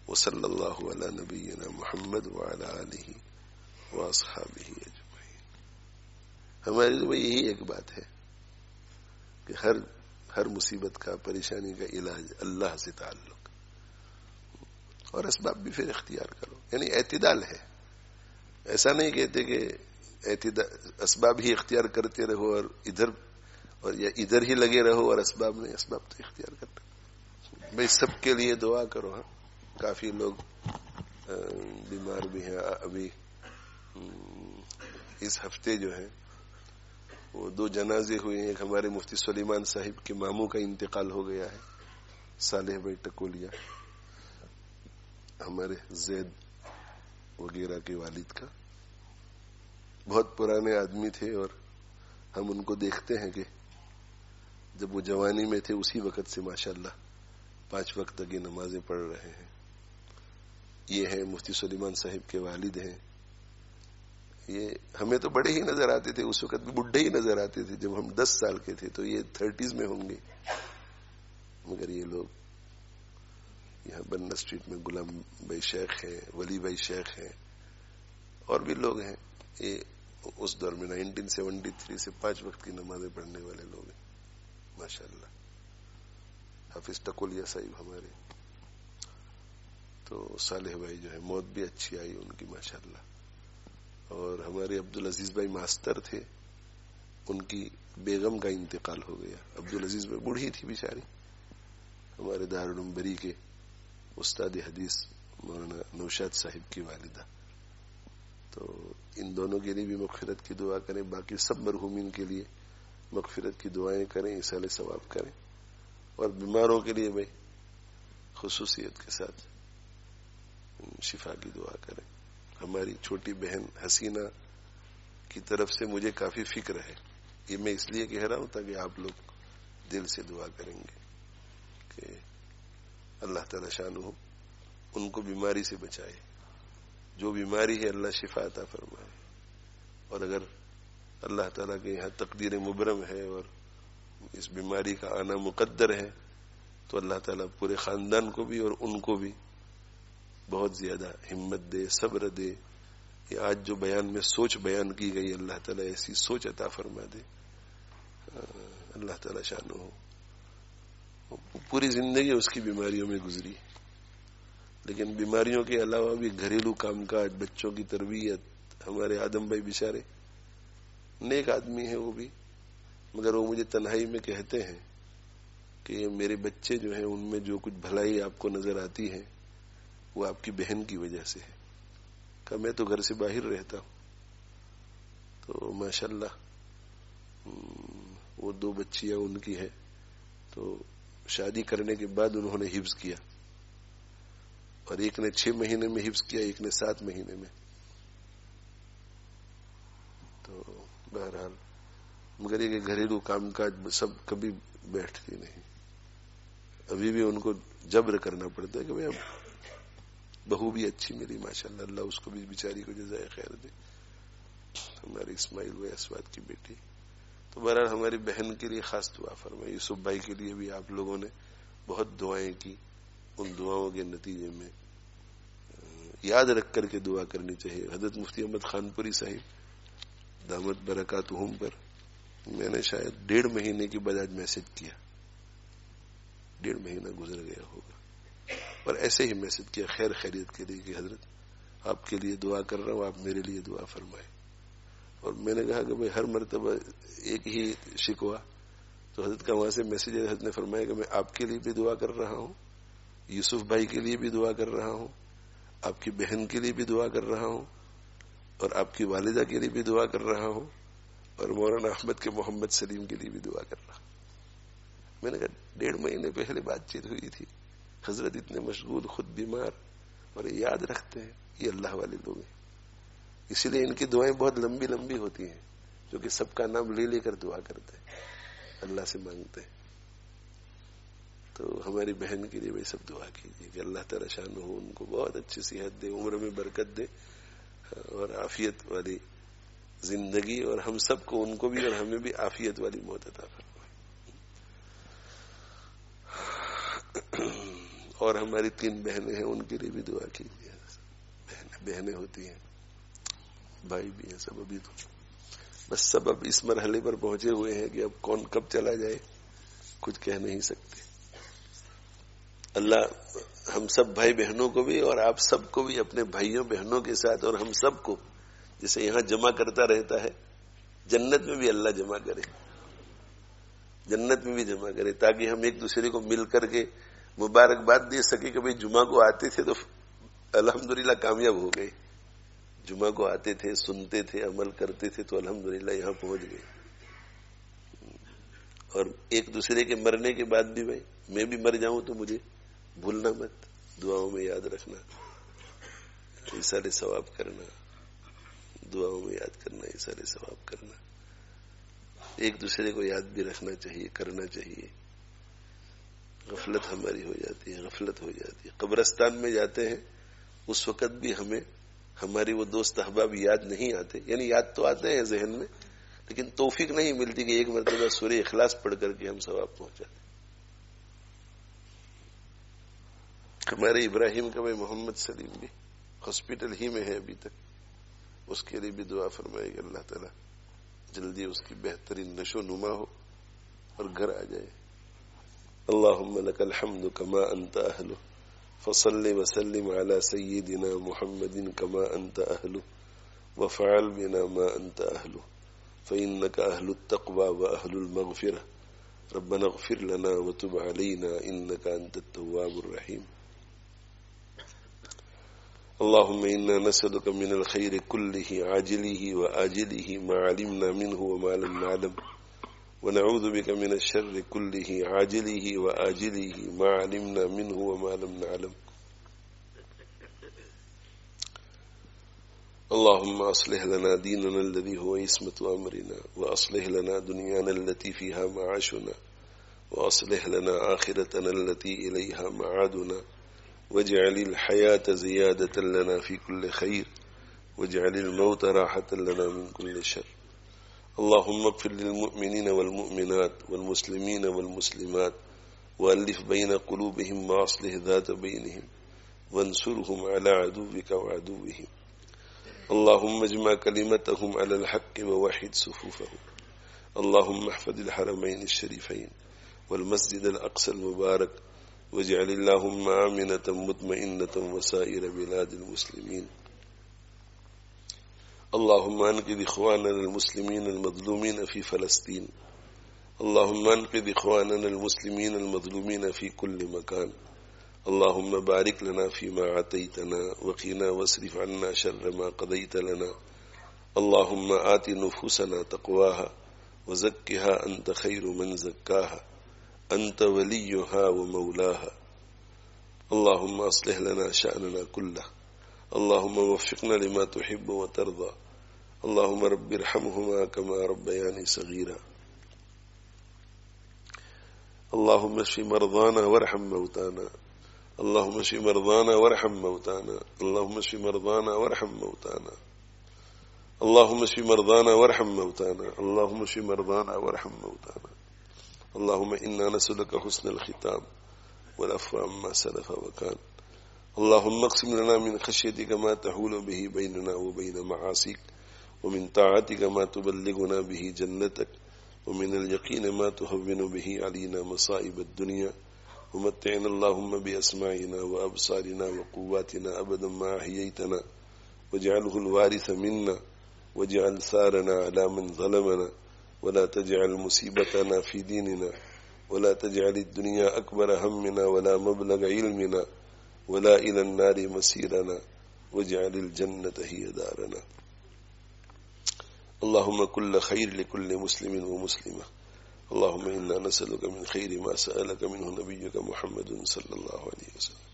وصلی اللہ علی نبینا محمد وعلی آلہ واصحابہ اجمعین۔ ہمارے لیے یہی ایک بات ہے کہ ہر مصیبت کا، پریشانی کا علاج اللہ سے تعلق، اور اسباب بھی پھر اختیار کرو، یعنی اعتدال ہے۔ ایسا نہیں کہتے کہ اسباب ہی اختیار کرتے رہو اور یا ادھر ہی لگے رہو اور اسباب نہیں، اسباب تو اختیار کرتے بھائی، سب کے لیے دعا کرو۔ ہاں، کافی لوگ بیمار بھی ہیں، ابھی اس ہفتے جو ہے وہ 2 جنازے ہوئے ہیں۔ ایک ہمارے مفتی سلیمان صاحب کے ماموں کا انتقال ہو گیا ہے، صالح بھائی ٹکولیا، ہمارے زید وغیرہ کے والد کا۔ بہت پرانے آدمی تھے، اور ہم ان کو دیکھتے ہیں کہ جب وہ جوانی میں تھے اسی وقت سے ماشاءاللہ 5 وقت تک یہ نمازیں پڑھ رہے ہیں۔ یہ ہیں مفتی سلیمان صاحب کے والد ہیں۔ یہ ہمیں تو بڑے ہی نظر آتے تھے، اس وقت بھی بڈھے ہی نظر آتے تھے، جب ہم 10 سال کے تھے تو یہ 30s میں ہوں گے، مگر یہ لوگ یہاں بننا اسٹریٹ میں غلام بھائی شیخ ہیں، ولی بھائی شیخ ہیں، اور بھی لوگ ہیں۔ یہ اس دور میں 1973 سے 5 وقت کی نمازیں پڑھنے والے لوگ ہیں ماشاءاللہ۔ حافظ ٹکولیا صاحب ہمارے، تو صالح بھائی جو ہے موت بھی اچھی آئی ان کی ماشاءاللہ۔ اور ہمارے عبدالعزیز بھائی ماسٹر تھے، ان کی بیگم کا انتقال ہو گیا۔ عبدالعزیز بھائی بوڑھی تھی بیچاری، ہمارے دارالعلوم بری کے استاد حدیث مولانا نوشاد صاحب کی والدہ۔ تو ان دونوں کے لیے بھی مغفرت کی دعا کریں، باقی سب مرحومین کے لیے مغفرت کی دعائیں کریں، ایصال ثواب کریں، اور بیماروں کے لیے بھائی خصوصیت کے ساتھ شفا کی دعا کریں۔ ہماری چھوٹی بہن حسینہ کی طرف سے مجھے کافی فکر ہے، یہ میں اس لیے کہہ رہا ہوں تاکہ آپ لوگ دل سے دعا کریں گے کہ اللہ تعالی شانہ ان کو بیماری سے بچائے، جو بیماری ہے اللہ شفا عطا فرمائے، اور اگر اللہ تعالیٰ کے یہاں تقدیر مبرم ہے اور اس بیماری کا آنا مقدر ہے تو اللہ تعالیٰ پورے خاندان کو بھی اور ان کو بھی بہت زیادہ ہمت دے، صبر دے. یہ آج جو بیان میں سوچ بیان کی گئی، اللہ تعالیٰ ایسی سوچ عطا فرما دے. اللہ تعالیٰ شانہ ہو. پوری زندگی اس کی بیماریوں میں گزری، لیکن بیماریوں کے علاوہ بھی گھریلو کام کاج، بچوں کی تربیت. ہمارے آدم بھائی بیچارے نیک آدمی ہیں وہ بھی، مگر وہ مجھے تنہائی میں کہتے ہیں کہ میرے بچے جو ہیں ان میں جو کچھ بھلائی آپ کو نظر آتی ہے وہ آپ کی بہن کی وجہ سے ہے. کہ میں تو گھر سے باہر رہتا ہوں. تو ماشاءاللہ وہ 2 بچیاں ان کی ہے. تو شادی کرنے کے بعد انہوں نے حفظ کیا، اور ایک نے 6 مہینے میں حفظ کیا، ایک نے 7 مہینے میں. تو بہرحال مگر یہ کہ گھریلو کام کاج سب کبھی بیٹھتی نہیں. ابھی بھی ان کو جبر کرنا پڑتا ہے کہ اب بہو بھی اچھی ملی ماشاءاللہ، اللہ اس کو بھی بیچاری کو جزائے خیر دے. ہماری اسماعیل و اسواد کی بیٹی. تو بہرحال ہماری بہن کے لیے خاص دعا فرمائے. یوسف بھائی کے لیے بھی آپ لوگوں نے بہت دعائیں کی. ان دعاؤں کے نتیجے میں یاد رکھ کر کے دعا کرنی چاہیے. حضرت مفتی احمد خان پوری صاحب دامت برکاتہم پر میں نے شاید 1.5 مہینے کے بعد آج میسج کیا. 1.5 مہینہ گزر گیا ہوگا، اور ایسے ہی میسج کیا خیر خیریت کے لیے کہ حضرت آپ کے لیے دعا کر رہا ہوں، آپ میرے لیے دعا فرمائیں. اور میں نے کہا کہ بھائی ہر مرتبہ ایک ہی شکوہ. تو حضرت کا وہاں سے میسج ہے، حضرت نے فرمایا کہ میں آپ کے لیے بھی دعا کر رہا ہوں، یوسف بھائی کے لیے بھی دعا کر رہا ہوں، آپ کی بہن کے لیے بھی دعا کر رہا ہوں، اور آپ کی والدہ کے لیے بھی دعا کر رہا ہوں، اور مولانا احمد کے محمد سلیم کے لیے بھی دعا کر رہا ہوں. میں نے کہا 1.5 مہینے پہلے بات چیت ہوئی تھی، حضرت اتنے مشغول، خود بیمار، اور یاد رکھتے ہیں. یہ اللہ والے لوگ ہیں. اسی لیے ان کی دعائیں بہت لمبی لمبی ہوتی ہیں، جو کہ سب کا نام لے لے کر دعا کرتے ہیں، اللہ سے مانگتے ہیں. تو ہماری بہن کے لیے بھی سب دعا کیجیے کہ اللہ تعالی شانہ ہو ان کو بہت اچھی صحت دے، عمر میں برکت دے، اور عافیت والی زندگی، اور ہم سب کو، ان کو بھی اور ہمیں بھی عافیت والی موت عطا فرمائے. اور ہماری 3 بہنیں ہیں، ان کے لیے بھی دعا کیجیے. بہنیں ہوتی ہیں، بھائی بھی ہیں، سب ابھی تو بس سب اب اس مرحلے پر پہنچے ہوئے ہیں کہ اب کون کب چلا جائے کچھ کہہ نہیں سکتے. اللہ ہم سب بھائی بہنوں کو بھی اور آپ سب کو بھی اپنے بھائیوں بہنوں کے ساتھ، اور ہم سب کو جسے یہاں جمع کرتا رہتا ہے، جنت میں بھی اللہ جمع کرے. جنت میں بھی جمع کرے، تاکہ ہم ایک دوسرے کو مل کر کے مبارکباد دے سکے کہ بھئی جمعہ کو آتے تھے تو الحمدللہ کامیاب ہو گئے. جمعہ کو آتے تھے، سنتے تھے، عمل کرتے تھے، تو الحمدللہ یہاں پہنچ گئے. اور ایک دوسرے کے مرنے کے بعد بھی بھائی میں بھی مر جاؤں تو مجھے بھولنا مت، دعاؤں میں یاد رکھنا، ایثار ثواب کرنا، دعاؤں میں یاد کرنا، ایثار ثواب کرنا. ایک دوسرے کو یاد بھی رکھنا چاہیے، کرنا چاہیے. غفلت ہماری ہو جاتی ہے، غفلت ہو جاتی ہے. قبرستان میں جاتے ہیں اس وقت بھی ہمیں ہماری وہ دوست احباب یاد نہیں آتے، یعنی یاد تو آتے ہیں ذہن میں، لیکن توفیق نہیں ملتی کہ ایک مرتبہ سورہ اخلاص پڑھ کر کے ہم ثواب پہنچاتے. ہمارے ابراہیم کا بھائی محمد سلیم بھی ہاسپٹل ہی میں ہے ابھی تک، اس کے لیے بھی دعا فرمائے کہ اللہ تعالیٰ جلدی اس کی بہترین نشو نما ہو اور گھر آ جائے. اللہم لک الحمد کما انت اہلہ فصل وسلم علی سیدنا محمد کما انت اہلہ وفعل بنا ما انت اہلہ فإنک اہل التقوی واہل المغفرہ ربنا اغفر لنا وتب علینا انک انت التواب الرحیم. اللهم إنا نسألك من الخير كله عاجله وآجله ما علمنا منه وما لم نعلم ونعوذ بك من الشر كله عاجله وآجله ما علمنا منه وما لم نعلم. اللهم أصلح لنا ديننا الذي هو عصمة أمرنا وأصلح لنا دنيانا التي فيها معاشنا وأصلح لنا آخرتنا التي إليها معادنا واجعل الحياة زيادة لنا في كل خير واجعل الموت راحة لنا من كل شر. اللهم اغفر للمؤمنين والمؤمنات والمسلمين والمسلمات وألف بين قلوبهم وأصلح ذات بينهم وانصرهم على عدوك وعدوهم اللهم اجمع كلمتهم على الحق ووحد صفوفهم اللهم احفظ الحرمين الشريفين والمسجد الأقصى المبارك واجعل اللهم آمنة مطمئنة وسائر بلاد المسلمين اللهم انقذ إخواننا المسلمين المظلومين في فلسطين اللهم انقذ إخواننا المسلمين المظلومين في كل مكان اللهم بارك لنا فيما عطيتنا وقنا واصرف عنا شر ما قضيت لنا اللهم آت نفوسنا تقواها وزكها أنت خير من زكاها أنت وليها ومولاها اللهم أصلح لنا شأننا كله اللهم وفقنا لما تحب وترضى اللهم رب ارحمهما كما ربياني صغيرا اللهم اشف مرضانا وارحم موتانا اللهم اشف مرضانا وارحم موتانا اللهم اشف مرضانا وارحم موتانا اللهم اشف مرضانا وارحم موتانا اللهم اشف مرضانا وارحم موتانا اللهم إنا نسألك حسن الختام والعفو عما سلف وكان اللهم اقسم لنا من خشيتك ما تحول به بيننا وبين معاصيك ومن طاعتك ما تبلغنا به جنتك ومن اليقين ما تهون به علينا مصائب الدنيا ومتعنا اللهم بأسماعنا وأبصارنا وقواتنا أبدا ما أحييتنا واجعله الوارث منا واجعل ثارنا على من ظلمنا ولا تجعل مصيبتنا في ديننا ولا تجعل الدنيا أكبر همنا ولا مبلغ علمنا ولا إلى النار مسيرنا واجعل الجنة هي دارنا اللهم كل خير لكل مسلم ومسلمة اللهم إنا نسألك من خير ما سألك منه نبيك محمد صلى الله عليه وسلم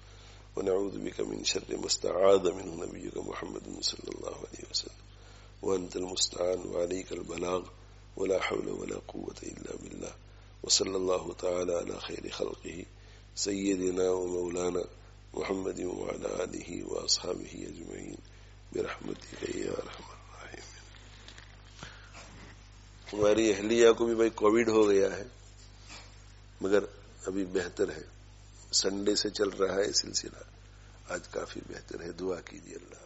ونعوذ بك من شر ما استعاذ منه نبيك محمد صلى الله عليه وسلم وأنت المستعان وعليك البلاغ ولا حول ولا قوة إلا بالله وصلى الله تعالى على خير خلقه سيدنا ومولانا محمد وعلى آله وأصحابه أجمعين برحمتك يا أرحم الراحمين. ہماری اہلیہ کو بھی بھائی کووڈ ہو گیا ہے مگر ابھی بہتر ہے. سنڈے سے چل رہا ہے سلسلہ, آج کافی بہتر ہے. دعا کیجیے اللہ